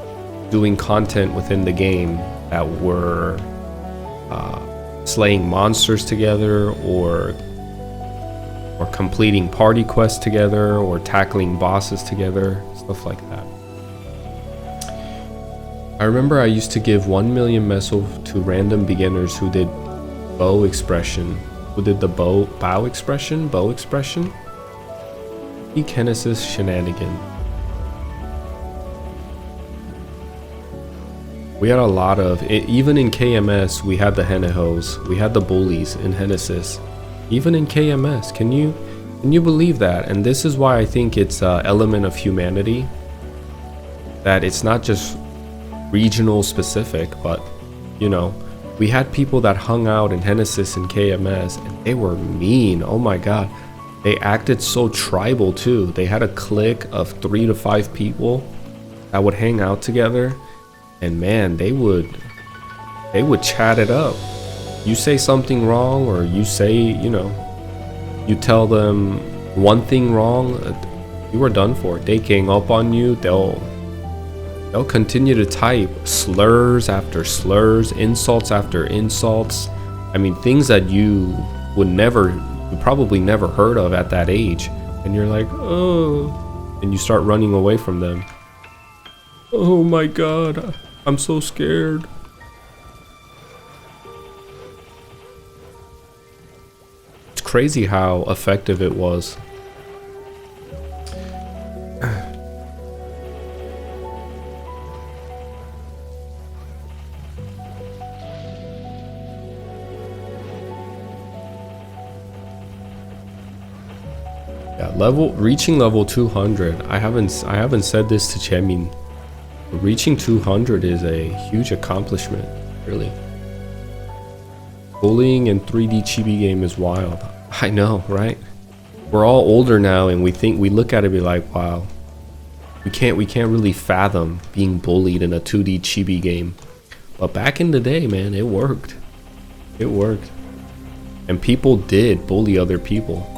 doing content within the game that were slaying monsters together or completing party quests together or tackling bosses together, stuff like that. I remember I used to give 1 million meso to random beginners who did bow expression. Who did the bow expression? Genesis shenanigan. We had a lot of it, even in KMS. We had the henehos, we had the bullies in Genesis. Even in KMS, can you believe that? And this is why I think it's an element of humanity, that it's not just regional specific, but you know, we had people that hung out in Genesis and KMS and they were mean. Oh my god, they acted so tribal too. They had a clique of 3 to 5 people that would hang out together, and man, they would chat it up. You say something wrong, or you say, you know, you tell them one thing wrong, you were done for. They gang up on you. They'll continue to type slurs after slurs, insults after insults. I mean, things that you probably never heard of at that age. And you're like, oh, and you start running away from them. Oh my god, I'm so scared. It's crazy how effective it was. Yeah, reaching level 200. I haven't said this to Chemin. Reaching 200 is a huge accomplishment, really. Bullying in 3D chibi game is wild. I know, right? We're all older now, and we look at it and be like, wow, we can't really fathom being bullied in a 2D chibi game. But back in the day, man, it worked. It worked. And people did bully other people.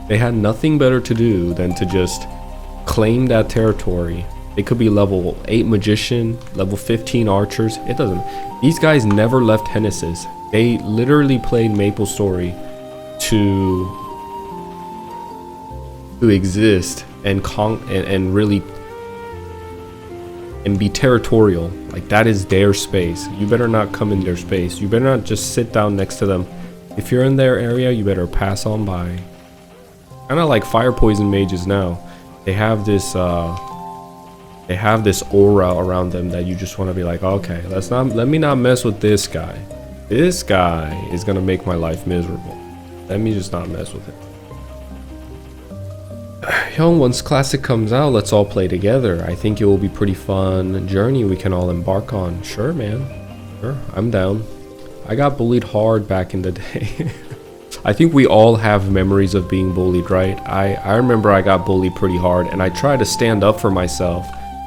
They had nothing better to do than to just claim that territory. They could be level 8 magician, level 15 archers. It doesn't. These guys never left Genesis. They literally played MapleStory to exist and really be territorial. Like, that is their space. You better not come in their space. You better not just sit down next to them. If you're in their area, you better pass on by. Kind of like fire poison mages now. They have this aura around them that you just want to be like, okay, let me not mess with this guy. This guy is gonna make my life miserable. Let me just not mess with him. Young, once Classic comes out, let's all play together. I think it will be pretty fun journey we can all embark on. Sure, man. Sure, I'm down. I got bullied hard back in the day. I think we all have memories of being bullied, right? I remember I got bullied pretty hard, and I tried to stand up for myself,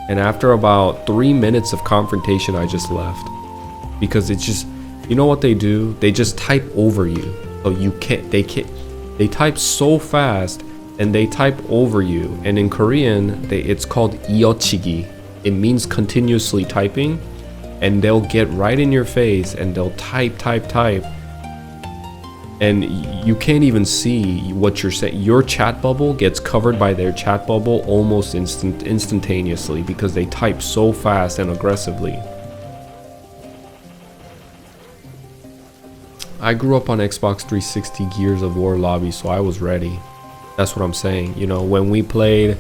and after about 3 minutes of confrontation, I just left. Because it's just, you know what they do? They just type over you. So they type so fast, and they type over you. And in Korean, it's called 이어치기. It means continuously typing, and they'll get right in your face, and they'll type, and you can't even see what you're saying. Your chat bubble gets covered by their chat bubble almost instantaneously because they type so fast and aggressively. I grew up on Xbox 360 Gears of War lobby, so I was ready. That's what I'm saying. You know, when we played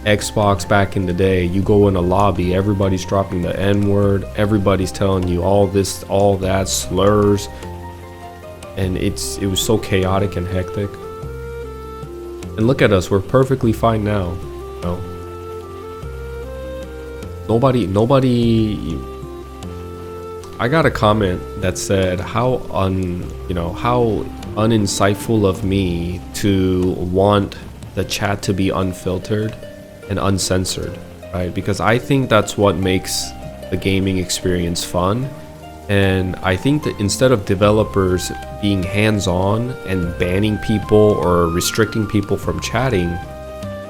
Xbox back in the day, you go in a lobby, everybody's dropping the N-word, everybody's telling you all this, all that, slurs, and it was so chaotic and hectic. And look at us, we're perfectly fine now. You know? Nobody. I got a comment that said how uninsightful of me to want the chat to be unfiltered and uncensored, right? Because I think that's what makes the gaming experience fun. And I think that instead of developers being hands-on and banning people or restricting people from chatting,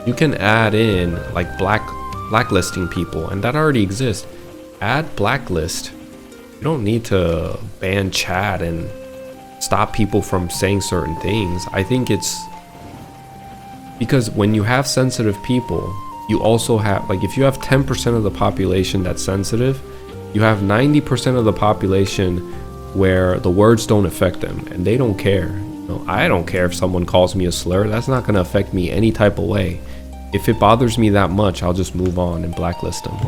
you can add in like blacklisting people, and that already exists. Add blacklist. You don't need to ban chat and stop people from saying certain things. I think it's because when you have sensitive people, you also have, like, if you have 10% of the population that's sensitive, you have 90% of the population where the words don't affect them and they don't care. You know, I don't care if someone calls me a slur. That's not going to affect me any type of way. If it bothers me that much, I'll just move on and blacklist them.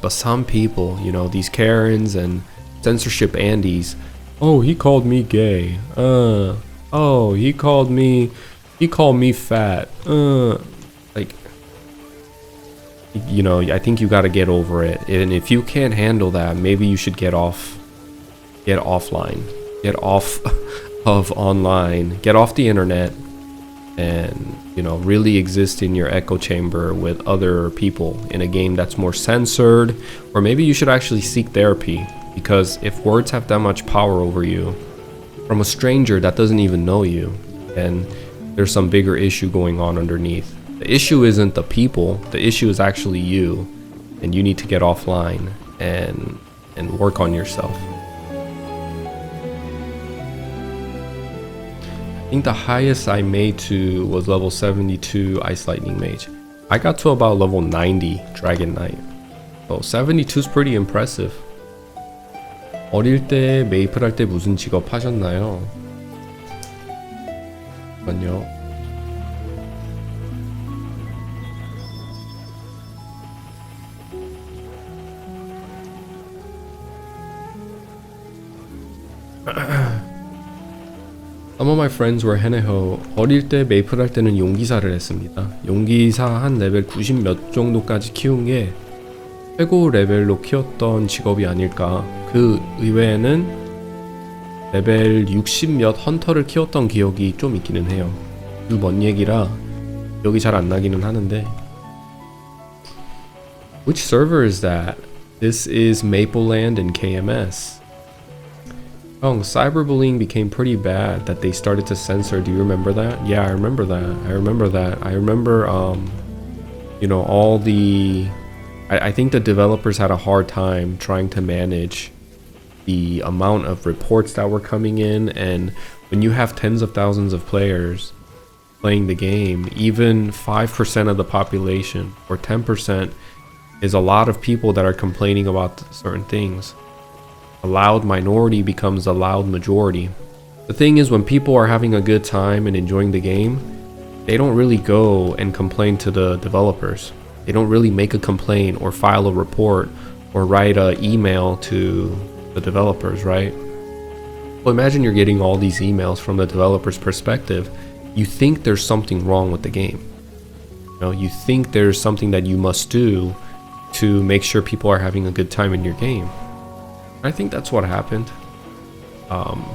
But some people, you know, these Karens and censorship Andes, oh, he called me gay. Oh, he called me fat. Like, you know, I think you got to get over it. And if you can't handle that, maybe you should get offline, get off of online, get off the internet, and, you know, really exist in your echo chamber with other people in a game that's more censored. Or maybe you should actually seek therapy, because if words have that much power over you from a stranger that doesn't even know you, then there's some bigger issue going on underneath. The issue isn't the people, the issue is actually you, and you need to get offline and work on yourself. I think the highest I made to was level 72 Ice Lightning Mage. I got to about level 90 Dragon Knight. So 72 is pretty impressive. 어릴 때 메이플 할 때 무슨 직업 하셨나요? 잠깐만요. Some of my friends were 해내호. 어릴 때 메이플 할 때는 용기사를 했습니다. 용기사 한 레벨 90 몇 정도까지 키운 게 최고 레벨로 키웠던 직업이 아닐까. 그 이외에는 레벨 60 몇 헌터를 키웠던 기억이 좀 있기는 해요. 그 먼 얘기라 기억이 잘 안 나기는 하는데. Which server is that? This is Mapleland and KMS. Oh, cyberbullying became pretty bad that they started to censor. Do you remember that? Yeah, I remember that. I remember, you know, all the... I think the developers had a hard time trying to manage the amount of reports that were coming in, and when you have tens of thousands of players playing the game, even 5% of the population or 10% is a lot of people that are complaining about certain things. A loud minority becomes a loud majority. The thing is, when people are having a good time and enjoying the game, they don't really go and complain to the developers. They don't really make a complaint or file a report or write an email to the developers, right? Well, imagine you're getting all these emails from the developer's perspective. You think there's something wrong with the game. You know, you think there's something that you must do to make sure people are having a good time in your game. I think that's what happened,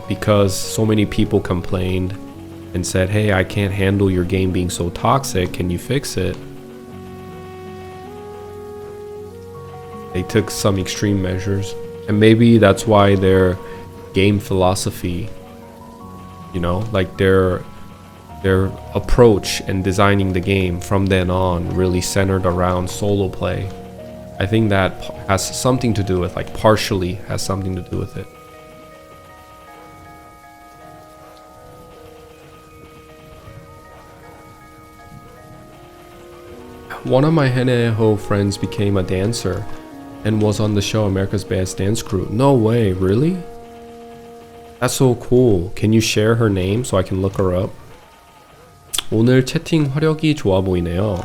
because so many people complained and said, hey, I can't handle your game being so toxic, can you fix it? They took some extreme measures, and maybe that's why their game philosophy, you know, like their approach and designing the game from then on really centered around solo play. I think that has something to do with, like, partially has something to do with it. One of my Heneho friends became a dancer and was on the show America's Best Dance Crew. No way, really? That's so cool. Can you share her name so I can look her up? 오늘 채팅 화력이 좋아 보이네요.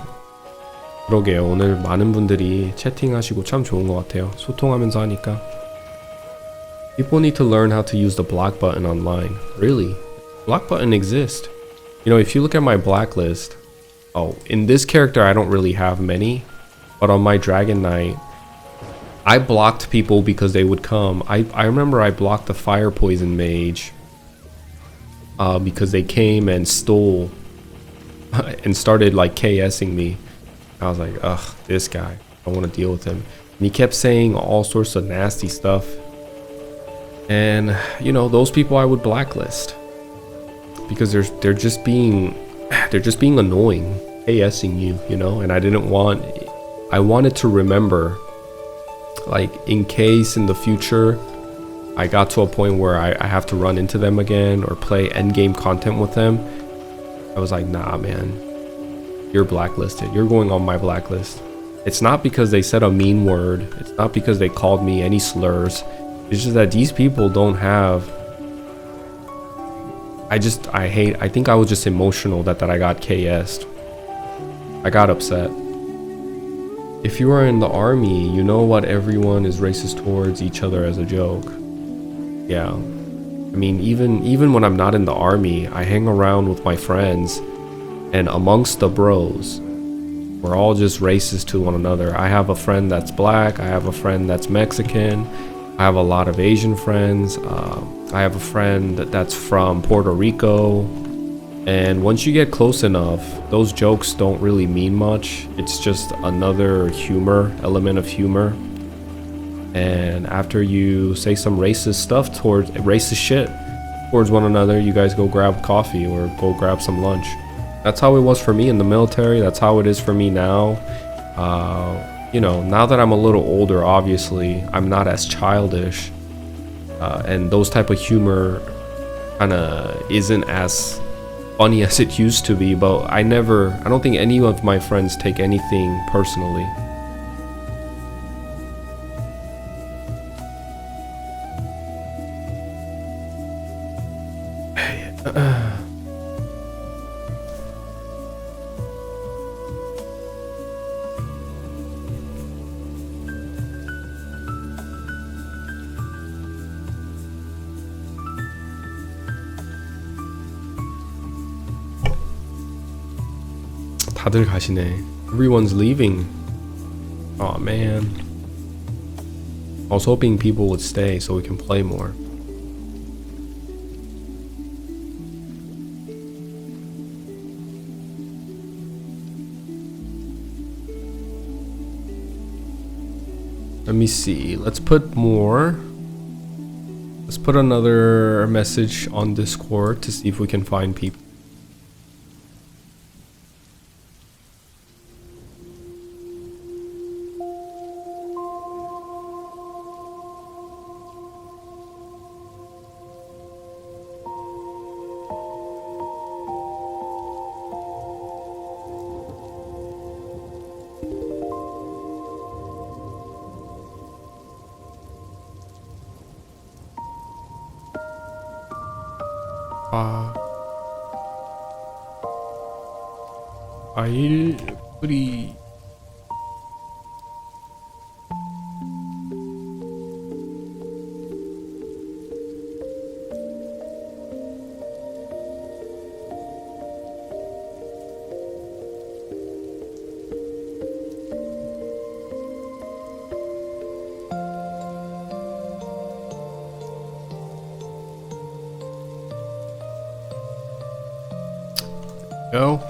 그러게요. 오늘 많은 분들이 채팅하시고 참 좋은 것 같아요. 소통하면서 하니까. People need to learn how to use the block button online. Really? Block button exists. You know, if you look at my blacklist, oh, in this character I don't really have many, but on my Dragon Knight, I blocked people because they would come. I remember I blocked the Fire Poison Mage because they came and stole and started like KSing me. I was like, ugh, this guy, I don't want to deal with him. And he kept saying all sorts of nasty stuff. And you know, those people I would blacklist because they're just being annoying, KSing you, you know. And I wanted to remember, like, in case in the future I got to a point where I have to run into them again or play endgame content with them, I was like, nah, man, you're blacklisted. You're going on my blacklist. It's not because they said a mean word. It's not because they called me any slurs. It's just that these people don't have... I think I was just emotional that I got KS'd. I got upset. If you are in the army, you know what, everyone is racist towards each other as a joke. Yeah. I mean, even when I'm not in the army, I hang around with my friends, and amongst the bros, we're all just racist to one another. I have a friend that's black, I have a friend that's Mexican, I have a lot of Asian friends, I have a friend that's from Puerto Rico, and once you get close enough, those jokes don't really mean much. It's just another element of humor. And after you say some racist shit towards one another, you guys go grab coffee or go grab some lunch. That's how it was for me in the military. That's how it is for me now. You know, now that I'm a little older, obviously, I'm not as childish. And those type of humor kind of isn't as funny as it used to be. But I don't think any of my friends take anything personally. 다들 가시네. Everyone's leaving. Oh man. I was hoping people would stay so we can play more. Let me see. Let's put more. Let's put another message on Discord to see if we can find people. 과일 뿌리. Go.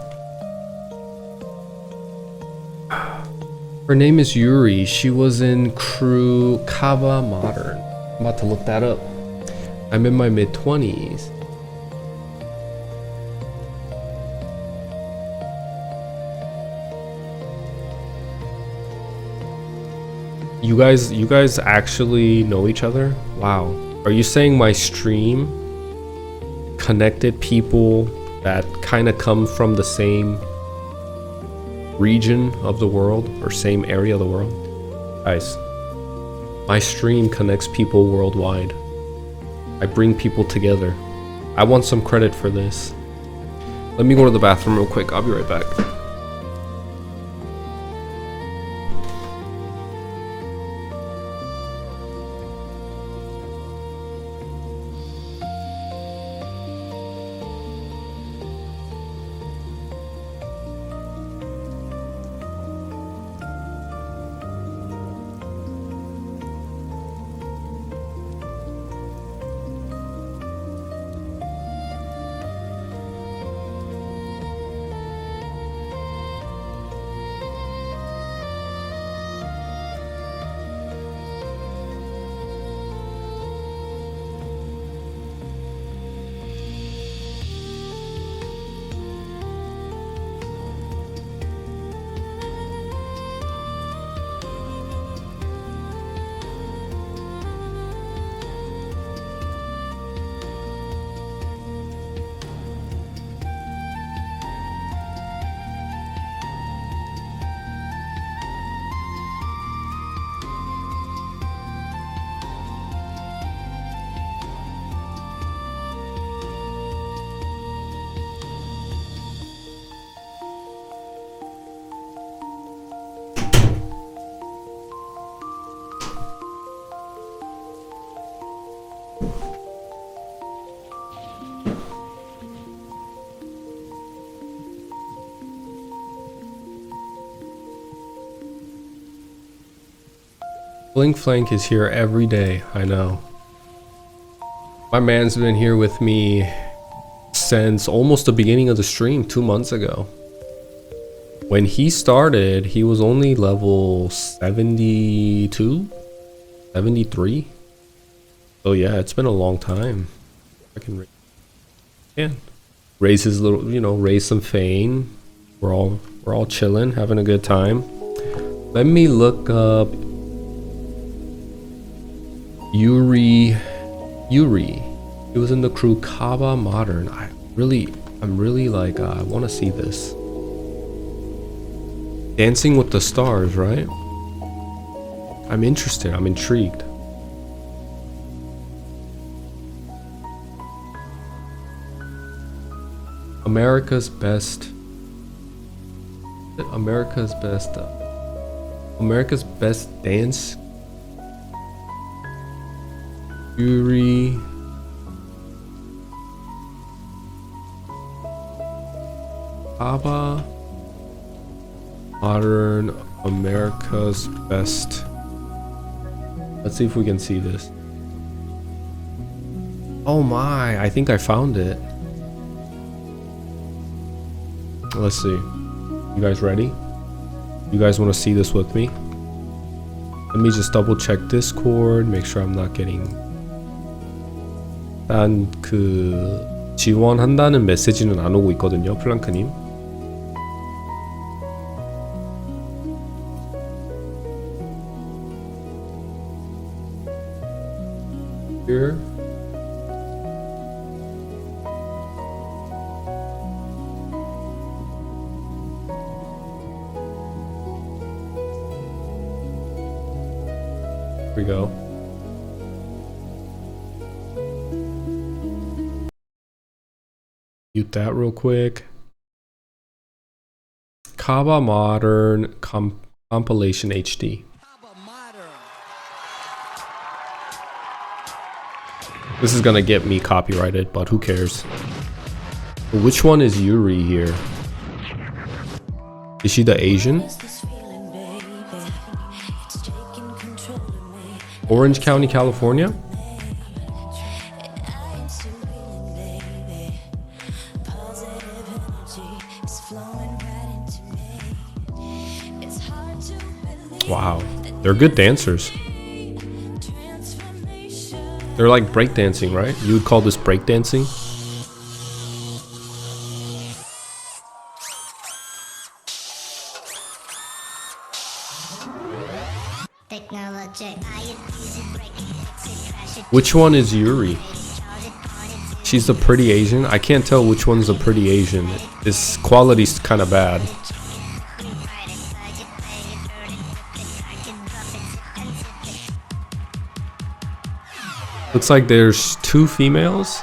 Her name is Yuri. She was in crew Kava Modern. I'm about to look that up. I'm in my mid-20s. You guys actually know each other? Wow. Are you saying my stream connected people that kind of come from the same region of the world or same area of the world? Guys, my stream connects people worldwide. I bring people together. I want some credit for this. Let me go to the bathroom real quick. I'll be right back. Blink Flank is here every day, I know. My man's been here with me since almost the beginning of the stream 2 months ago. When he started, he was only level 72, 73. So yeah, it's been a long time. I can raise his little, you know, raise some fame. We're all chilling, having a good time. Let me look up Yuri. He was in the crew Kaba Modern. I'm really like, I want to see this. Dancing with the Stars, right? I'm interested. I'm intrigued. America's best dance. Yuri. Kaba Modern America's best. Let's see if we can see this. Oh my, I think I found it. Let's see. You guys ready? You guys want to see this with me? Let me just double check Discord, make sure I'm not getting. 일단 그 지원한다는 메시지는 안 오고 있거든요, 플랑크님. Here. Here we go. Mute that real quick. Kaba Modern Compilation HD. This is gonna get me copyrighted, but who cares? Which one is Yuri here? Is she the Asian? Orange County, California? Wow, they're good dancers. They're like breakdancing, right? You would call this breakdancing? Which one is Yuri? She's the pretty Asian? I can't tell which one's the pretty Asian. This quality's kind of bad. Looks like there's 2 females,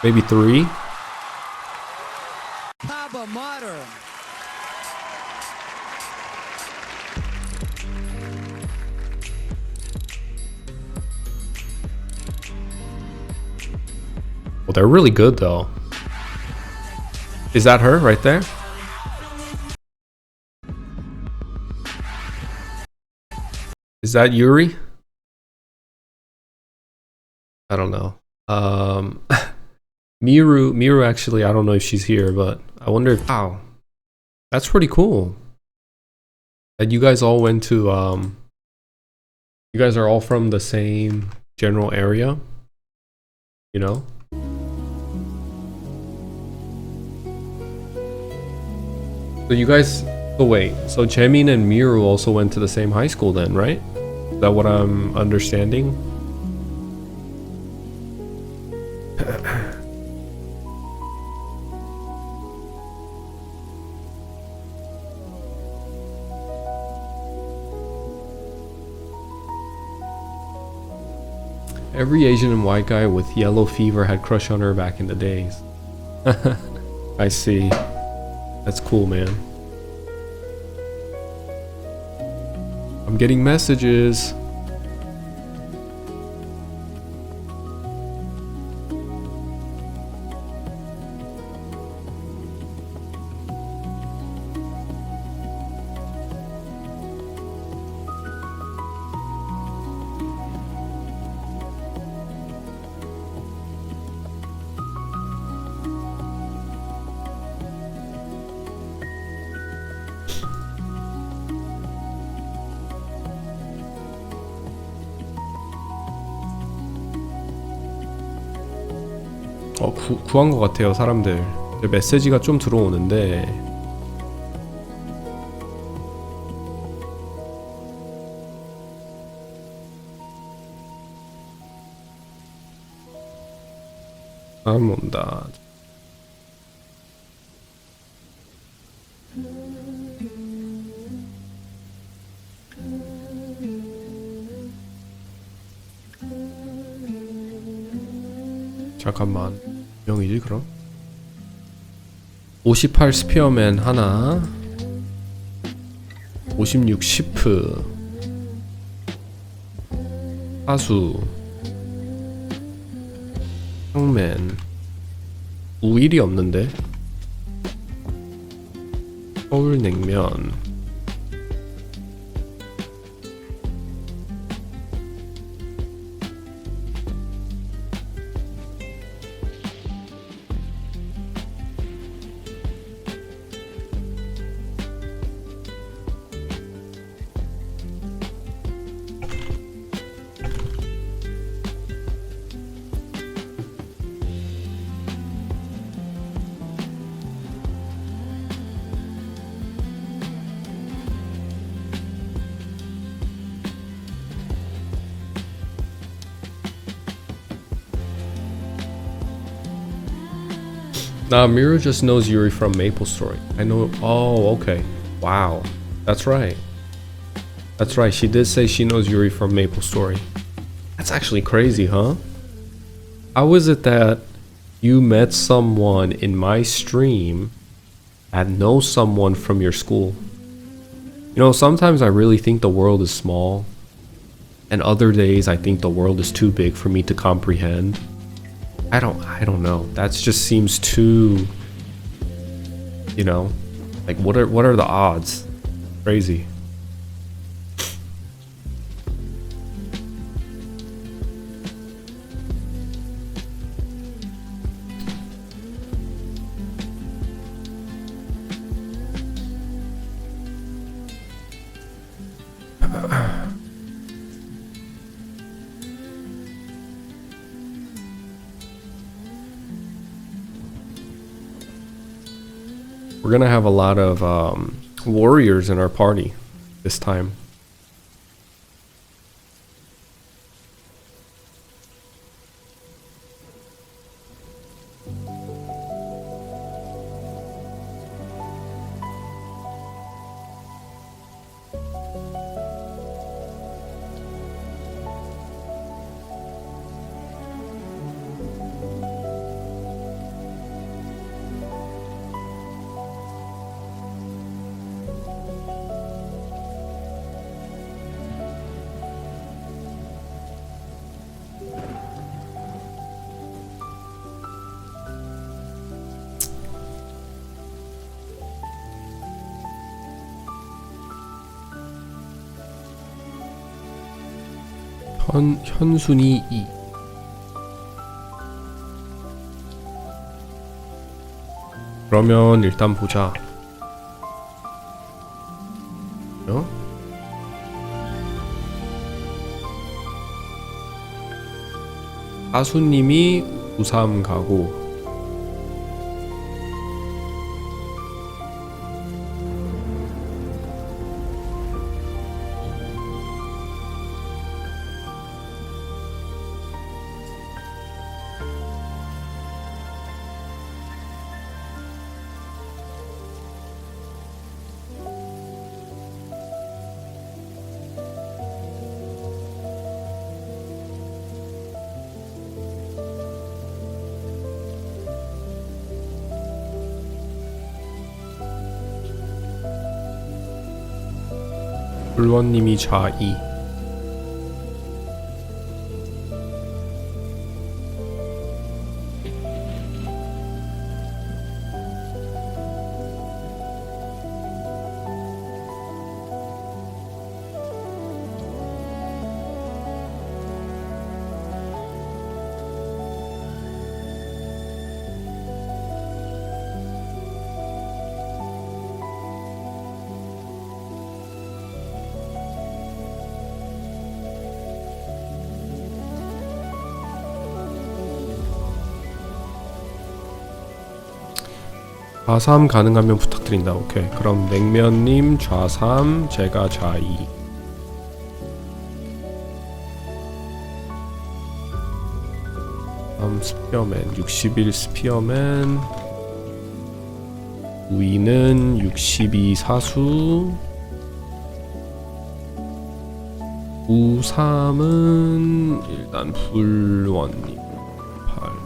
maybe 3. Papa Mater. Well, they're really good though. Is that her right there? Is that Yuri? I don't know. Miru actually, I don't know if she's here, but I wonder if, wow, that's pretty cool. That you guys all went to, you guys are all from the same general area, you know? So you guys, so wait, so Jaemin and Miru also went to the same high school then, right? Is that what I'm understanding? Every Asian and white guy with yellow fever had crush on her back in the days. I see. That's cool, man. I'm getting messages. 구한 것 같아요, 사람들. 메시지가 좀 들어오는데. 안 온다. 잠깐만. 명이지 그럼? 58 스피어맨 하나, 56 시프, 하수, 형맨, 우일이 없는데? 서울냉면, Nah, Mira just knows Yuri from MapleStory. I know. Oh, okay. Wow. That's right. That's right. She did say she knows Yuri from MapleStory. That's actually crazy, huh? How is it that you met someone in my stream and know someone from your school? You know, sometimes I really think the world is small, and other days I think the world is too big for me to comprehend. I don't know. That just seems too, you know, like what are the odds? Crazy. We're gonna have a lot of warriors in our party this time. 현순이 2. 그러면 일단 보자. 하수님이 우3 가고 불원님이 좌2. 좌3 가능하면 부탁드린다. 오케이. 그럼 냉면님 좌3, 제가 좌2. 스피어맨 60일 스피어맨. 우이는 62 사수. 우3은 일단 불원님 8.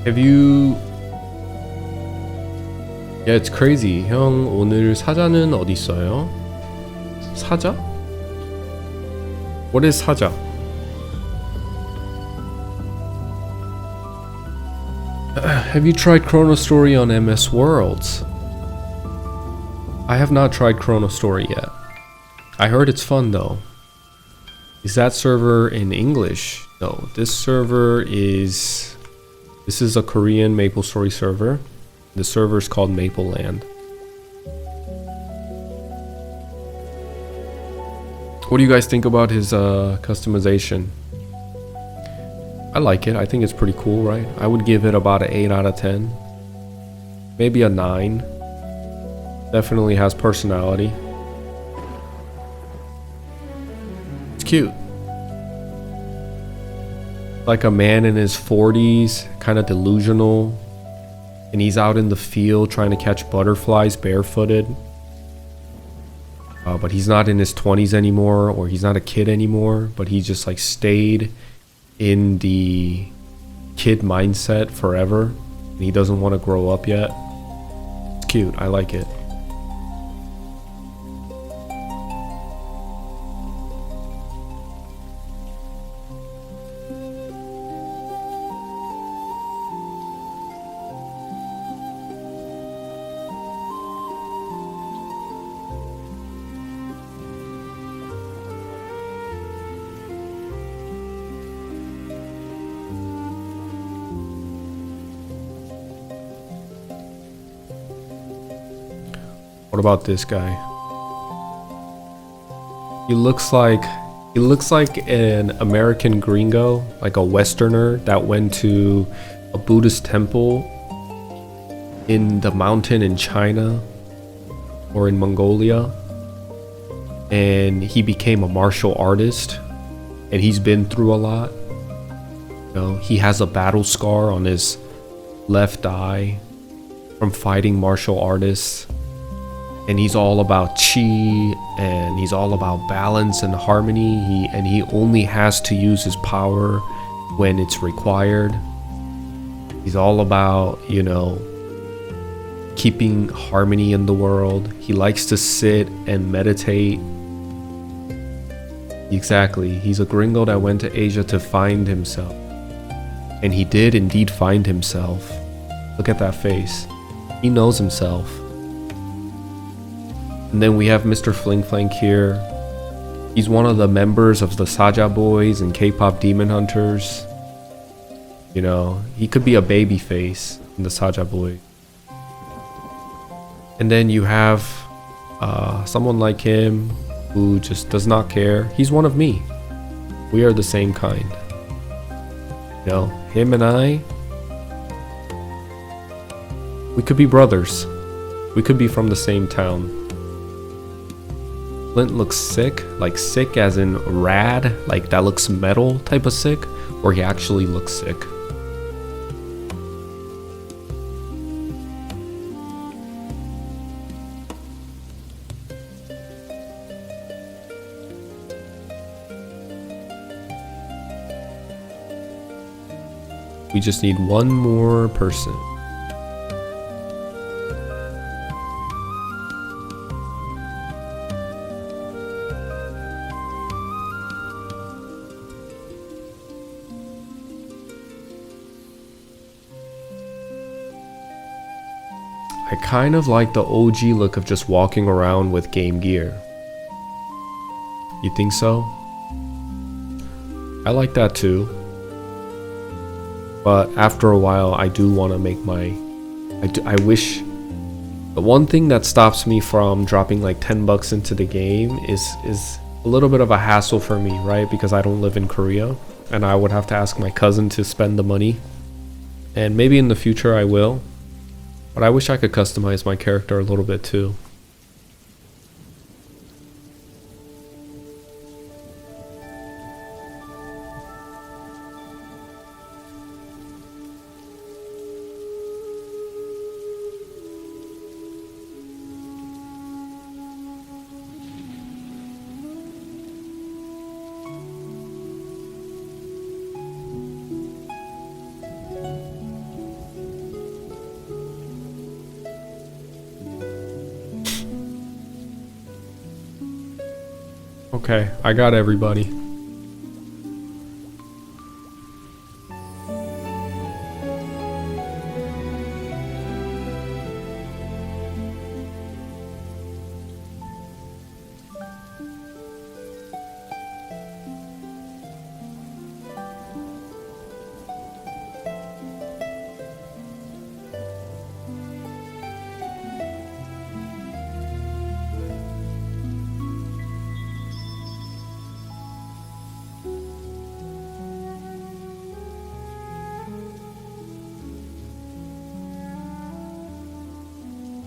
Have you... Yeah, it's crazy. 형, 오늘 사자는 어디 있어요? 사자? What is 사자? Have you tried ChronoStory on MS Worlds? I have not tried ChronoStory yet. I heard it's fun though. Is that server in English? No, this server is... This is a Korean MapleStory server. The server is called Mapleland. What do you guys think about his customization? I like it. I think it's pretty cool, right? I would give it about an 8 out of 10. Maybe a 9. Definitely has personality. It's cute. Like a man in his 40s, kind of delusional, and he's out in the field trying to catch butterflies barefooted. But he's not in his 20s anymore, or he's not a kid anymore, but he just like stayed in the kid mindset forever, and he doesn't want to grow up yet. It's cute. I like it. What about this guy? He looks like an American gringo, like a Westerner that went to a Buddhist temple in the mountain in China or in Mongolia, and he became a martial artist, and he's been through a lot. You know, he has a battle scar on his left eye from fighting martial artists. And he's all about chi, and he's all about balance and harmony. He only has to use his power when it's required. He's all about, you know, keeping harmony in the world. He likes to sit and meditate. Exactly. He's a gringo that went to Asia to find himself. And he did indeed find himself. Look at that face. He knows himself. And then we have Mr. Fling Flank here. He's one of the members of the Saja Boys and K-pop Demon Hunters. You know, he could be a baby face in the Saja Boy. And then you have someone like him who just does not care. He's one of me. We are the same kind. You know, him and I, we could be brothers. We could be from the same town. Flint looks sick, like sick as in rad, like that looks metal type of sick, or he actually looks sick. We just need one more person. I kind of like the OG look of just walking around with Game Gear. You think so? I like that too. But after a while, I do want to make my... I wish... The one thing that stops me from dropping like 10 bucks into the game is a little bit of a hassle for me, right? Because I don't live in Korea. And I would have to ask my cousin to spend the money. And maybe in the future I will. But I wish I could customize my character a little bit too. Okay, I got everybody.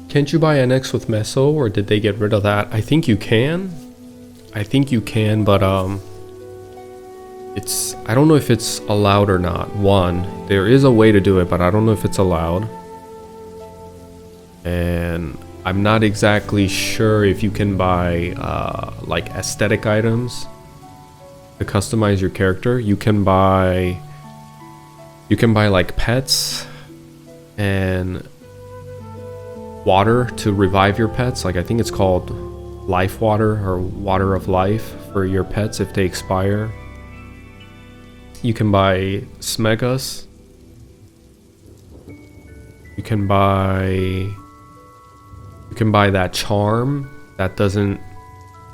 Can't you buy NX with Meso, or did they get rid of that? I think you can. I think you can, but it's... I don't know if it's allowed or not. One, there is a way to do it, but I don't know if it's allowed. And I'm not exactly sure if you can buy like aesthetic items to customize your character. You can buy like pets and water to revive your pets. Like I think it's called life water or water of life for your pets if they expire. You can buy smegas. You can buy that charm that doesn't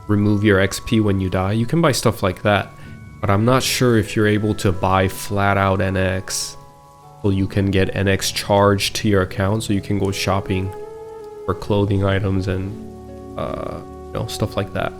remove your XP when you die. You can buy stuff like that, but I'm not sure if you're able to buy flat out NX so you can get NX charged to your account so you can go shopping for clothing items and you know, stuff like that.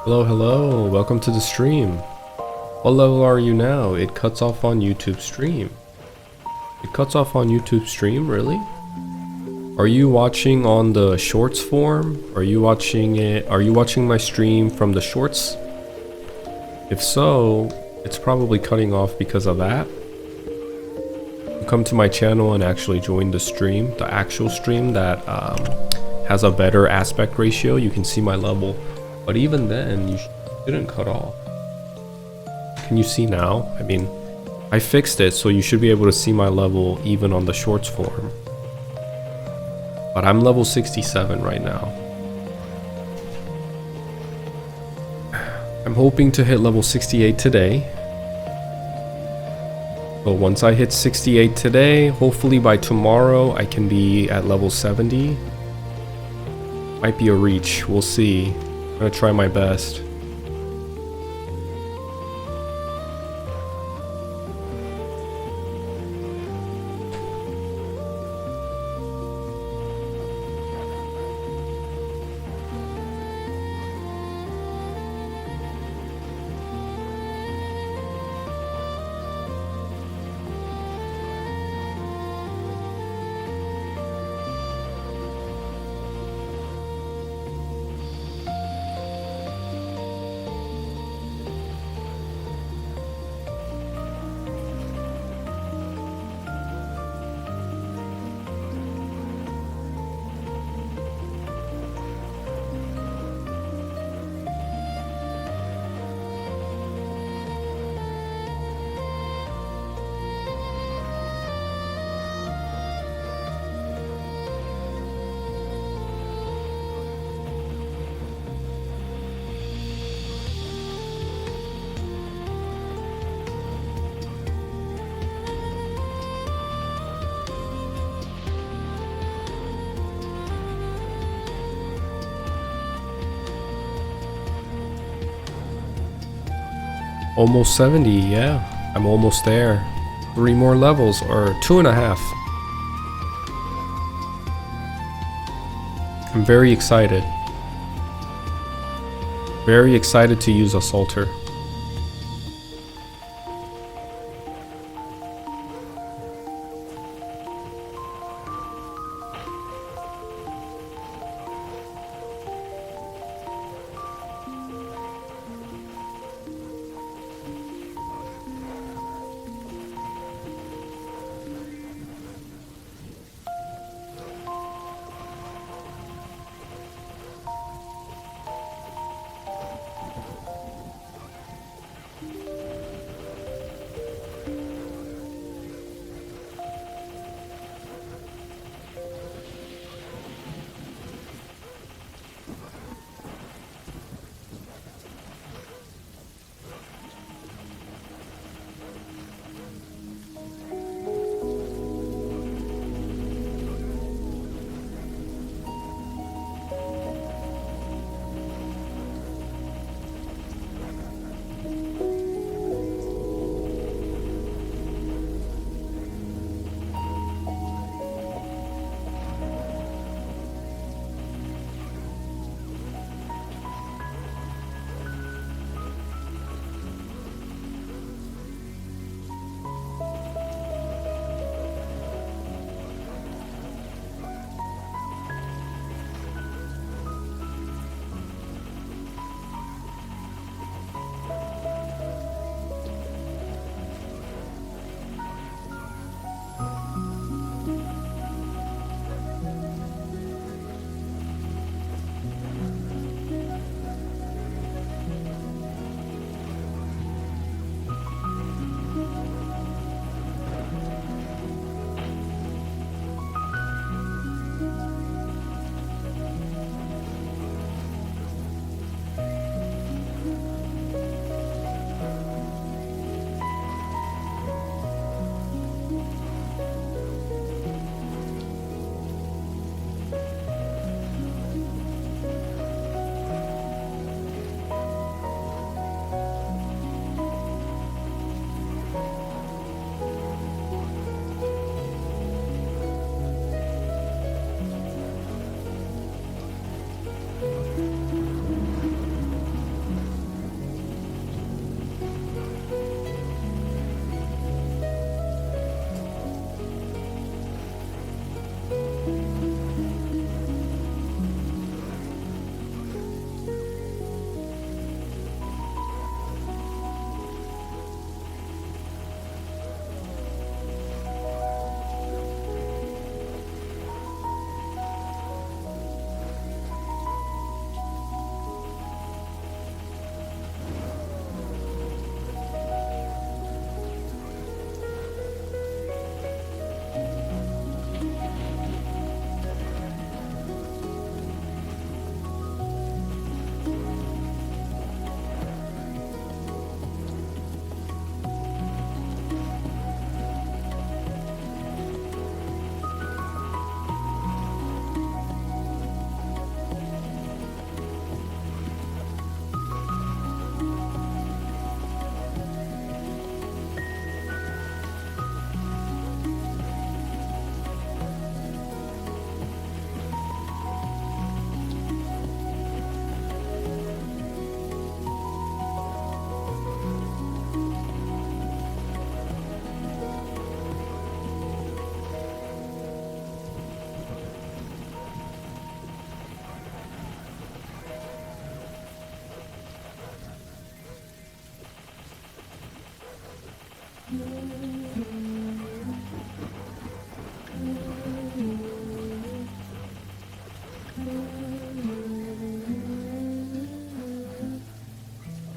Hello, hello, welcome to the stream. What level are you now? It cuts off on YouTube stream. It cuts off on YouTube stream, really? Are you watching on the shorts form? Are you watching my stream from the shorts? If so, it's probably cutting off because of that. You come to my channel and actually join the stream, the actual stream that has a better aspect ratio, you can see my level. But even then, you shouldn't cut off. Can you see now? I mean, I fixed it, so you should be able to see my level even on the shorts form. But I'm level 67 right now. I'm hoping to hit level 68 today. But once I hit 68 today, hopefully by tomorrow I can be at level 70. Might be a reach, we'll see. I'm gonna try my best. Almost 70, yeah. I'm almost there. 3 more levels, or 2.5. I'm very excited. Very excited to use Assaulter.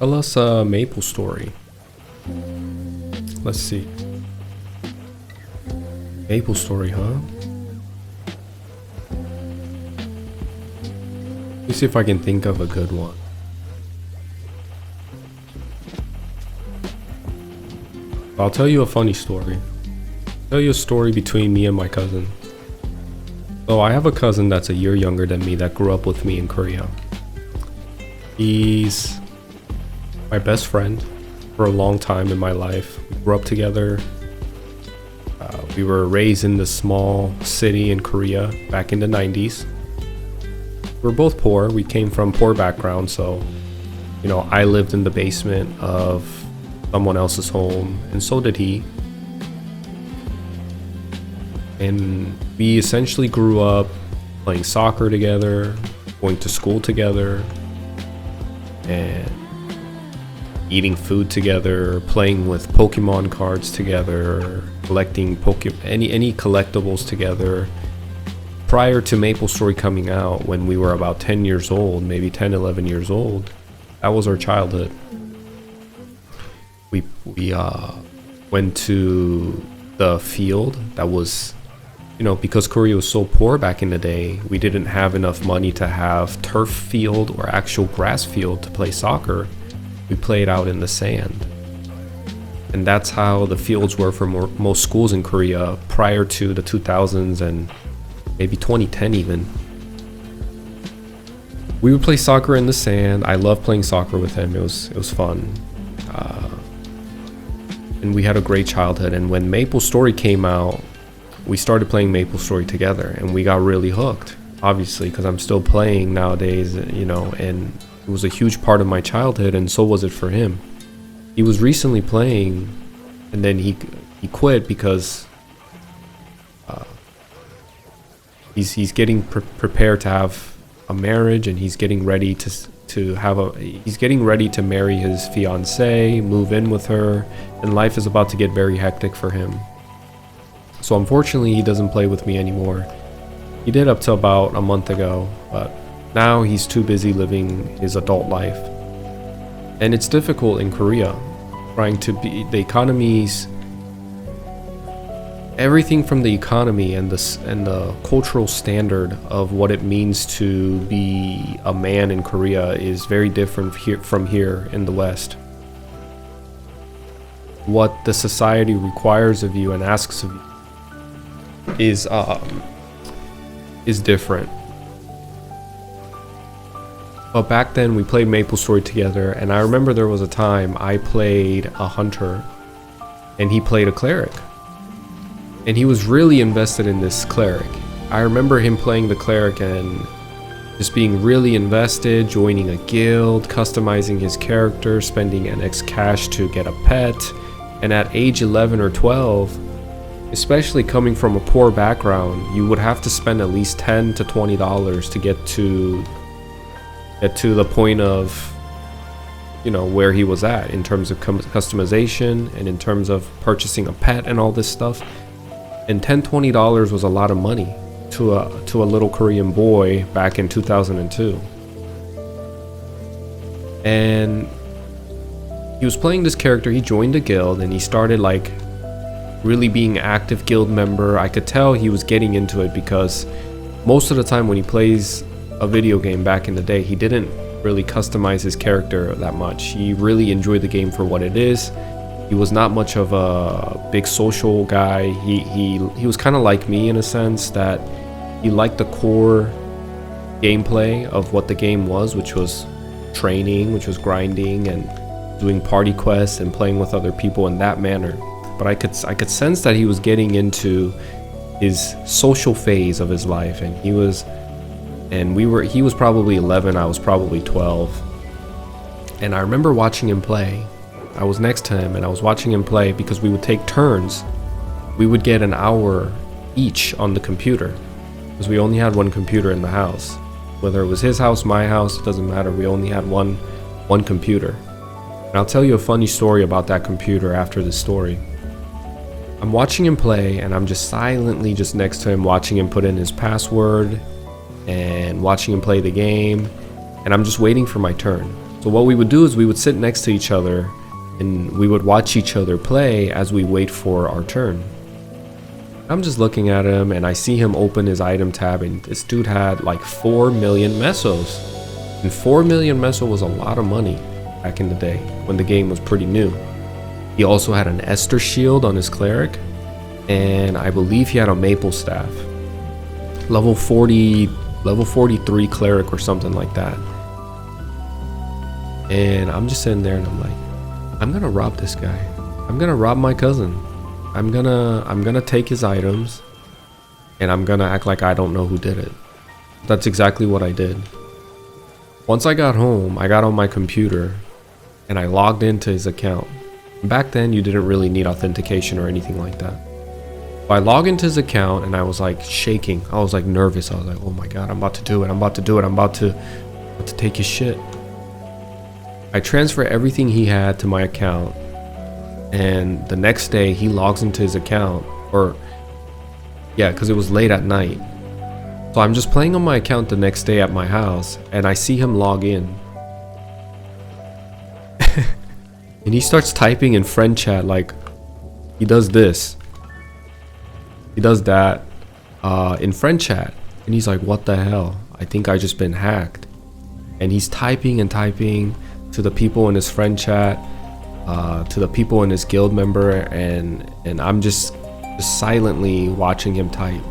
Tell us MapleStory. Let's see. MapleStory, huh? Let me see if I can think of a good one. I'll tell you a funny story. I'll tell you a story between me and my cousin. So I have a cousin that's a year younger than me that grew up with me in Korea. He's my best friend for a long time in my life. We grew up together. We were raised in this small city in Korea back in the 90s. We were both poor. We came from poor backgrounds, so I lived in the basement of someone else's home, and so did he. And we essentially grew up playing soccer together, going to school together, and eating food together, playing with Pokemon cards together, collecting any collectibles together. Prior to MapleStory coming out, when we were about 10 years old, maybe 10, 11 years old, that was our childhood. We went to the field that was, because Korea was so poor back in the day, we didn't have enough money to have turf field or actual grass field to play soccer. We played out in the sand. And that's how the fields were for most schools in Korea prior to the 2000s and maybe 2010 even. We would play soccer in the sand. I loved playing soccer with him. It was fun. And we had a great childhood. And when MapleStory came out, we started playing MapleStory together, and we got really hooked, obviously, because I'm still playing nowadays, and it was a huge part of my childhood, and so was it for him. He was recently playing, and then he quit because he's getting prepared to have a marriage, and he's getting ready he's getting ready to marry his fiancée, move in with her, and life is about to get very hectic for him. So unfortunately, he doesn't play with me anymore. He did up to about a month ago, but now he's too busy living his adult life. And it's difficult in Korea, trying to be the economies, everything from the economy and the cultural standard of what it means to be a man in Korea is very different from here in the West. What the society requires of you and asks of you is different. But back then we played MapleStory together, and I remember there was a time I played a hunter and he played a cleric, and he was really invested in this cleric. I remember him playing the cleric and just being really invested, joining a guild, customizing his character, spending NX cash to get a pet. And at age 11 or 12, especially coming from a poor background, you would have to spend at least $10 to $20 to get to the point of where he was at in terms of customization and in terms of purchasing a pet and all this stuff. And $10-$20 was a lot of money to a little Korean boy back in 2002. And he was playing this character. He joined a guild and he started really being an active guild member. I could tell he was getting into it because most of the time when he plays a video game back in the day, he didn't really customize his character that much. He really enjoyed the game for what it is. He was not much of a big social guy. He was kind of like me in a sense that he liked the core gameplay of what the game was, which was training, which was grinding and doing party quests and playing with other people in that manner. But I could sense that he was getting into his social phase of his life, and he was probably 11, I was probably 12. And I remember watching him play. I was next to him and I was watching him play because we would take turns. We would get an hour each on the computer because we only had one computer in the house. Whether it was his house, my house, it doesn't matter. We only had one computer. And I'll tell you a funny story about that computer after this story. I'm watching him play and I'm just silently just next to him, watching him put in his password and watching him play the game. And I'm just waiting for my turn. So what we would do is we would sit next to each other and we would watch each other play as we wait for our turn. I'm just looking at him and I see him open his item tab, and this dude had like 4 million mesos. And 4 million meso was a lot of money back in the day when the game was pretty new. He also had an Esther shield on his cleric, and I believe he had a maple staff. Level 40, level 43 cleric or something like that. And I'm just sitting there and I'm like, I'm gonna rob this guy. I'm gonna rob my cousin. I'm gonna take his items and I'm gonna act like I don't know who did it. That's exactly what I did. Once I got home, I got on my computer and I logged into his account. Back then you didn't really need authentication or anything like that. So I logged into his account and I was like shaking. I was like nervous. I was like, oh my god, I'm about to do it. I'm about to do it. I'm about to take his shit. I transfer everything he had to my account. And the next day he logs into his account, or yeah, because it was late at night. So I'm just playing on my account the next day at my house and I see him log in. And he starts typing in friend chat, like he does this, he does that in friend chat. And he's like, what the hell? I think I just been hacked. And he's typing and typing to the people in his friend chat, to the people in his guild member, and I'm just silently watching him type.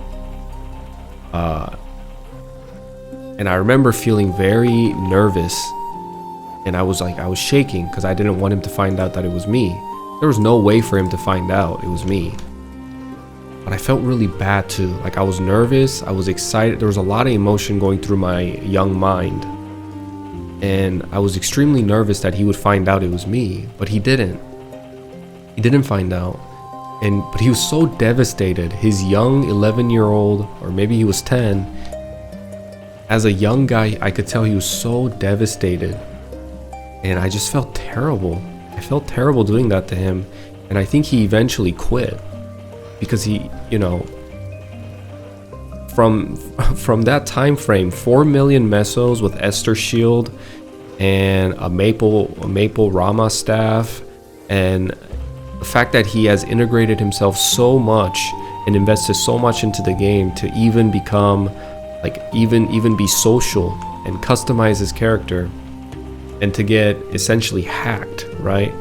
And I remember feeling very nervous, and I was shaking because I didn't want him to find out that it was me. There was no way for him to find out it was me. But I felt really bad too. Like, I was nervous, I was excited, there was a lot of emotion going through my young mind. And I was extremely nervous that he would find out it was me, but he didn't. He didn't find out. But he was so devastated. His young 11-year-old, or maybe he was 10. As a young guy, I could tell he was so devastated. And I just felt terrible. I felt terrible doing that to him. And I think he eventually quit. Because he, you know, from that time frame, 4 million mesos with Esther shield and a maple Rama staff, and the fact that he has integrated himself so much and invested so much into the game to even become like even be social and customize his character, and to get essentially hacked, right?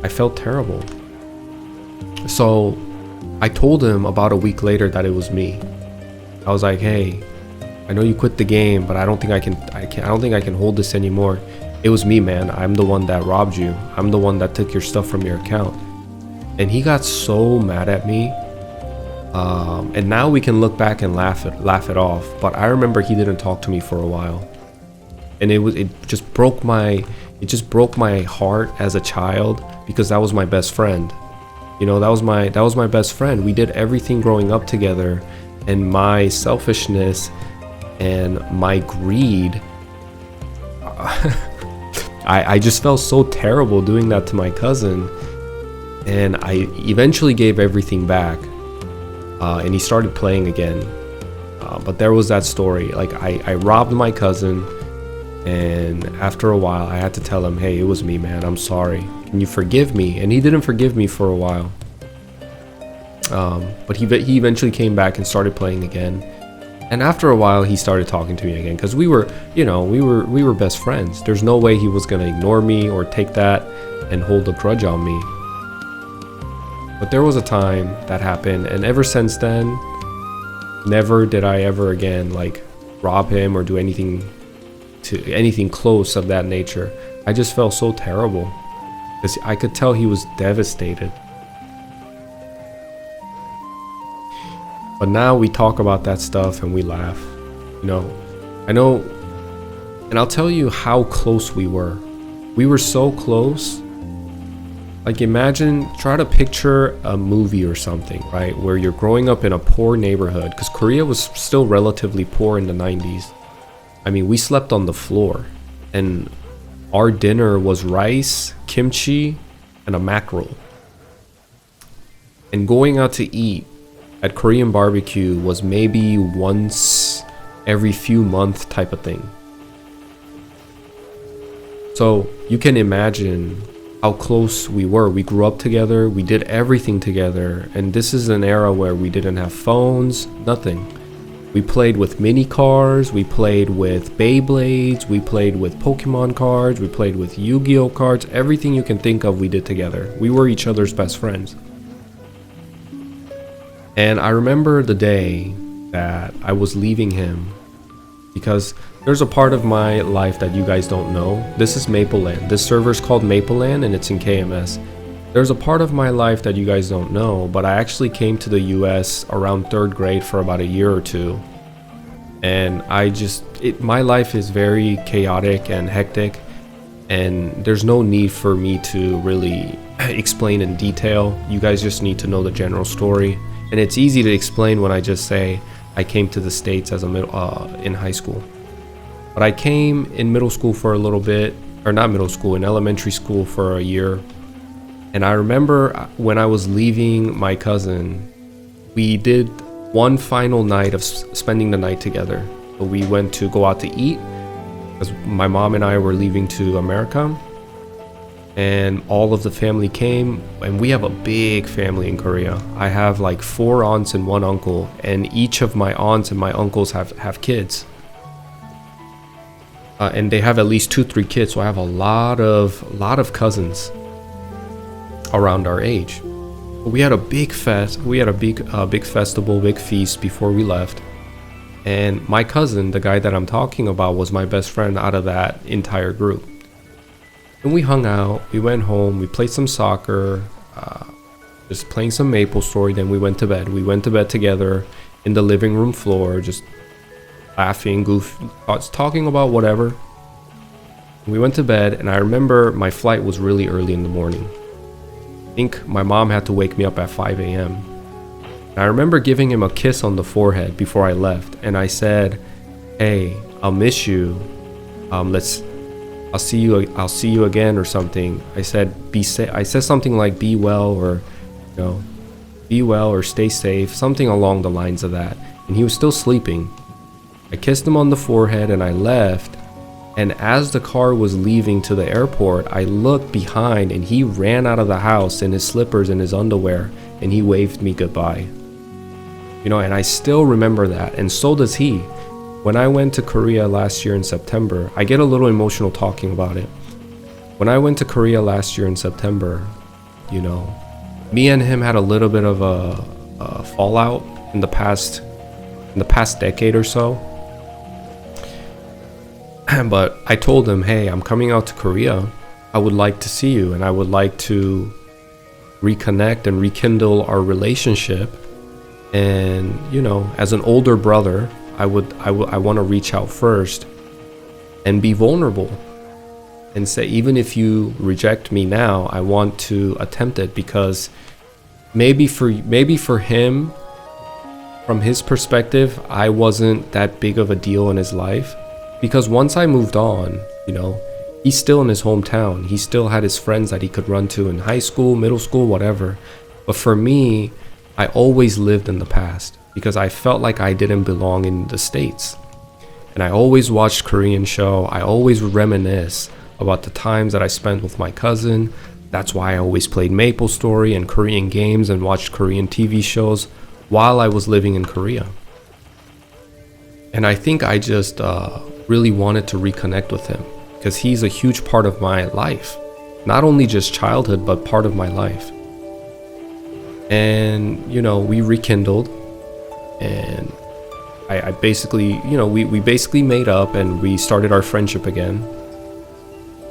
I felt terrible. So I told him about a week later that it was me. I was like, hey, I know you quit the game, but I don't think I can hold this anymore. It was me, man. I'm the one that robbed you. I'm the one that took your stuff from your account. And he got so mad at me. And now we can look back and laugh it off. But I remember he didn't talk to me for a while. And it just broke my heart as a child, because that was my best friend. You know, that was my best friend. We did everything growing up together. And my selfishness and my greed, I just felt so terrible doing that to my cousin. And I eventually gave everything back, and he started playing again. But there was that story. Like, I robbed my cousin, and after a while I had to tell him, hey, it was me, man, I'm sorry, can you forgive me? And he didn't forgive me for a while. But he eventually came back and started playing again. And after a while, he started talking to me again, because we were best friends. There's no way he was gonna ignore me or take that and hold a grudge on me. But there was a time that happened, and ever since then, never did I ever again like rob him or do anything close of that nature. I just felt so terrible, because I could tell he was devastated. But now we talk about that stuff and we laugh, you know. I know, and I'll tell you how close we were. We were so close. Like, imagine, try to picture a movie or something, right? Where you're growing up in a poor neighborhood, because Korea was still relatively poor in the 90s. I mean, we slept on the floor, and our dinner was rice, kimchi, and a mackerel. And going out to eat at Korean barbecue was maybe once every few months type of thing. So you can imagine how close we were. We grew up together, we did everything together, and this is an era where we didn't have phones, nothing. We played with mini cars, we played with Beyblades, we played with Pokemon cards, we played with Yu-Gi-Oh cards, everything you can think of we did together. We were each other's best friends. And I remember the day that I was leaving him, because there's a part of my life that you guys don't know. This is Mapleland. This server's called Mapleland and it's in KMS. There's a part of my life that you guys don't know, but I actually came to the US around 3rd grade for about a year or two. And my life is very chaotic and hectic, and there's no need for me to really explain in detail. You guys just need to know the general story. And it's easy to explain when I just say I came to the States as in high school. But I came in middle school for a little bit, or not middle school, in elementary school for a year. And I remember when I was leaving my cousin, we did one final night of spending the night together. So we went to go out to eat, because my mom and I were leaving to America. And all of the family came, and we have a big family in Korea. I have like 4 aunts and 1 uncle, and each of my aunts and my uncles have kids. And they have at least 2-3 kids, so I have a lot of cousins around our age. We had a big big festival, big feast before we left. And my cousin, the guy that I'm talking about, was my best friend out of that entire group. And we hung out, we went home, we played some soccer, just playing some MapleStory, then we went to bed. We went to bed together in the living room floor, just laughing, talking about whatever. We went to bed, and I remember my flight was really early in the morning. I think my mom had to wake me up at 5 a.m. And I remember giving him a kiss on the forehead before I left, and I said, "Hey, I'll miss you. I'll see you again," or something. I said, I said something like "be well," or "be well," or "stay safe," something along the lines of that. And he was still sleeping. I kissed him on the forehead and I left. And as the car was leaving to the airport, I looked behind and he ran out of the house in his slippers and his underwear, and he waved me goodbye. And I still remember that, and so does he. When I went to Korea last year in September, I get a little emotional talking about it. When I went to Korea last year in September, me and him had a little bit of a fallout in the past decade or so. But I told him, "Hey, I'm coming out to Korea. I would like to see you, and I would like to reconnect and rekindle our relationship. And as an older brother, I want to reach out first and be vulnerable and say, even if you reject me now, I want to attempt it, because maybe for him, from his perspective, I wasn't that big of a deal in his life, because once I moved on, he's still in his hometown. He still had his friends that he could run to in high school, middle school, whatever. But for me, I always lived in the past, because I felt like I didn't belong in the States. And I always watched Korean show. I always reminisce about the times that I spent with my cousin. That's why I always played MapleStory and Korean games and watched Korean TV shows while I was living in Korea. And I think I just really wanted to reconnect with him, because he's a huge part of my life. Not only just childhood, but part of my life. And, we rekindled. And I basically, we basically made up and we started our friendship again.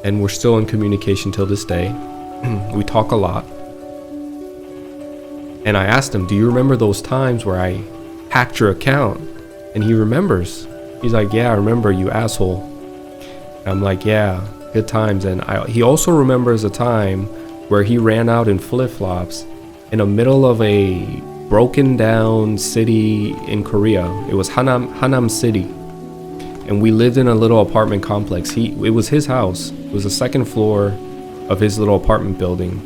And we're still in communication till this day. We talk a lot. And I asked him, "Do you remember those times where I hacked your account?" And he remembers. He's like, "Yeah, I remember, you asshole." And I'm like, "Yeah, good times." And he also remembers a time where he ran out in flip-flops in the middle of a broken down city in Korea. It was Hanam City. And we lived in a little apartment complex. It was his house. It was the 2nd floor of his little apartment building.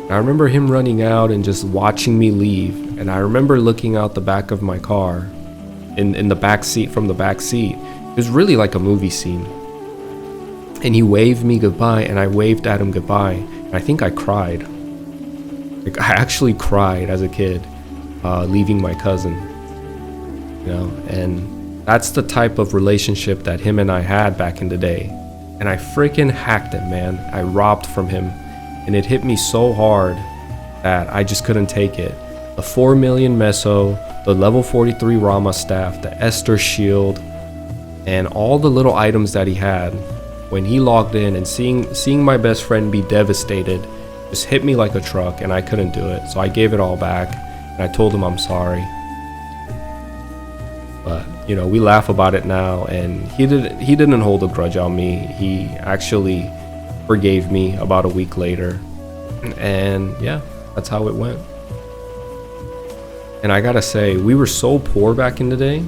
And I remember him running out and just watching me leave. And I remember looking out the back of my car in the back seat, from the back seat. It was really like a movie scene. And he waved me goodbye, and I waved at him goodbye. And I think I cried. Like, I actually cried as a kid, leaving my cousin. You know, and that's the type of relationship that him and I had back in the day. And I freaking hacked it, man. I robbed from him. And it hit me so hard that I just couldn't take it. The 4 million meso, the level 43 Rama staff, the Esther shield, and all the little items that he had. When he logged in and seeing my best friend be devastated just hit me like a truck, and I couldn't do it. So I gave it all back, and I told him I'm sorry. But you know, we laugh about it now, and he didn't hold a grudge on me. He actually forgave me about a week later, and yeah, that's how it went. And I gotta say, we were so poor back in the day.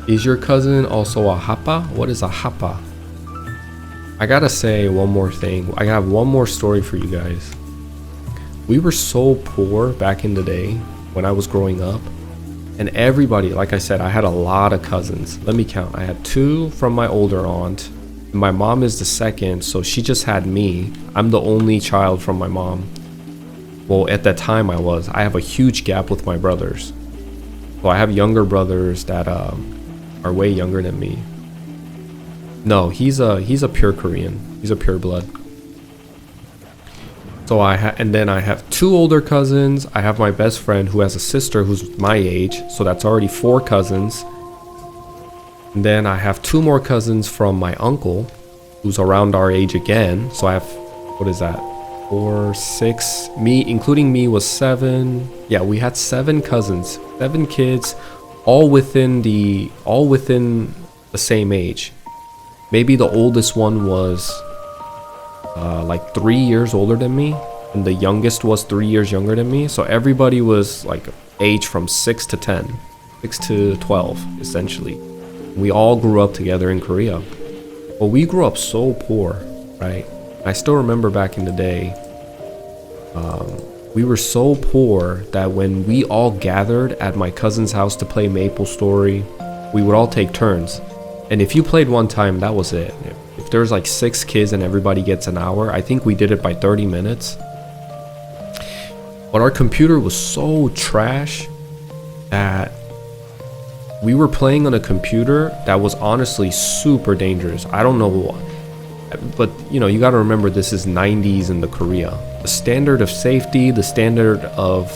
Is your cousin also a hapa? What is a hapa? I gotta say one more thing. I have one more story for you guys. We were so poor back in the day when I was growing up. And everybody, like I said, I had a lot of cousins. Let me count. I had 2 from my older aunt. My mom is the second, so she just had me. I'm the only child from my mom. Well, at that time I was. I have a huge gap with my brothers. So I have younger brothers that are way younger than me. No, he's a pure Korean. He's a pure blood. So and then I have 2 older cousins. I have my best friend who has a sister who's my age, so that's already 4 cousins. And then I have 2 more cousins from my uncle, who's around our age again. So I have, what is that? 4, 6. Me, including me, was 7. Yeah, we had 7 cousins, 7 kids, all within the same age. Maybe the oldest one was like 3 years older than me, and the youngest was 3 years younger than me. So everybody was like age from 6 to 10, 6 to 12 essentially. We all grew up together in Korea, but we grew up so poor, right? I still remember back in the day, we were so poor that when we all gathered at my cousin's house to play MapleStory, we would all take turns. And if you played one time, that was it. If there's like 6 kids and everybody gets an hour, I think we did it by 30 minutes. But our computer was so trash that we were playing on a computer that was honestly super dangerous. I don't know what. But you know, you got to remember, this is 90s in the Korea. The standard of safety, the standard of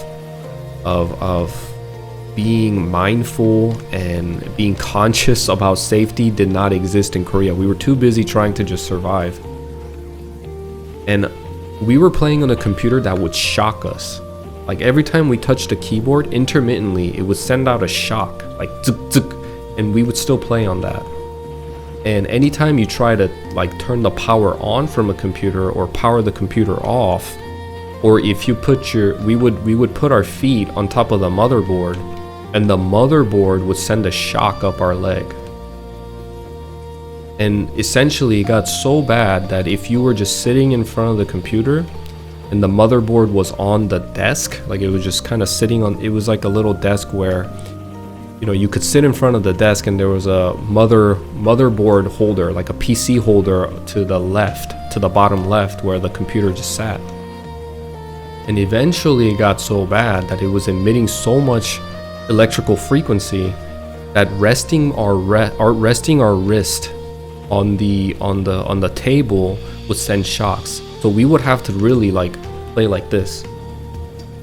being mindful and being conscious about safety did not exist in Korea. We were too busy trying to just survive. And we were playing on a computer that would shock us. Like every time we touched the keyboard, intermittently, it would send out a shock, like tuk tuk, and we would still play on that. And anytime you try to like turn the power on from a computer or power the computer off, or if you put we would put our feet on top of the motherboard, and the motherboard would send a shock up our leg. And essentially it got so bad that if you were just sitting in front of the computer and the motherboard was on the desk, like it was just kind of sitting on, it was like a little desk where, you know, you could sit in front of the desk and there was a motherboard holder, like a PC holder to the left, to the bottom left where the computer just sat. And eventually it got so bad that it was emitting so much electrical frequency that resting our wrist on the table would send shocks. So we would have to really like play like this,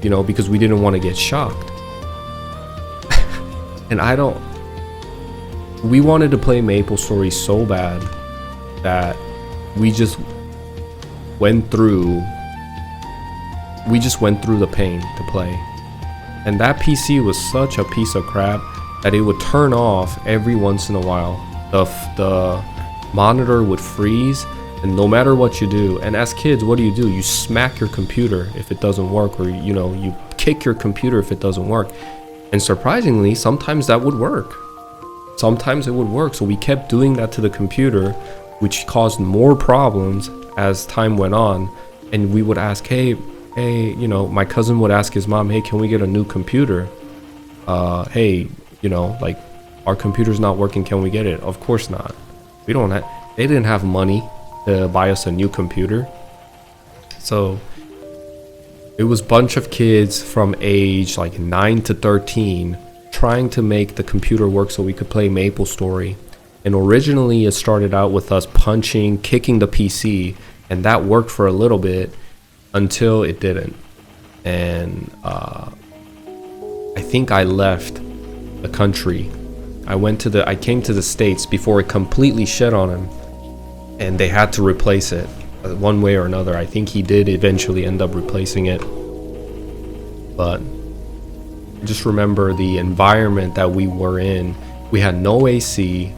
you know, because we didn't want to get shocked. And we wanted to play MapleStory so bad that we just went through the pain to play. And that PC was such a piece of crap that it would turn off every once in a while. The monitor would freeze, and no matter what you do, and as kids, what do? You smack your computer if it doesn't work, or you know, you kick your computer if it doesn't work. And surprisingly, sometimes that would work. Sometimes it would work. So we kept doing that to the computer, which caused more problems as time went on. And we would ask, hey, you know, my cousin would ask his mom, hey, can we get a new computer? Hey, you know, like our computer's not working, can we get it? Of course not. We don't have, they didn't have money to buy us a new computer. So it was a bunch of kids from age like 9 to 13 trying to make the computer work so we could play MapleStory. And originally it started out with us punching, kicking the PC, and that worked for a little bit until it didn't. And I think I left the country. I came to the States before it completely shit on him, and they had to replace it one way or another. I think he did eventually end up replacing it, but I just remember the environment that we were in. We had no AC,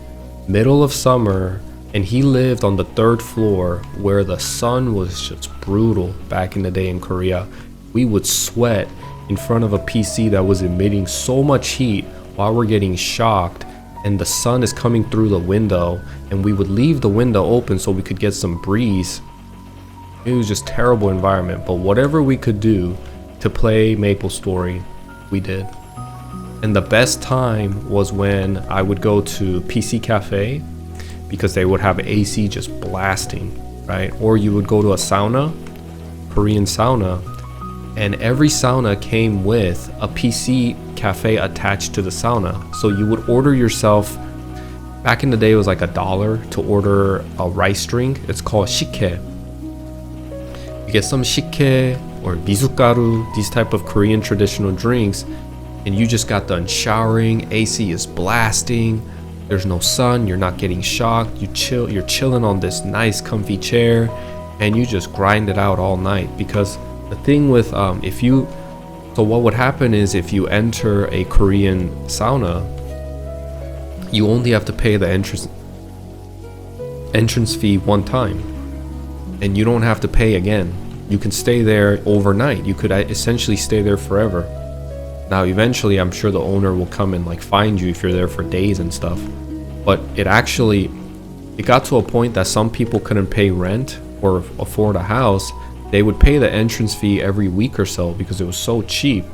middle of summer, and he lived on the 3rd floor where the sun was just brutal back in the day in Korea. We would sweat in front of a PC that was emitting so much heat while we're getting shocked, and the sun is coming through the window, and we would leave the window open so we could get some breeze. It was just terrible environment, but whatever we could do to play MapleStory, we did. And the best time was when I would go to PC Cafe, because they would have AC just blasting, right? Or you would go to a sauna, Korean sauna, and every sauna came with a PC cafe attached to the sauna. So you would order yourself, back in the day it was like $1 to order a rice drink. It's called 식혜. You get some 식혜 or 미숫가루, these type of Korean traditional drinks, and you just got done showering, AC is blasting, there's no sun, you're not getting shocked, you're chilling on this nice comfy chair, and you just grind it out all night. Because the thing with so what would happen is if you enter a Korean sauna, you only have to pay the entrance fee one time, and you don't have to pay again. You can stay there overnight. You could essentially stay there forever. Now eventually I'm sure the owner will come and like find you if you're there for days and stuff, but it got to a point that some people couldn't pay rent or afford a house. They would pay the entrance fee every week or so because it was so cheap.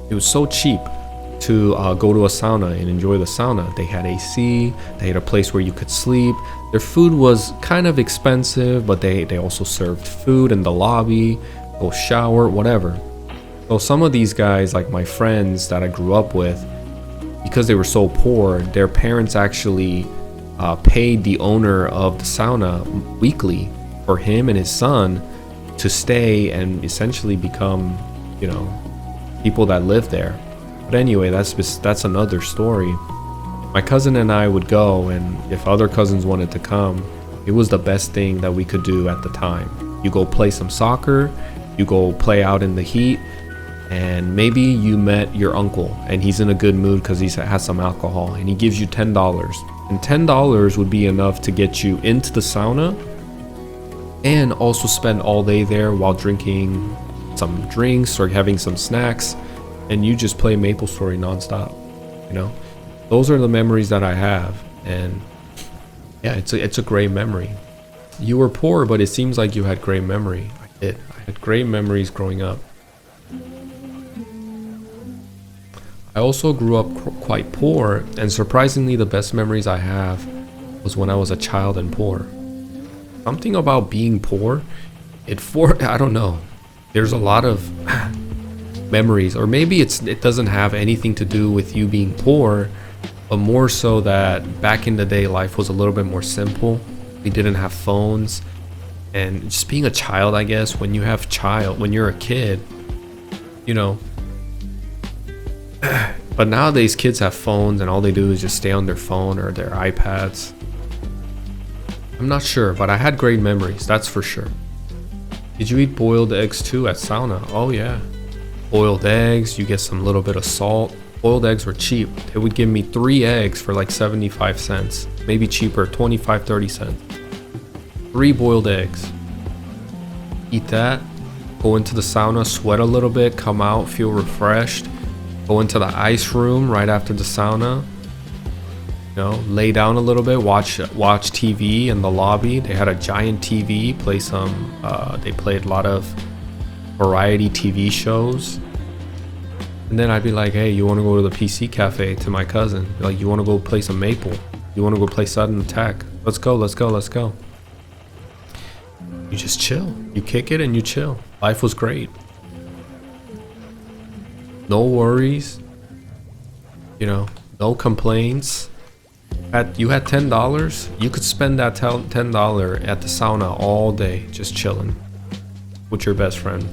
It was so cheap to go to a sauna and enjoy the sauna. They had AC, they had a place where you could sleep. Their food was kind of expensive, but they also served food in the lobby, go shower, whatever. So some of these guys, like my friends that I grew up with, because they were so poor, their parents actually paid the owner of the sauna weekly for him and his son to stay and essentially become, people that live there. But anyway, that's another story. My cousin and I would go, and if other cousins wanted to come, it was the best thing that we could do at the time. You go play some soccer, you go play out in the heat, and maybe you met your uncle and he's in a good mood because he has some alcohol, and he gives you $10. And $10 would be enough to get you into the sauna and also spend all day there while drinking some drinks or having some snacks, and you just play MapleStory nonstop. Those are the memories that I have, and yeah, it's a great memory. You were poor, but it seems like you had great memory. I had great memories growing up. I also grew up quite poor, and surprisingly the best memories I have was when I was a child and poor. Something about being poor, I don't know. There's a lot of memories, or maybe it doesn't have anything to do with you being poor, but more so that back in the day life was a little bit more simple. We didn't have phones, and just being a child, I guess, when you're a kid, but nowadays kids have phones and all they do is just stay on their phone or their iPads. I'm not sure, but I had great memories, that's for sure. Did you eat boiled eggs too at sauna? Oh yeah. Boiled eggs, you get some little bit of salt. Boiled eggs were cheap. They would give me 3 eggs for like 75 cents. Maybe cheaper, 25, 30 cents. 3 boiled eggs. Eat that, go into the sauna, sweat a little bit, come out, feel refreshed. Go into the ice room right after the sauna. Lay down a little bit, watch TV in the lobby. They had a giant TV, they played a lot of variety TV shows. And then I'd be like, hey, you want to go to the PC cafe to my cousin? Like, you want to go play some Maple? You want to go play Sudden Attack? Let's go, let's go, let's go. You just chill. You kick it and you chill. Life was great. No worries. You know, no complaints. You had $10. You could spend that $10 at the sauna all day, just chilling with your best friend.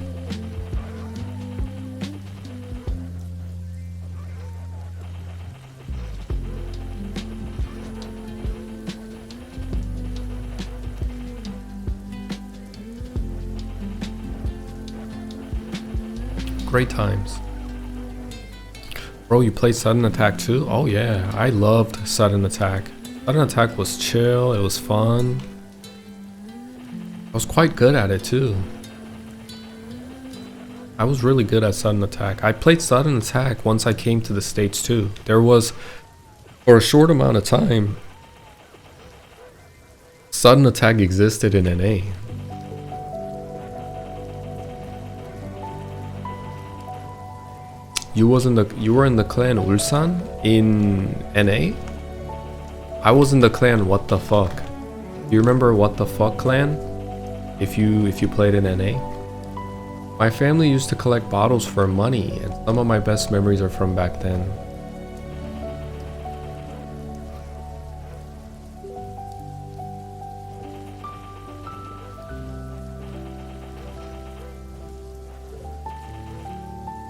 Great times. Bro, you played Sudden Attack too? Oh yeah, I loved Sudden Attack. Sudden Attack was chill, it was fun. I was quite good at it too. I was really good at Sudden Attack. I played Sudden Attack once I came to the States too. There was, for a short amount of time, Sudden Attack existed in NA. You were in the clan Ulsan in NA? I was in the clan What the Fuck. Do you remember What the Fuck clan? If you played in NA? My family used to collect bottles for money, and some of my best memories are from back then.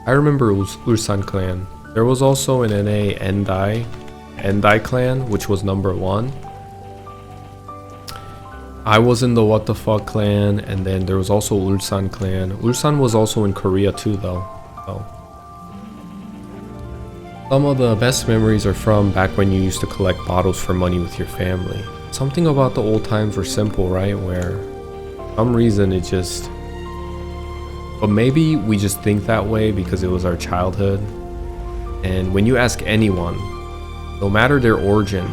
I remember Ulsan clan. There was also in NA Endai clan, which was number 1. I was in the What the Fuck clan, and then there was also Ulsan clan. Ulsan was also in Korea too though. So some of the best memories are from back when you used to collect bottles for money with your family. Something about the old times were simple, right? Where for some reason it just... But maybe we just think that way because it was our childhood. And when you ask anyone, no matter their origin,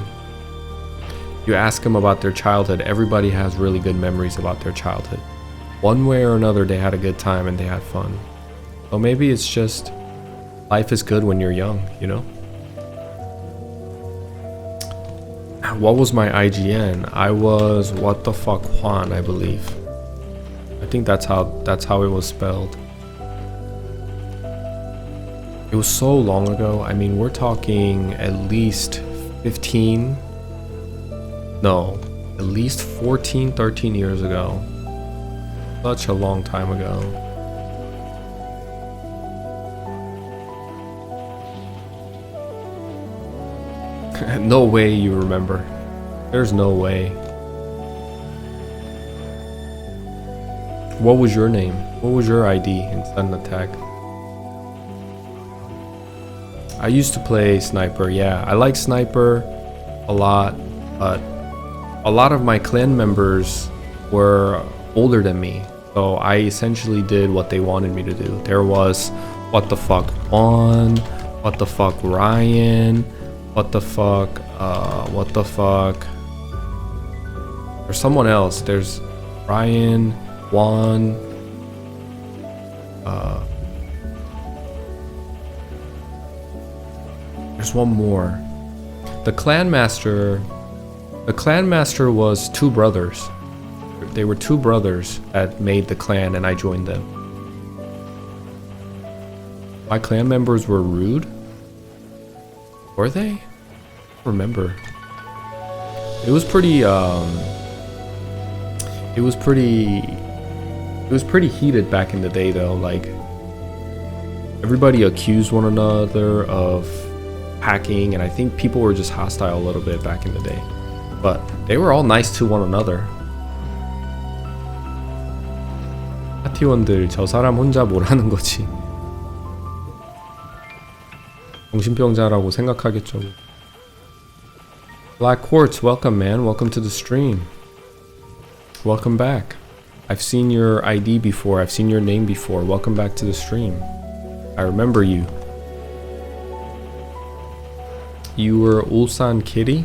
you ask them about their childhood, everybody has really good memories about their childhood. One way or another, they had a good time and they had fun. So maybe it's just life is good when you're young, you know? What was my IGN? I was What the Fuck Juan, I believe. I think that's how it was spelled. It was so long ago. I mean, we're talking at least 15, no, at least 14, 13 years ago. Such a long time ago. No way you remember. There's no way. What was your name? What was your ID in Sudden Attack? I used to play Sniper, yeah. I like Sniper a lot, but a lot of my clan members were older than me. So I essentially did what they wanted me to do. There was What the Fuck Juan, What the Fuck Ryan, What the Fuck, What the Fuck. There's someone else. There's Ryan, Juan, there's one more. The clan master was 2 brothers. They were 2 brothers that made the clan and I joined them. My clan members were rude? Were they? I don't remember. It was pretty heated back in the day though. Like, everybody accused one another of hacking, and I think people were just hostile a little bit back in the day. But they were all nice to one another. 파티원들, 저 사람 혼자 뭘 하는 거지. 정신병자라고 생각하겠죠. Black Quartz, welcome man, welcome to the stream. Welcome back. I've seen your ID before, I've seen your name before. Welcome back to the stream. I remember you. You were Ulsan Kitty?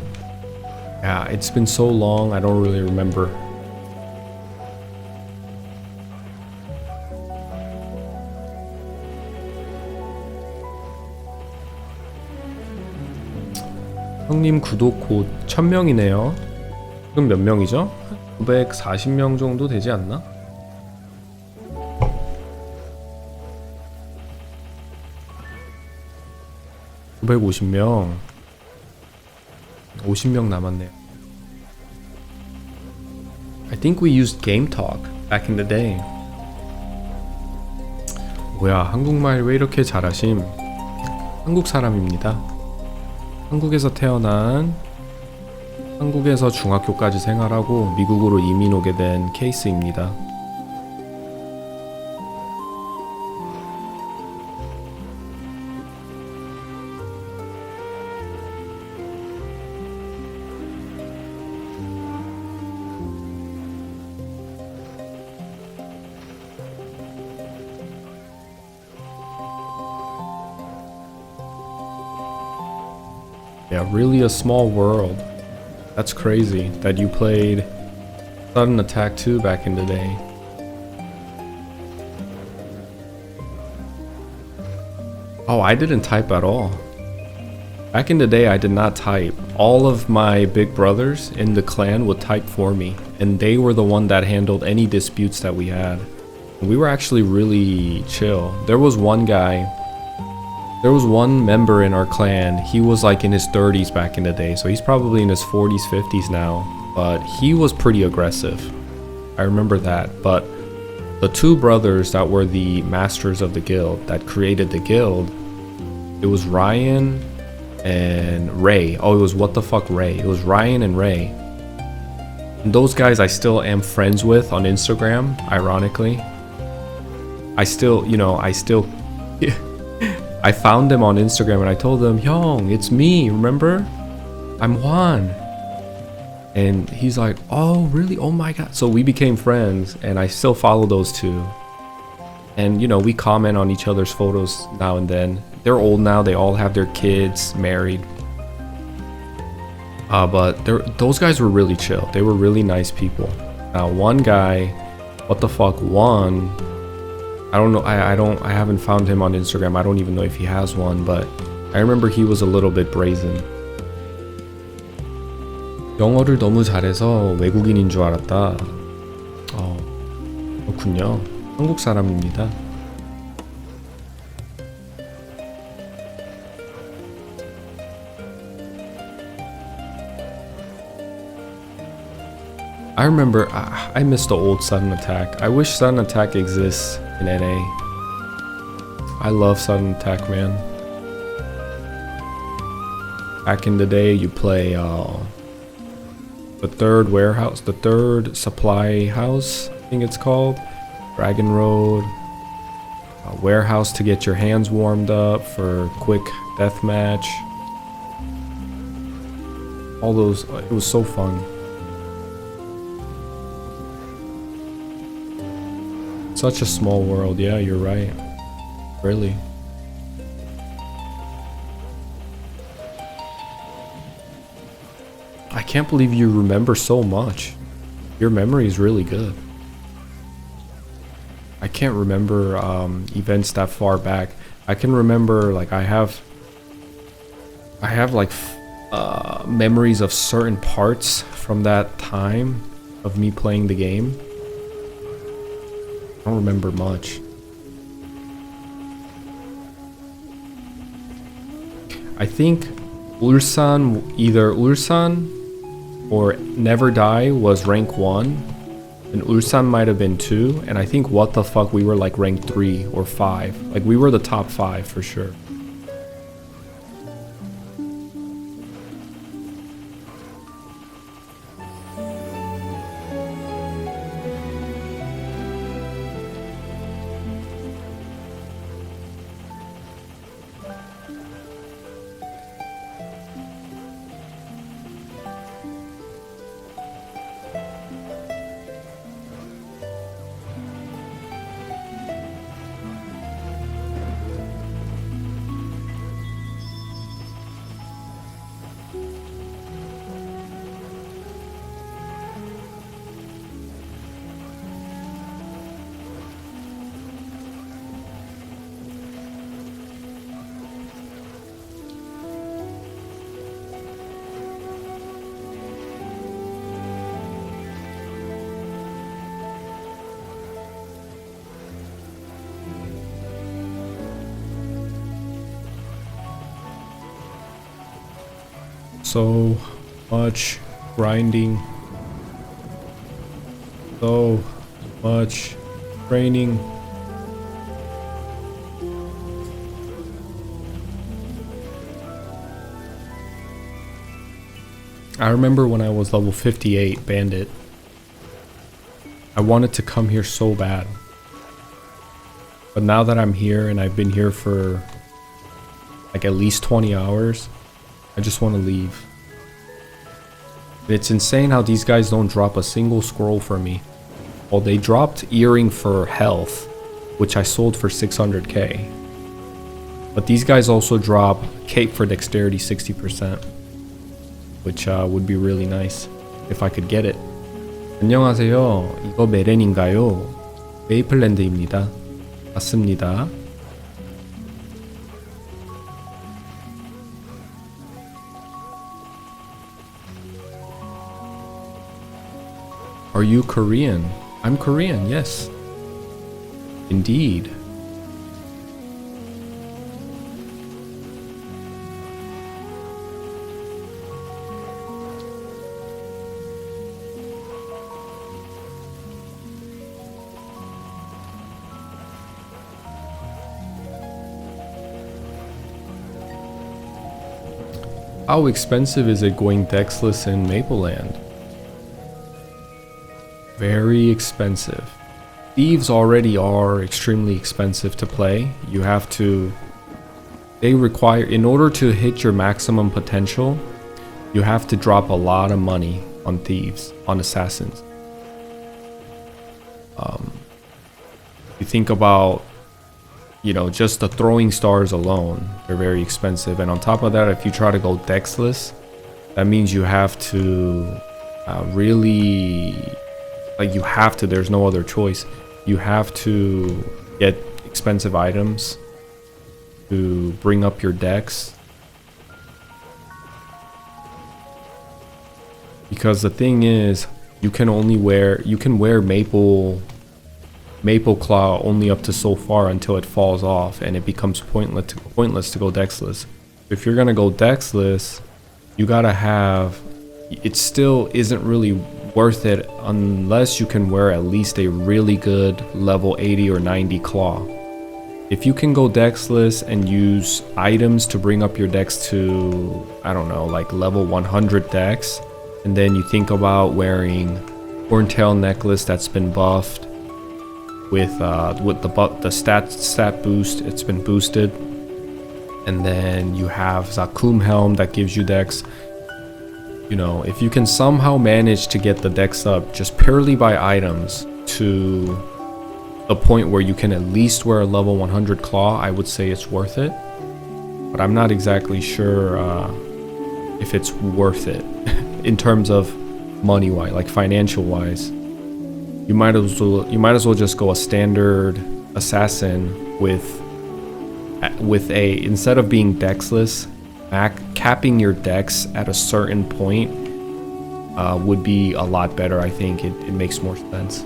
Yeah, it's been so long, I don't really remember. 형님 구독 곧 1000명이네요. 지금 몇 명이죠? 940명 정도 되지 않나? (950명) 50명 남았네요. I think we used Game Talk back in the day. 뭐야, 한국말 왜 이렇게 잘하심? 한국 사람입니다. 한국에서 태어난, 한국에서 중학교까지 생활하고 미국으로 이민 오게 된 케이스입니다. Yeah, really a small world. That's crazy that you played Sudden Attack 2 back in the day. Oh, I didn't type at all. Back in the day, I did not type. All of my big brothers in the clan would type for me, and they were the one that handled any disputes that we had. We were actually really chill. There was one member in our clan. He was like in his 30s back in the day, so he's probably in his 40s, 50s now, but he was pretty aggressive. I remember that. But the two brothers that were the masters of the guild, that created the guild, it was Ryan and Ray. Oh, it was what the fuck Ray. It was Ryan and Ray. And those guys I still am friends with on Instagram, ironically. I found them on Instagram and I told them, "Young, it's me, remember? I'm Juan." And he's like, "Oh, really? Oh my god." So we became friends and I still follow those two. And we comment on each other's photos now and then. They're old now, they all have their kids, married. But those guys were really chill. They were really nice people. Now one guy, what the fuck, Juan, I don't know, I haven't found him on Instagram. I don't even know if he has one, but I remember he was a little bit brazen. 영어를 너무 잘해서 외국인인 줄 알았다. 그렇군요. 한국 사람입니다. I remember, I miss the old Sudden Attack. I wish Sudden Attack exists in NA. I love Sudden Attack, man. Back in the day, you play the third warehouse, the third supply house, I think it's called. Dragon Road. Warehouse to get your hands warmed up for quick deathmatch. All those, it was so fun. Such a small world, yeah, you're right. Really. I can't believe you remember so much. Your memory is really good. I can't remember events that far back. I can remember, like, I have like memories of certain parts from that time of me playing the game. I don't remember much. I think either Ulsan or Never Die was rank 1, and Ulsan might have been 2, and I think What the Fuck we were like rank 3 or 5. Like we were the top 5 for sure. So much grinding. So much training. I remember when I was level 58 Bandit, I wanted to come here so bad. But now that I'm here and I've been here for like at least 20 hours, I just want to leave. It's insane how these guys don't drop a single scroll for me. Well, they dropped earring for health, which I sold for 600k. But these guys also drop cape for dexterity 60%, which would be really nice if I could get it. 안녕하세요. 이거 메렌인가요? 메이플랜드입니다. 맞습니다. Are you Korean? I'm Korean, yes. Indeed. How expensive is it going dexless in Mapleland? Very expensive. Thieves already are extremely expensive to play. You have to... They require... In order to hit your maximum potential, you have to drop a lot of money on thieves, on assassins. You think about, you know, just the throwing stars alone, they're very expensive. And on top of that, if you try to go dexless, that means you have to really... Like, you have to, there's no other choice. You have to get expensive items to bring up your dex. Because the thing is, you can wear maple claw only up to so far until it falls off and it becomes pointless to go dexless. If you're gonna go dexless, you gotta have, it still isn't really worth it unless you can wear at least a really good level 80 or 90 claw. If you can go dexless and use items to bring up your dex to, I don't know, like level 100 dex, and then you think about wearing horntail necklace that's been buffed with the stat boost, it's been boosted, and then you have Zakum helm that gives you dex. You know, if you can somehow manage to get the dex up just purely by items to the point where you can at least wear a level 100 claw, I would say it's worth it. But I'm not exactly sure if it's worth it in terms of money-wise, like financial-wise. You might as well just go a standard assassin with a, instead of being dexless, capping your dex at a certain point would be a lot better. I think it makes more sense.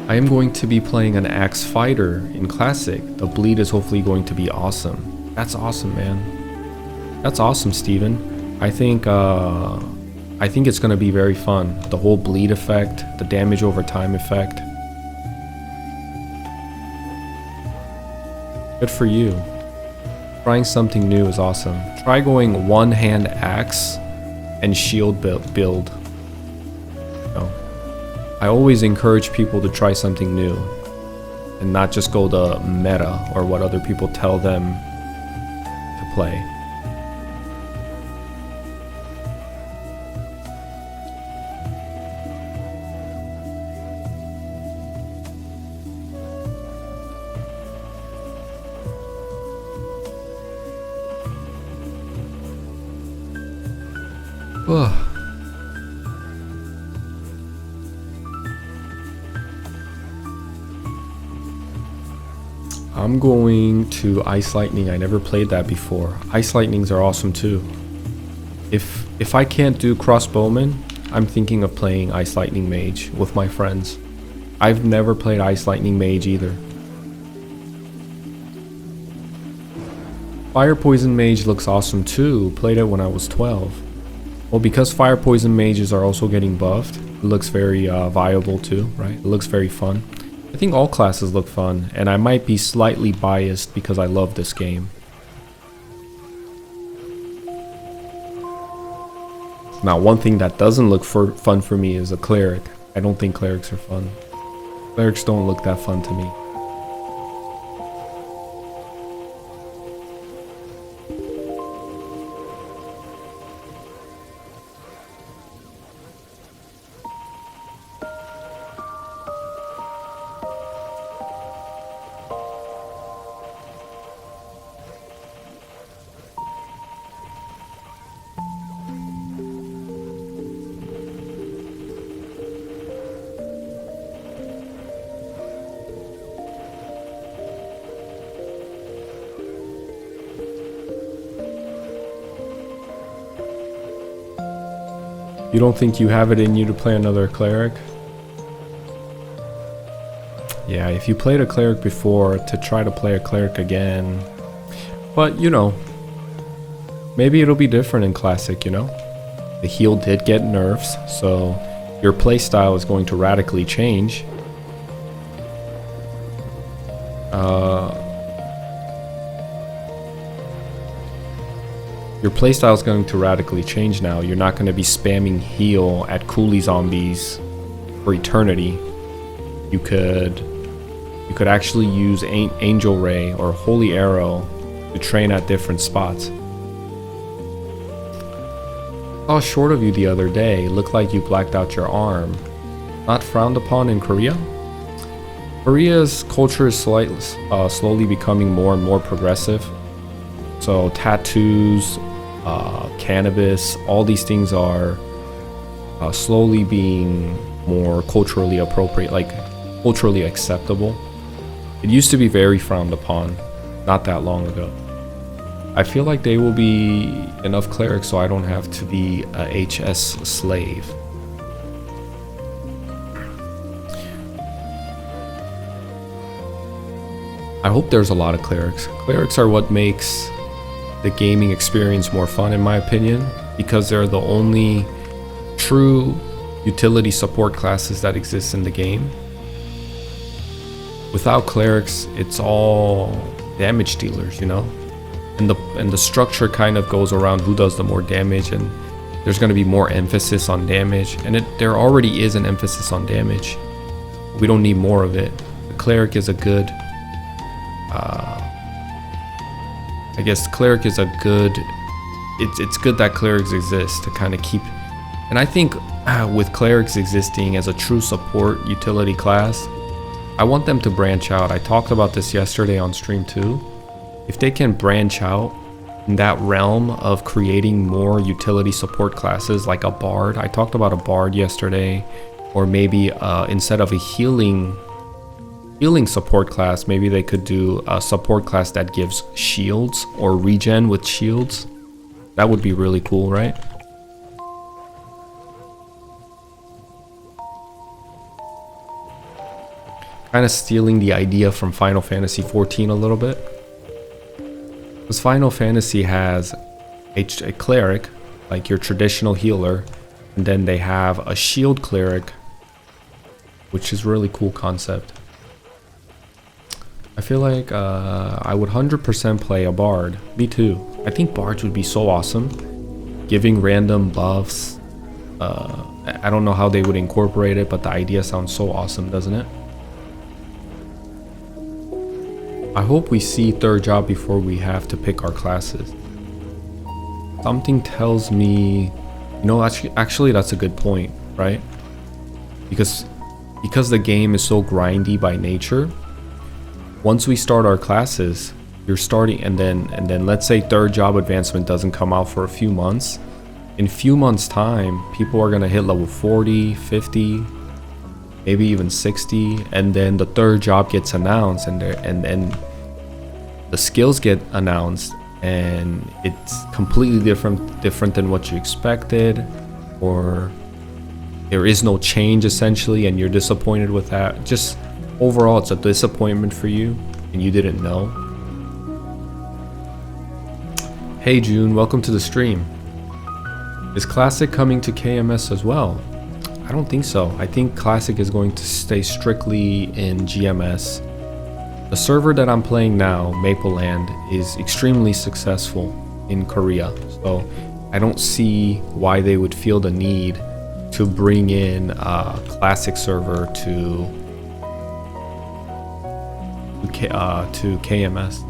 I am going to be playing an axe fighter in classic. The bleed is hopefully going to be awesome. That's awesome, man. That's awesome, Steven. I think it's going to be very fun. The whole bleed effect, the damage over time effect. Good for you. Trying something new is awesome. Try going one-hand axe and shield build. No. I always encourage people to try something new and not just go the meta or what other people tell them to play. I'm going to Ice Lightning. I never played that before. Ice Lightnings are awesome too. If I can't do Crossbowman, I'm thinking of playing Ice Lightning Mage with my friends. I've never played Ice Lightning Mage either. Fire Poison Mage looks awesome too. Played it when I was 12. Well, because Fire Poison Mages are also getting buffed, it looks very viable too, right? It looks very fun. I think all classes look fun, and I might be slightly biased because I love this game. Now, one thing that doesn't look fun for me is a cleric. I don't think clerics are fun. Clerics don't look that fun to me. You don't think you have it in you to play another cleric? Yeah, if you played a cleric before, to try to play a cleric again. But, you know, maybe it'll be different in Classic, you know? The heal did get nerfs, so your playstyle is going to radically change. Your playstyle is going to radically change now. You're not going to be spamming heal at coolie zombies for eternity. You could actually use Angel Ray or Holy Arrow to train at different spots. I saw a short of you the other day. Looked like you blacked out your arm. Not frowned upon in Korea? Korea's culture is slowly becoming more and more progressive. So tattoos, cannabis, all these things are slowly being more culturally appropriate, like culturally acceptable. It used to be very frowned upon not that long ago. I feel like they will be enough clerics so I don't have to be a HS slave. I hope there's a lot of clerics. Clerics are what makes the gaming experience more fun, in my opinion, because they're the only true utility support classes that exist in the game. Without clerics, it's all damage dealers, you know, and the structure kind of goes around who does the more damage, and there's going to be more emphasis on damage, and there already is an emphasis on damage. We don't need more of it. The cleric is a good I guess cleric is a good, it's good that clerics exist to kind of keep, and I think with clerics existing as a true support utility class, I want them to branch out. I talked about this yesterday on stream too. If they can branch out in that realm of creating more utility support classes like a bard, I talked about a bard yesterday, or maybe instead of a healing support class, maybe they could do a support class that gives shields or regen with shields. That would be really cool, right? Kind of stealing the idea from Final Fantasy XIV a little bit, because Final Fantasy has a cleric, like your traditional healer, and then they have a shield cleric, which is a really cool concept. I feel like I would 100% play a bard. Me too. I think bards would be so awesome. Giving random buffs. I don't know how they would incorporate it, but the idea sounds so awesome, doesn't it? I hope we see third job before we have to pick our classes. Something tells me, you know, actually that's a good point, right? Because the game is so grindy by nature. Once we start our classes, you're starting, and then let's say third job advancement doesn't come out for a few months. In a few months time, people are gonna hit level 40, 50, maybe even 60, and then the third job gets announced, and the skills get announced, and it's completely different than what you expected, or there is no change essentially, and you're disappointed with that. Just overall, it's a disappointment for you, and you didn't know. Hey June, welcome to the stream. Is Classic coming to KMS as well? I don't think so. I think Classic is going to stay strictly in GMS. The server that I'm playing now, Mapleland, is extremely successful in Korea. So I don't see why they would feel the need to bring in a Classic server to KMS.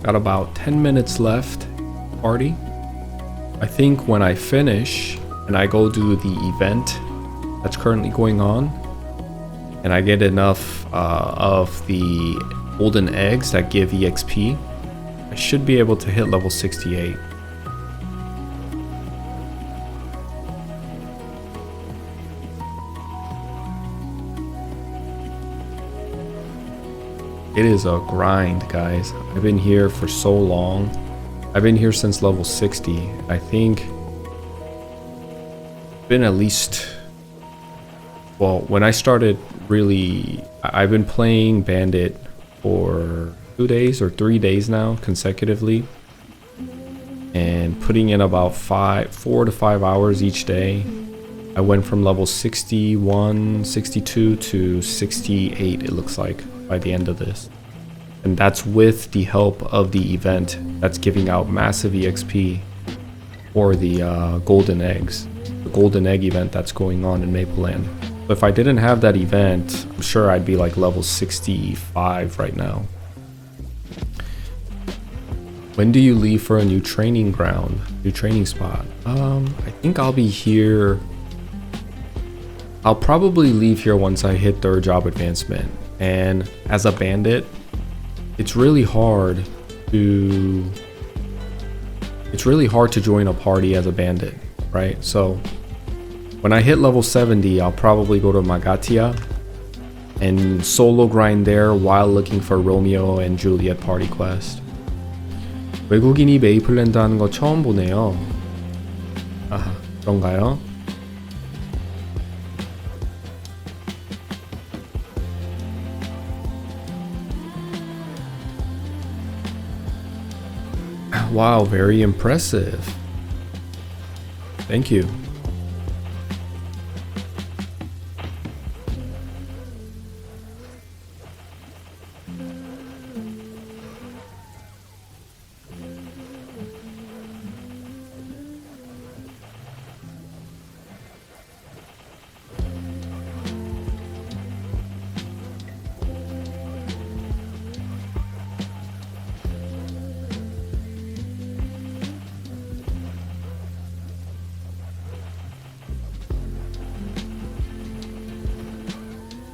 Got about 10 minutes left, party. I think when I finish and I go do the event that's currently going on, and I get enough of the golden eggs that give EXP, I should be able to hit level 68. It is a grind, guys. I've been here for so long. I've been here since level 60. I think it's been at least, well, when I started really, I've been playing Bandit for 2 days or 3 days now consecutively, and putting in about 4 to 5 hours each day. I went from level 61, 62 to 68, it looks like, by the end of this. And that's with the help of the event that's giving out massive EXP for the golden eggs, the golden egg event that's going on in Mapleland. So if I didn't have that event, I'm sure I'd be like level 65 right now. When do you leave for a new training ground, new training spot? I think I'll be here. I'll probably leave here once I hit 3rd job advancement. And as a bandit, it's really hard to join a party as a bandit, right? So when I hit level 70, I'll probably go to Magatia and solo grind there while looking for Romeo and Juliet party quest. 외국인이 메이플랜드 하는 거 처음 보네요. 아, 그런가요? Wow, very impressive. Thank you.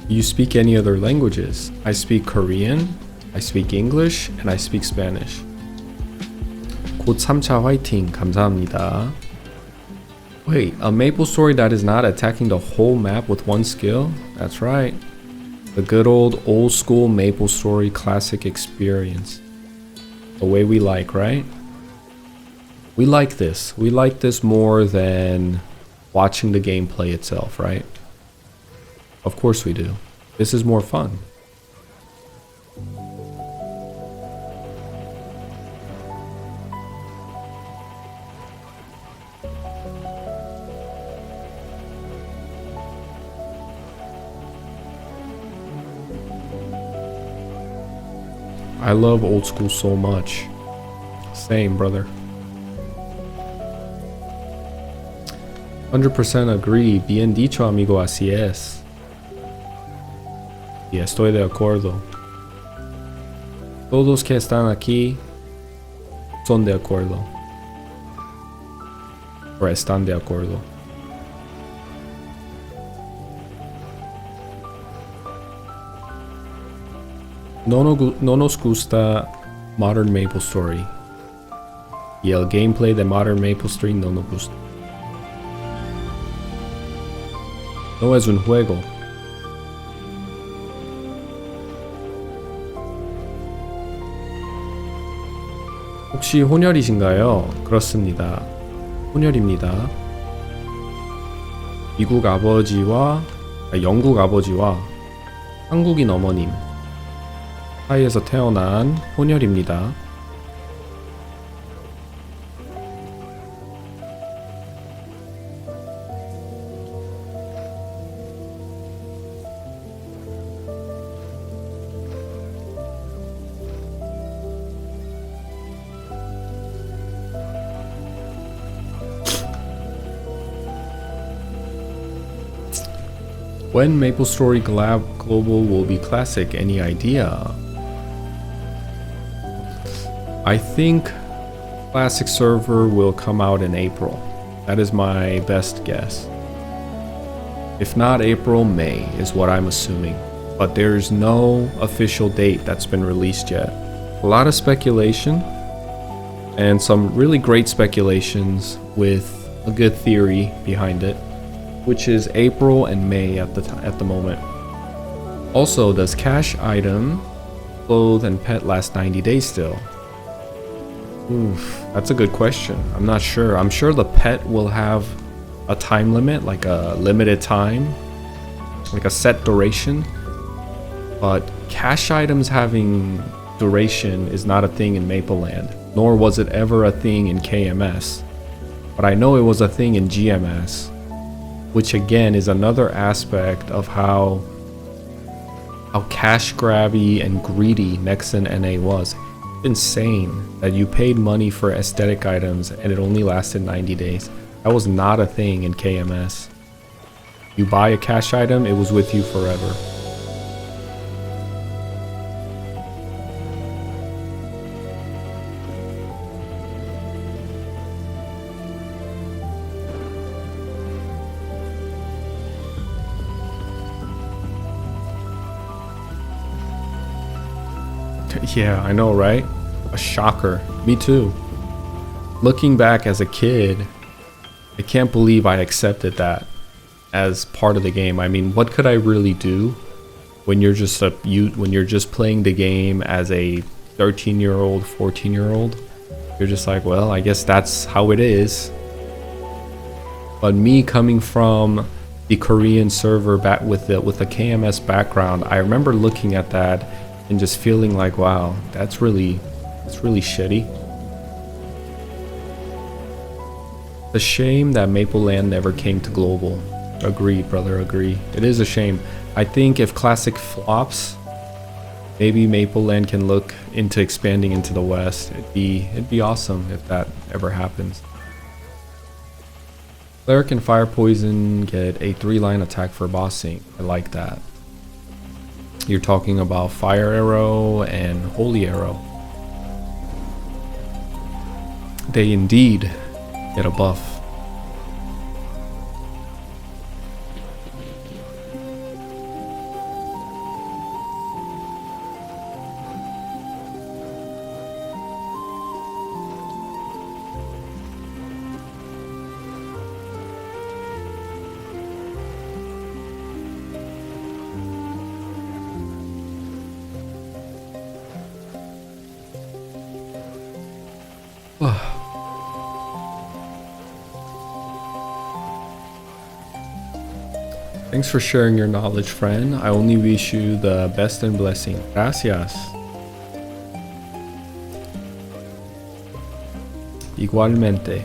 You speak any other languages? I speak Korean, I speak English, and I speak Spanish. 곧 3차 화이팅, 감사합니다. Wait, a MapleStory that is not attacking the whole map with one skill? That's right. The good old school MapleStory classic experience. The way we like, right? We like this. We like this more than watching the gameplay itself, right? Of course we do. This is more fun. I love old school so much. Same, brother. 100% agree. Bien dicho, amigo, así es. Y estoy de acuerdo. Todos que están aquí son de acuerdo. O están de acuerdo. No nos gusta Modern MapleStory. Y el gameplay de Modern MapleStory no nos gusta. No es un juego. 혹시 혼혈이신가요? 그렇습니다. 혼혈입니다. 영국 아버지와 한국인 어머님 사이에서 태어난 혼혈입니다. When MapleStory Global will be classic? Any idea? I think classic server will come out in April. That is my best guess. If not April, May is what I'm assuming. But there's no official date that's been released yet. A lot of speculation and some really great speculations with a good theory behind it, which is April and May at the moment. Also, does cash item, clothes, and pet last 90 days still? Oof, that's a good question. I'm not sure. I'm sure the pet will have a time limit, like a limited time, like a set duration. But cash items having duration is not a thing in Mapleland, nor was it ever a thing in KMS. But I know it was a thing in GMS, which again is another aspect of how cash grabby and greedy Nexon NA was. Insane that you paid money for aesthetic items and it only lasted 90 days. That was not a thing in KMS. You buy a cash item, it was with you forever. Yeah, I know, right? A shocker. Me too. Looking back as a kid, I can't believe I accepted that as part of the game. I mean, what could I really do when you're just playing the game as a 13-year-old, 14-year-old? You're just like, well, I guess that's how it is. But me coming from the Korean server back with the KMS background, I remember looking at that and just feeling like, wow, that's really shitty. The shame that Mapleland never came to global. Agreed, brother, agree. It is a shame. I think if classic flops, maybe Mapleland can look into expanding into the West. It'd be awesome if that ever happens. Cleric and Fire Poison get a 3-line attack for bossing. I like that. You're talking about Fire Arrow and Holy Arrow. They indeed get a buff. Thanks for sharing your knowledge, friend. I only wish you the best and blessing. Gracias. Igualmente.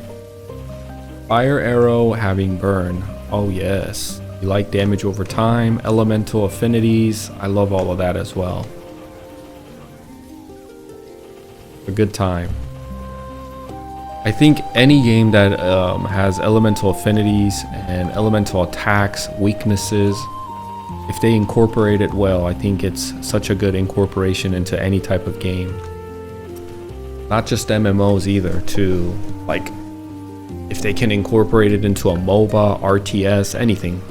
Fire Arrow having burn. Oh yes. You like damage over time, elemental affinities. I love all of that as well. A good time. I think any game that has elemental affinities and elemental attacks, weaknesses, if they incorporate it well, I think it's such a good incorporation into any type of game. Not just MMOs either, too. Like, if they can incorporate it into a MOBA, RTS, anything.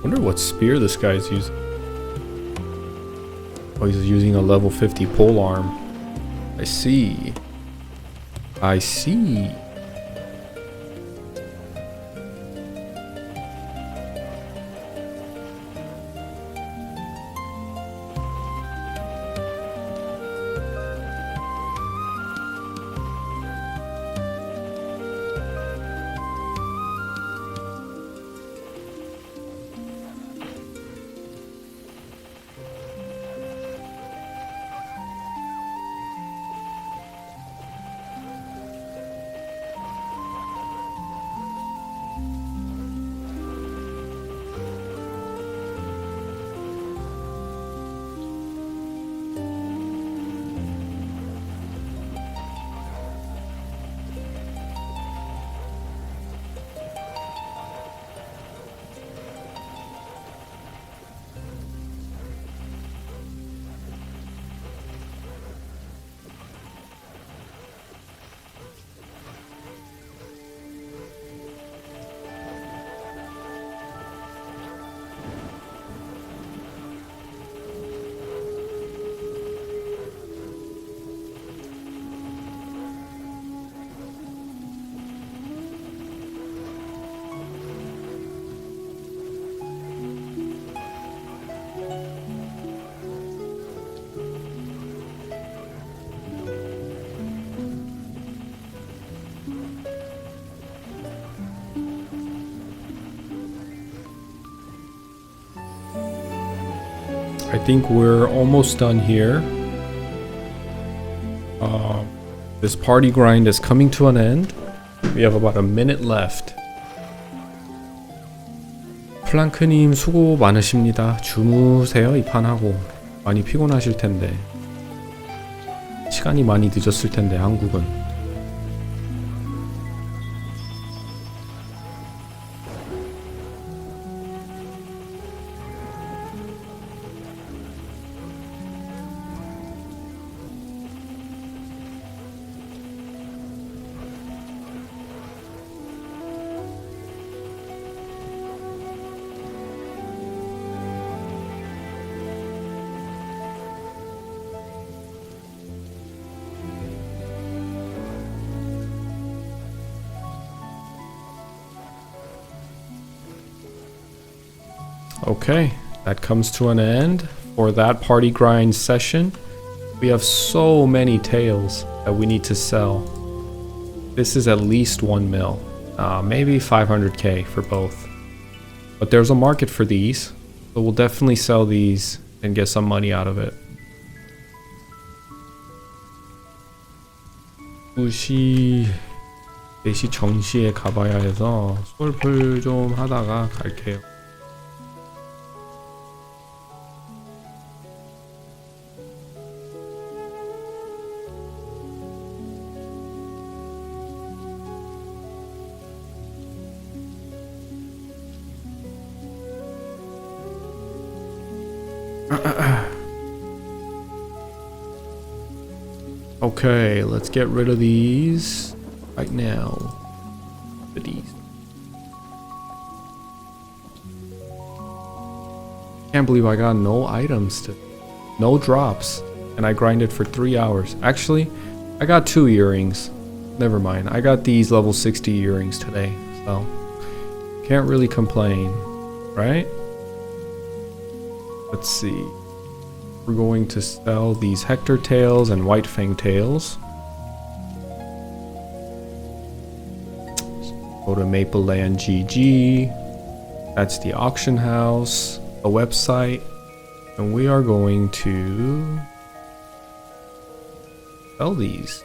Wonder what spear this guy's using. Oh, he's using a level 50 pole arm. I see. I see. I think we're almost done here. This party grind is coming to an end. We have about a minute left. 플랑크님 수고 많으십니다. 주무세요 이 판하고. 많이 피곤하실 텐데. 시간이 많이 늦었을 텐데 한국은. Okay, that comes to an end for that party grind session. We have so many tails that we need to sell. This is at least 1 mil, maybe 500k for both. But there's a market for these, so we'll definitely sell these and get some money out of it. 2시, 4시 정시에 가봐야 해서 솔플 좀 하다가 갈게요. Okay, let's get rid of these right now. These. Can't believe I got no items no drops, and I grinded for 3 hours. Actually, I got 2 earrings. never mind. I got these level 60 earrings today, so can't really complain, right? Let's see. We're going to sell these Hector tails and white fang tails. Go to MapleLand GG. That's the auction house, a website, and we are going to sell these.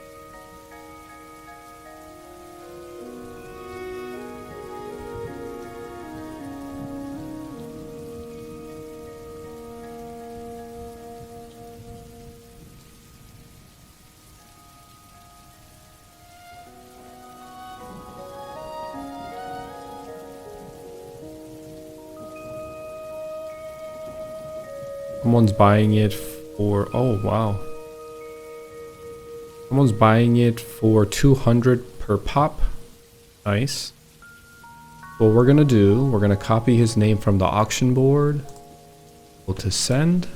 Someone's buying it for, oh wow. Someone's buying it for 200 per pop. Nice. What we're gonna do, we're gonna copy his name from the auction board. Go to send.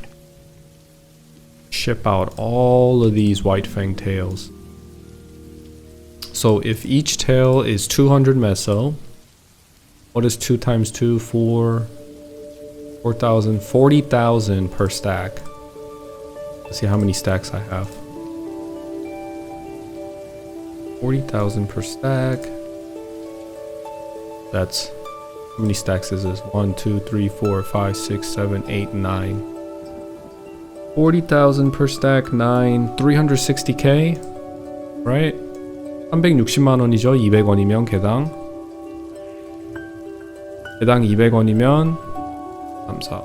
Ship out all of these white fang tails. So if each tail is 200 meso, what is 2 times 2? 4. 4,000, 40,000 per stack. Let's see how many stacks I have. 40,000 per stack. That's, how many stacks is this? 1, 2, 3, 4, 5, 6, 7, 8, 9. 40,000 per stack, 9, 360k, right? 360만 원이죠. 200원이면 개당. 개당 200원이면 3, 4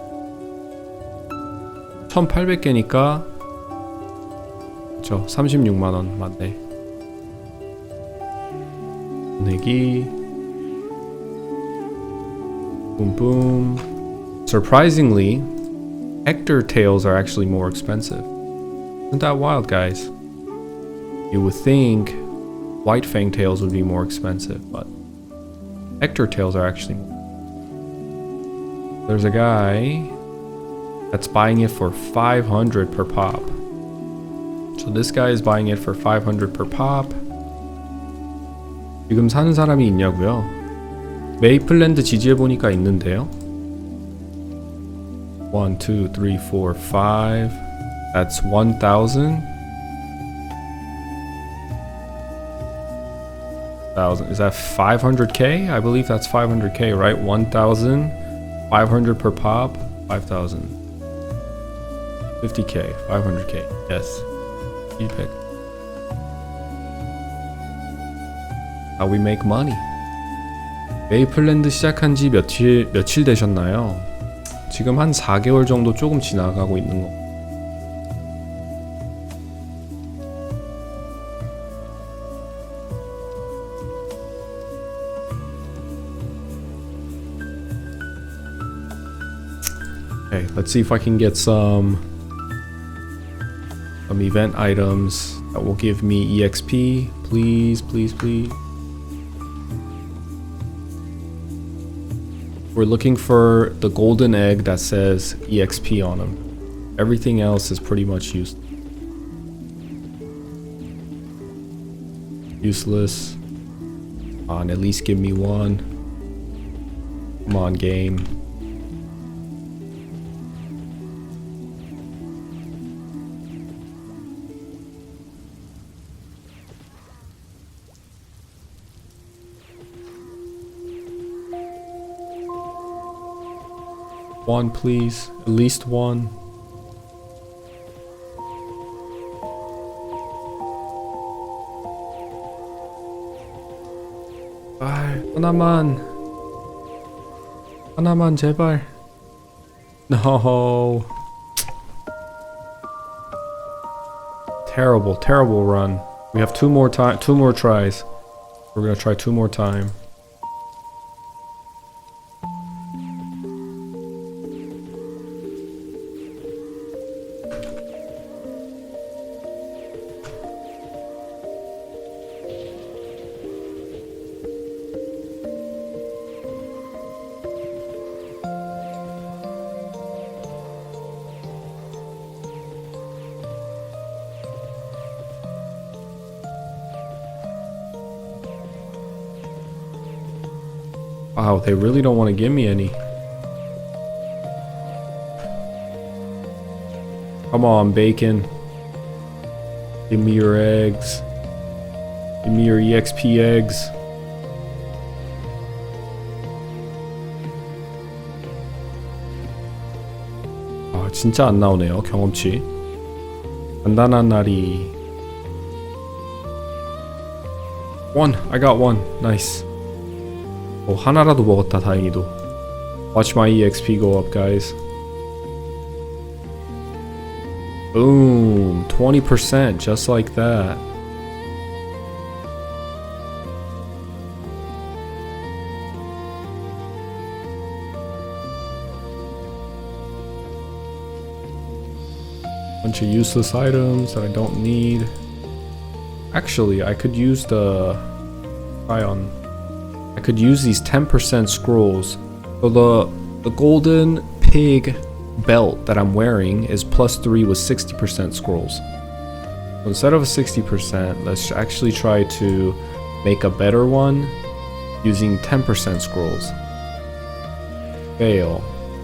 1800개니까 그쵸 36만원 맞네. 보내기 boom. Surprisingly, Hector tails are actually more expensive. Isn't that wild, guys? You would think white fang tails would be more expensive, but Hector tails are actually more. There's a guy that's buying it for 500 per pop. So this guy is buying it for 500 per pop. 지금 사는 사람이 있냐고요? 메이플랜드 지지해 보니까 있는데요. 1, 2, 3, 4, 5. That's 1,000. Is that 500k? I believe that's 500k, right? 1,000. 500 per pop, 5,000. 50k, 500k. Yes. You pick. How we make money. 메이플랜드 시작한 지 며칠 되셨나요? 지금 한 4개월 정도 조금 지나가고 있는 거. Okay, let's see if I can get some event items that will give me EXP. Please, please, please. We're looking for the golden egg that says EXP on them. Everything else is pretty much useless. Useless. Come on, at least give me one. Come on, game. One, please. At least one. 하나만. 하나만 제발. No. Terrible, terrible run. We have two more tries. We're gonna try 2 more times. Wow, they really don't want to give me any. Come on, bacon. Give me your eggs. Give me your EXP eggs. 아, 진짜 안 나오네요, 경험치. 간단한 날이. I got one. Nice. 하나라도 먹었다, 다행히도. Watch my EXP go up, guys. Boom, 20%, just like that. Bunch of useless items that I don't need. Actually, I could use I could use these 10% scrolls. So the golden pig belt that I'm wearing is +3 with 60% scrolls. So instead of a 60%, let's actually try to make a better one using 10% scrolls. Fail.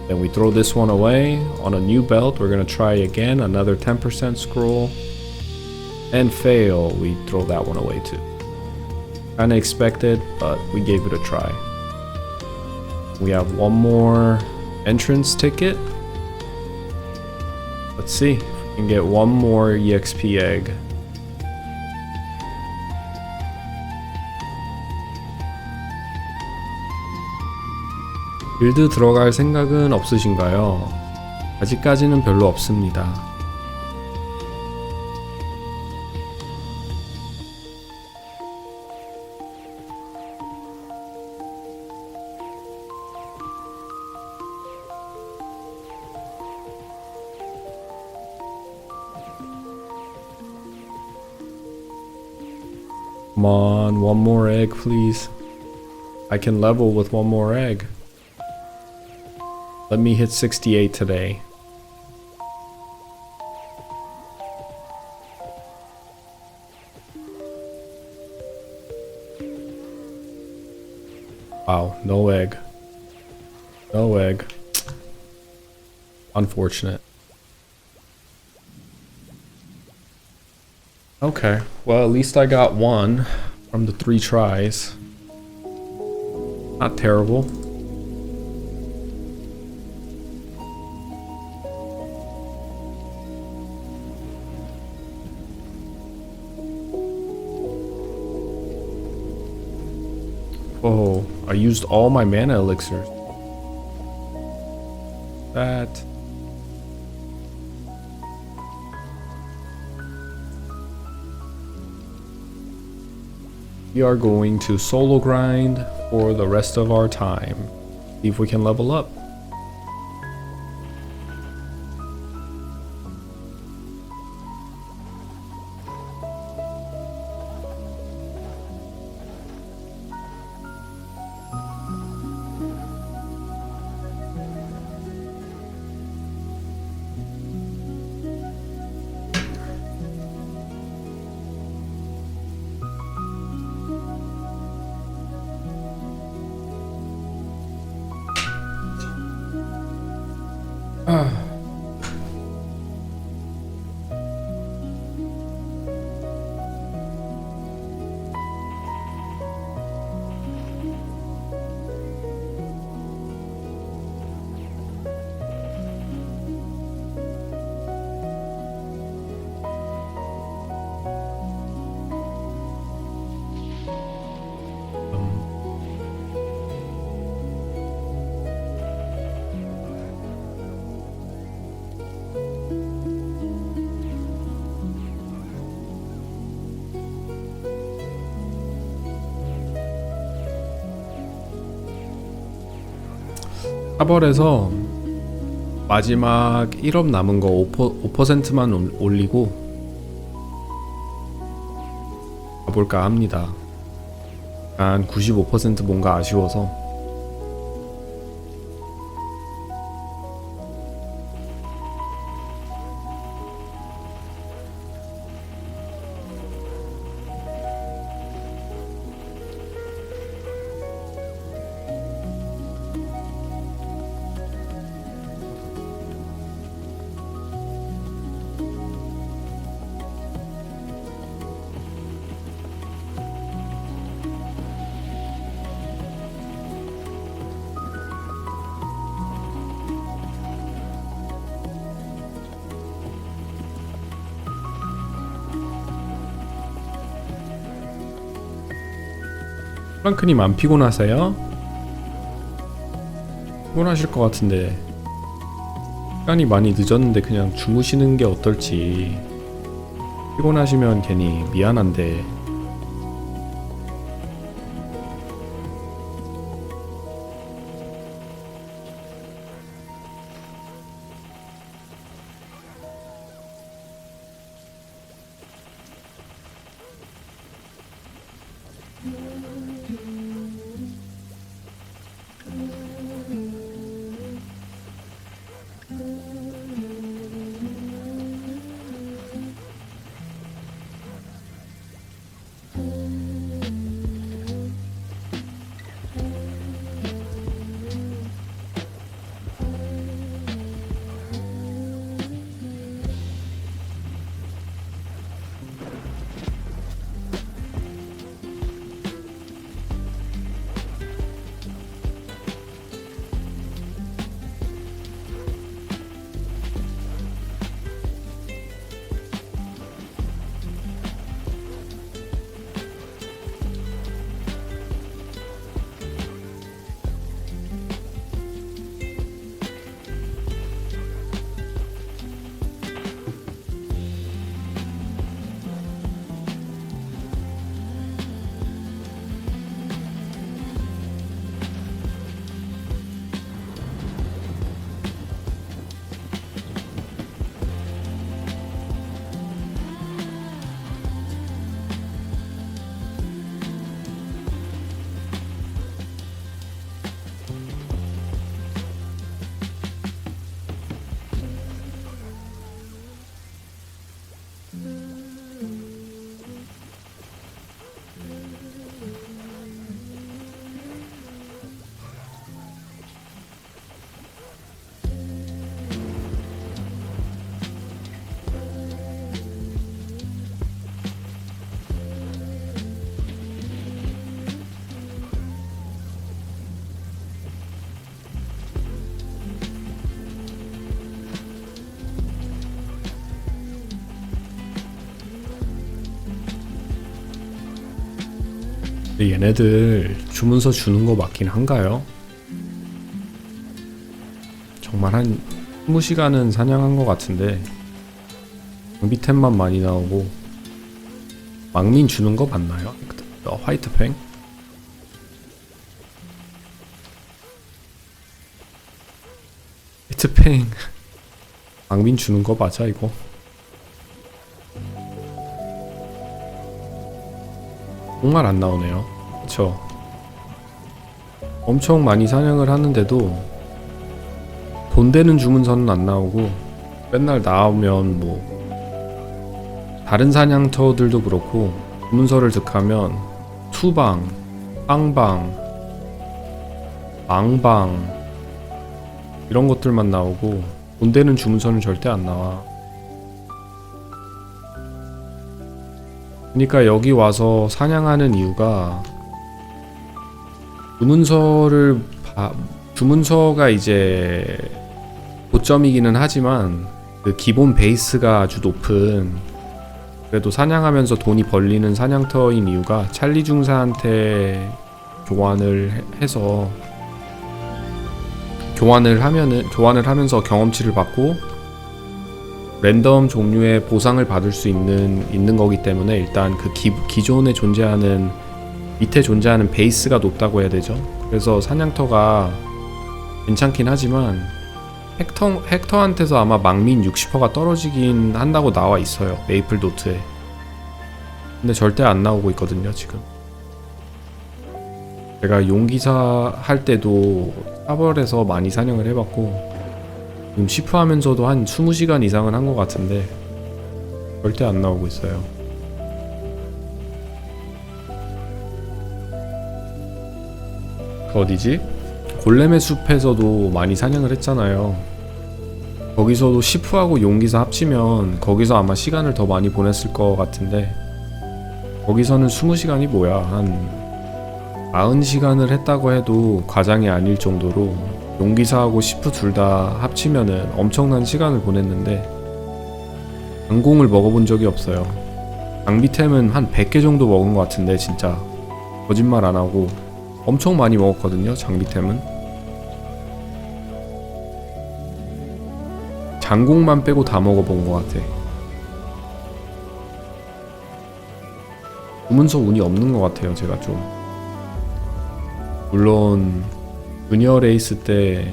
Then we throw this one away. On a new belt, we're gonna try again, another 10% scroll. And fail, we throw that one away too. Kinda expected, but we gave it a try. We have one more entrance ticket. Let's see if we can get one more EXP egg. 빌드 들어갈 생각은 없으신가요? 아직까지는 별로 없습니다. Come on, one more egg, please. I can level with one more egg. Let me hit 68 today. Wow, no egg. No egg. Unfortunate. Okay, well, at least I got one from the 3 tries. Not terrible. Oh, I used all my mana elixirs. That. We are going to solo grind for the rest of our time. See if we can level up. 사벌에서 마지막 1업 남은 거 5%만 올리고 가볼까 합니다. 한 95% 뭔가 아쉬워서. 프랑크님 안 피곤하세요? 피곤하실 것 같은데 시간이 많이 늦었는데 그냥 주무시는 게 어떨지. 피곤하시면 괜히 미안한데. 얘네들 주문서 주는 거 맞긴 한가요? 정말 한 20시간은 사냥한 것 같은데 장비템만 많이 나오고. 망민 주는 거 맞나요? 화이트팽? 화이트팽 망민 주는 거 맞아 이거? 정말 안 나오네요. 그쵸? 엄청 많이 사냥을 하는데도 돈 되는 주문서는 안 나오고, 맨날 나오면 뭐 다른 사냥터들도 그렇고 주문서를 득하면 투방, 빵방, 망방 이런 것들만 나오고 돈 되는 주문서는 절대 안 나와. 그러니까 여기 와서 사냥하는 이유가 주문서가 이제 고점이기는 하지만 그 기본 베이스가 아주 높은, 그래도 사냥하면서 돈이 벌리는 사냥터인 이유가 찰리 중사한테 교환을 해서 교환을 하면서 경험치를 받고 랜덤 종류의 보상을 받을 수 있는 거기 때문에 일단 그 기존에 존재하는, 밑에 존재하는 베이스가 높다고 해야 되죠. 그래서 사냥터가 괜찮긴 하지만 헥터한테서 아마 망민 60%가 떨어지긴 한다고 나와 있어요, 메이플 노트에. 근데 절대 안 나오고 있거든요 지금. 제가 용기사 할 때도 사벌에서 많이 사냥을 해봤고 지금 시프하면서도 한 20시간 이상은 한 것 같은데 절대 안 나오고 있어요. 그 어디지? 골렘의 숲에서도 많이 사냥을 했잖아요. 거기서도 시프하고 용기사 합치면 거기서 아마 시간을 더 많이 보냈을 것 같은데 거기서는 20시간이 뭐야, 한 40시간을 했다고 해도 과장이 아닐 정도로 용기사하고 시프 둘 다 합치면은 엄청난 시간을 보냈는데 강공을 먹어본 적이 없어요. 장비템은 한 100개 정도 먹은 것 같은데 진짜 거짓말 안 하고 엄청 많이 먹었거든요. 장비템은 장공만 빼고 다 먹어본 것 같아. 주문서 운이 없는 것 같아요. 제가 좀 물론 주니어 레이스 때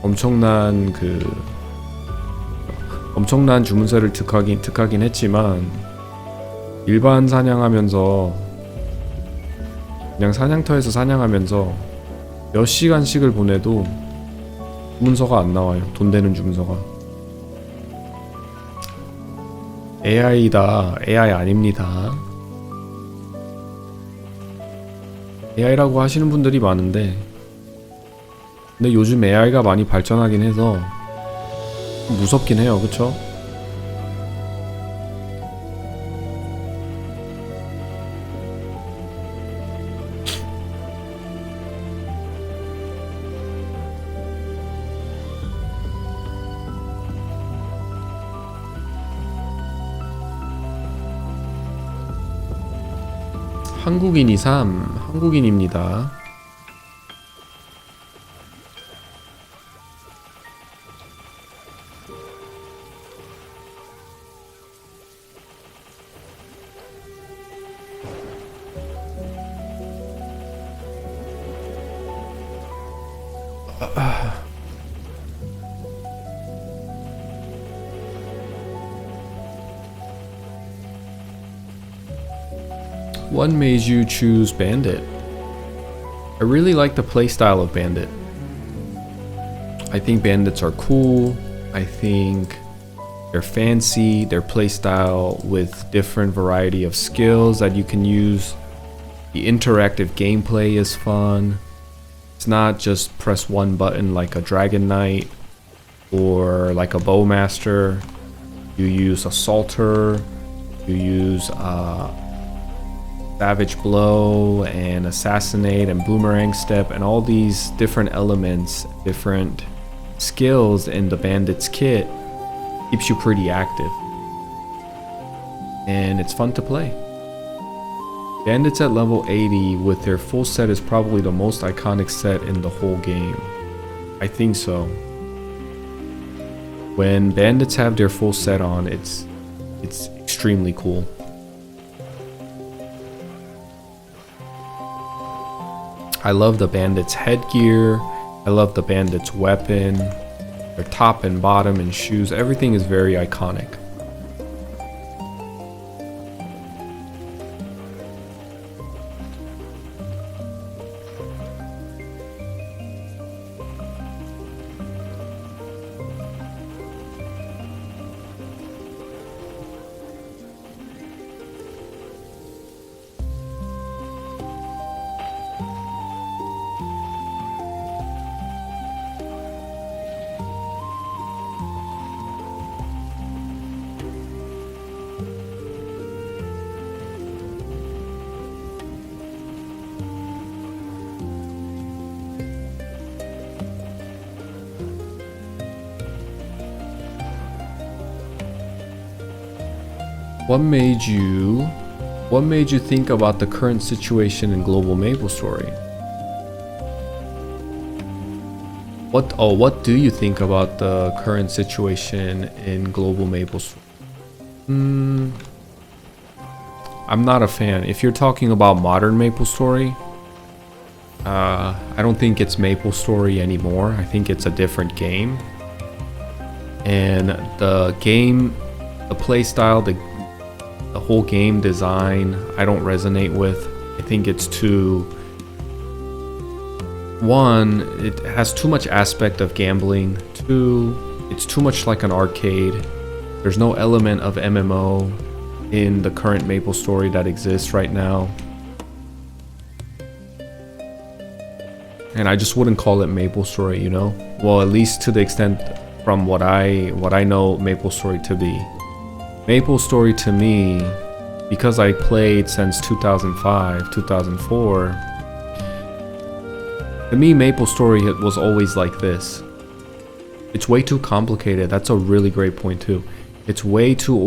엄청난 주문서를 득하긴 했지만 일반 사냥하면서 그냥 사냥터에서 사냥하면서 몇 시간씩을 보내도 주문서가 안 나와요. 돈 되는 주문서가. AI다. AI 아닙니다. AI라고 하시는 분들이 많은데 근데 요즘 AI가 많이 발전하긴 해서 무섭긴 해요. 그쵸? 한국인이 3, 한국인입니다. What made you choose Bandit? I really like the playstyle of Bandit. I think bandits are cool. I think they're fancy. Their playstyle with different variety of skills that you can use. The interactive gameplay is fun. It's not just press one button like a Dragon Knight or like a Bowmaster. You use Assaulter. You use Savage Blow and Assassinate and Boomerang Step and all these different elements, different skills in the Bandit's kit keeps you pretty active. And it's fun to play. Bandits at level 80 with their full set is probably the most iconic set in the whole game. I think so. When bandits have their full set on, it's extremely cool. I love the bandit's headgear. I love the bandit's weapon. Their top and bottom and shoes. Everything is very iconic. What made you think about the current situation in global MapleStory? What do you think about the current situation in global MapleStory? I'm not a fan. If you're talking about modern MapleStory, I don't think it's MapleStory anymore. I think it's a different game. And the game, the playstyle, the whole game design, I don't resonate with. I think it's too... One, it has too much aspect of gambling. Two, it's too much like an arcade. There's no element of MMO in the current MapleStory that exists right now. And I just wouldn't call it MapleStory, you know? Well, at least to the extent from what I know MapleStory to be. MapleStory to me, because I played since 2005, 2004, to me MapleStory was always like this. It's way too complicated. That's a really great point too. It's way too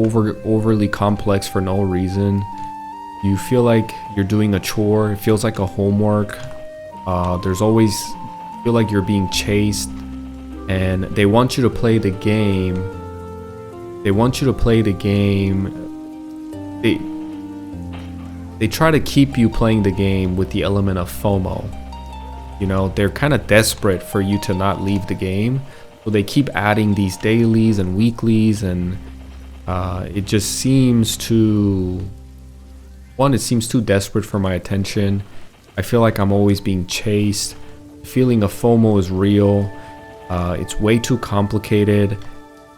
overly complex for no reason. You feel like you're doing a chore. It feels like a homework. There's always feel like you're being chased, and they want you to play the game. They try to keep you playing the game with the element of FOMO. You know, they're kind of desperate for you to not leave the game, so they keep adding these dailies and weeklies, and it just seems too desperate for my attention. I feel like I'm always being chased. The feeling of FOMO is real. It's way too complicated.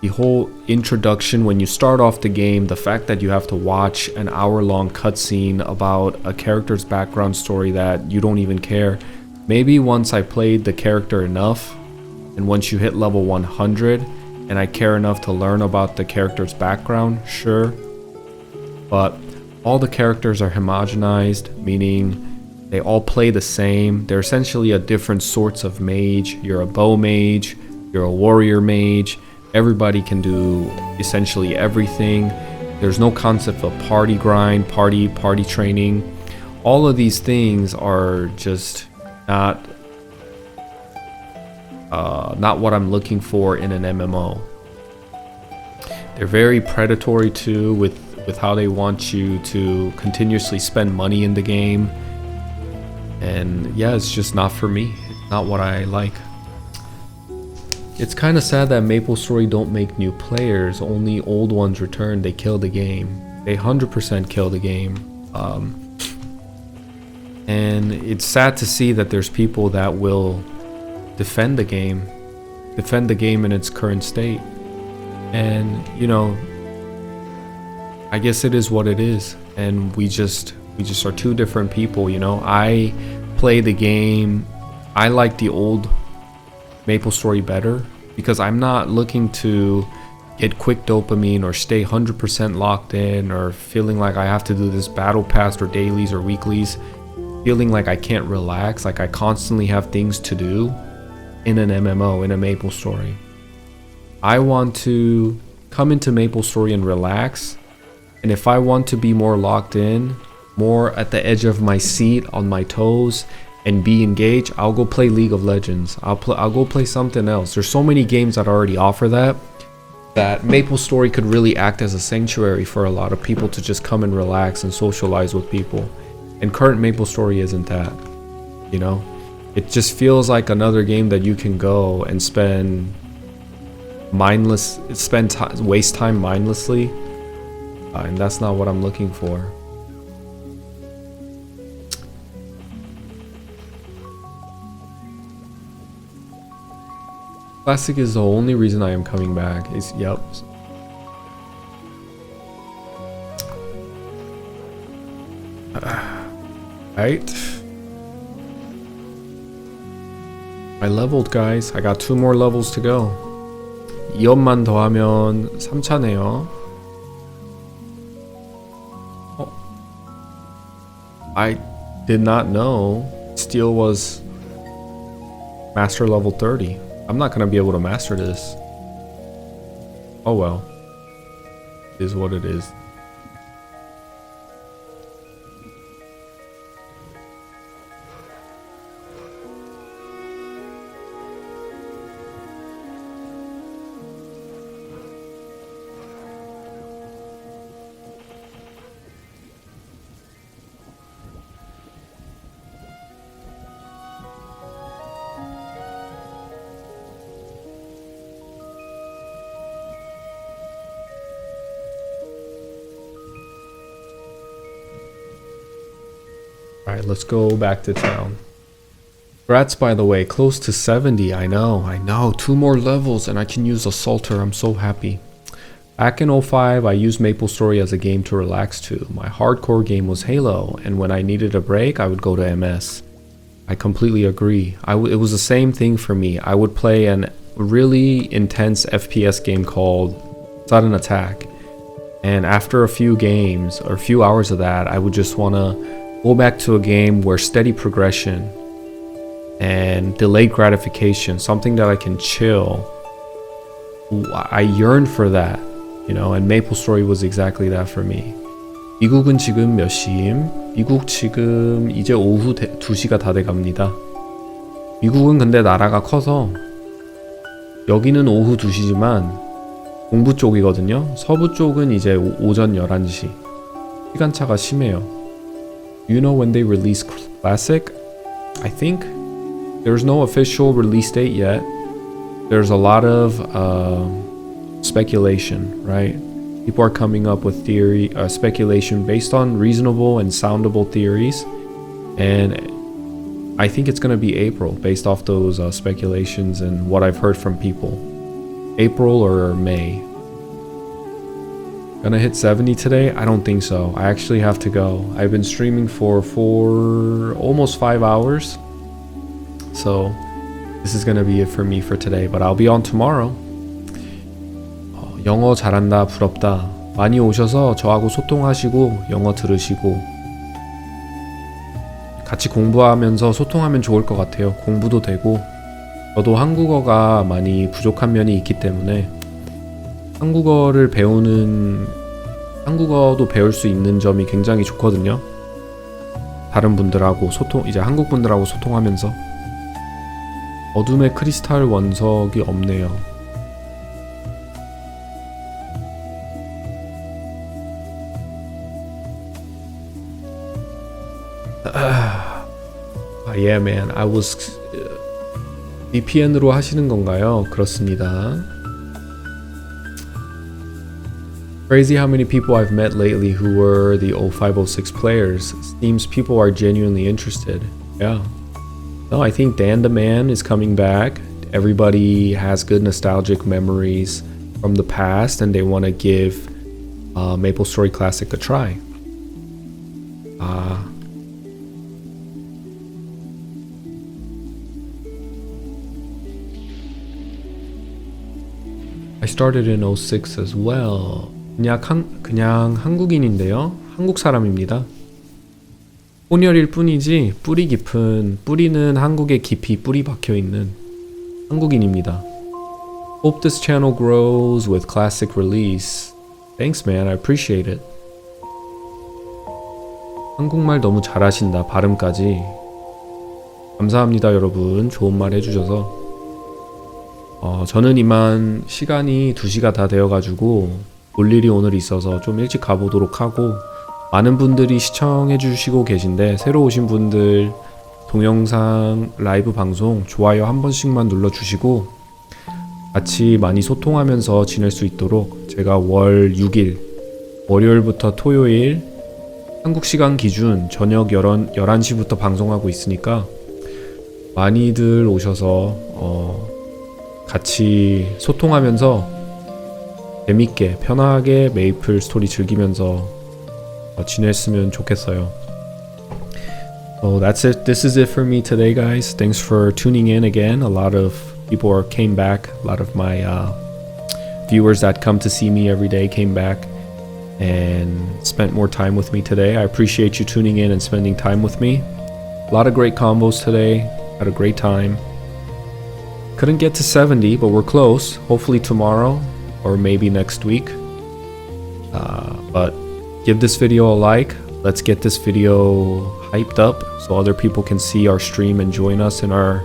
The whole introduction, when you start off the game, the fact that you have to watch an hour-long cutscene about a character's background story that you don't even care. Maybe once I played the character enough, and once you hit level 100, and I care enough to learn about the character's background, sure. But all the characters are homogenized, meaning they all play the same. They're essentially a different sorts of mage. You're a bow mage, you're a warrior mage. Everybody can do essentially everything. There's no concept of party grind, party training. All of these things are just not what I'm looking for in an MMO. They're very predatory too with how they want you to continuously spend money in the game. And yeah, it's just not for me. It's not what I like. It's kind of sad that MapleStory don't make new players. Only old ones return. They kill the game. They 100% kill the game. And it's sad to see that there's people that will defend the game in its current state. And you know, I guess it is what it is, and we just are two different people. You know, I play the game. I like the old MapleStory better because I'm not looking to get quick dopamine or stay 100% locked in, or feeling like I have to do this battle pass or dailies or weeklies, feeling like I can't relax, like I constantly have things to do in an MMO, in a MapleStory. I want to come into MapleStory and relax, and if I want to be more locked in, more at the edge of my seat, on my toes, and be engaged, I'll go play League of Legends. I'll go play something else. There's so many games that already offer that MapleStory could really act as a sanctuary for a lot of people to just come and relax and socialize with people. And current MapleStory isn't that, you know? It just feels like another game that you can go and waste time mindlessly, and that's not what I'm looking for. Classic is the only reason I am coming back. Yep. Right. I leveled, guys. I got 2 more levels to go. 2업만 더 하면 3차네요. I did not know Steel was master level 30. I'm not gonna be able to master this. Oh well. It is what it is. Alright, let's go back to town. Congrats, by the way, close to 70. I know. 2 more levels and I can use Assaulter. I'm so happy. Back in 05, I used MapleStory as a game to relax to. My hardcore game was Halo, and when I needed a break, I would go to MS. I completely agree. It was the same thing for me. I would play a really intense FPS game called Sudden Attack. And after a few games, or a few hours of that, I would just want to go back to a game where steady progression and delayed gratification, something that I can chill. I yearned for that, you know, and MapleStory was exactly that for me. 미국은 지금 몇 시임? 미국 지금 이제 오후 2시가 다 돼갑니다. 미국은 근데 나라가 커서 여기는 오후 2시지만 동부 쪽이거든요. 서부 쪽은 이제 오전 11시. 시간차가 심해요. You know when they release Classic? I think there's no official release date yet. There's a lot of speculation, right? People are coming up with speculation based on reasonable and soundable theories, and I think it's gonna be April based off those speculations and what I've heard from people. April or May. Gonna hit 70 today? I don't think so. I actually have to go. I've been streaming for almost 5 hours, so this is gonna be it for me for today, but I'll be on tomorrow. 영어 잘한다, 부럽다. 많이 오셔서 저하고 소통하시고 영어 들으시고 같이 공부하면서 소통하면 좋을 것 같아요. 공부도 되고 저도 한국어가 많이 부족한 면이 있기 때문에 한국어도 배울 수 있는 점이 굉장히 좋거든요. 다른 분들하고 이제 한국 분들하고 소통하면서. 어둠의 크리스탈 원석이 없네요. Yeah, man. I was VPN으로 하시는 건가요? 그렇습니다. Crazy how many people I've met lately who were the 0506 players. Seems people are genuinely interested. Yeah. No, I think Dan the Man is coming back. Everybody has good nostalgic memories from the past and they want to give MapleStory Classic a try. I started in 06 as well. 그냥 한국인인데요. 한국 사람입니다. 혼혈일 뿐이지 뿌리 깊은, 뿌리는 한국에 깊이 뿌리 박혀있는 한국인입니다. Hope this channel grows with classic release. Thanks man, I appreciate it. 한국말 너무 잘하신다, 발음까지. 감사합니다 여러분, 좋은 말 해주셔서. 저는 이만 시간이 2시가 다 되어가지고 볼 일이 오늘 있어서 좀 일찍 가보도록 하고, 많은 분들이 시청해 주시고 계신데 새로 오신 분들 동영상 라이브 방송 좋아요 한 번씩만 눌러주시고 같이 많이 소통하면서 지낼 수 있도록 제가 월 6일 월요일부터 토요일 한국 시간 기준 저녁 11시부터 방송하고 있으니까 많이들 오셔서 같이 소통하면서 재밌게 편하게 메이플 스토리 즐기면서 지냈으면 좋겠어요. So that's it. This is it for me today, guys. Thanks for tuning in again. A lot of people came back. A lot of my viewers that come to see me every day came back and spent more time with me today. I appreciate you tuning in and spending time with me. A lot of great combos today. Had a great time. Couldn't get to 70, but we're close. Hopefully tomorrow or maybe next week. But give this video a like. Let's get this video hyped up so other people can see our stream and join us in our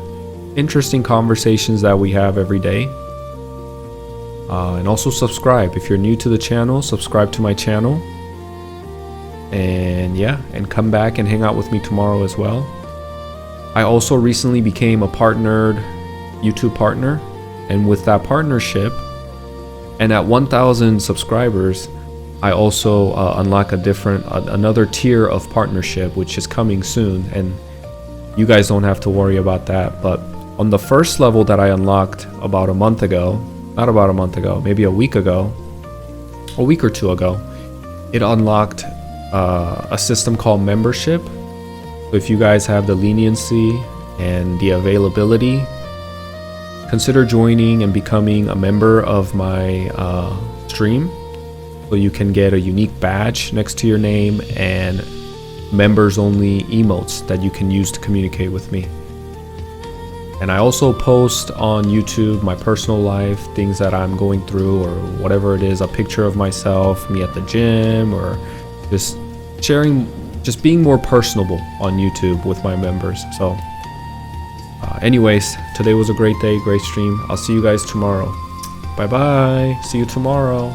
interesting conversations that we have every day. And also subscribe. If you're new to the channel, subscribe to my channel. And yeah, and come back and hang out with me tomorrow as well. I also recently became a partnered YouTube partner, and with that partnership and at 1,000 subscribers I also unlock another tier of partnership which is coming soon, and you guys don't have to worry about that. But on the first level that I unlocked about a month ago, not about a month ago, maybe a week or two ago, it unlocked a system called membership. So if you guys have the leniency and the availability, consider joining and becoming a member of my stream, so you can get a unique badge next to your name and members only emotes that you can use to communicate with me. And I also post on YouTube my personal life, things that I'm going through or whatever it is, a picture of myself, me at the gym, or just sharing, just being more personable on YouTube with my members. So anyways, today was a great day, great stream. I'll see you guys tomorrow. Bye bye. See you tomorrow.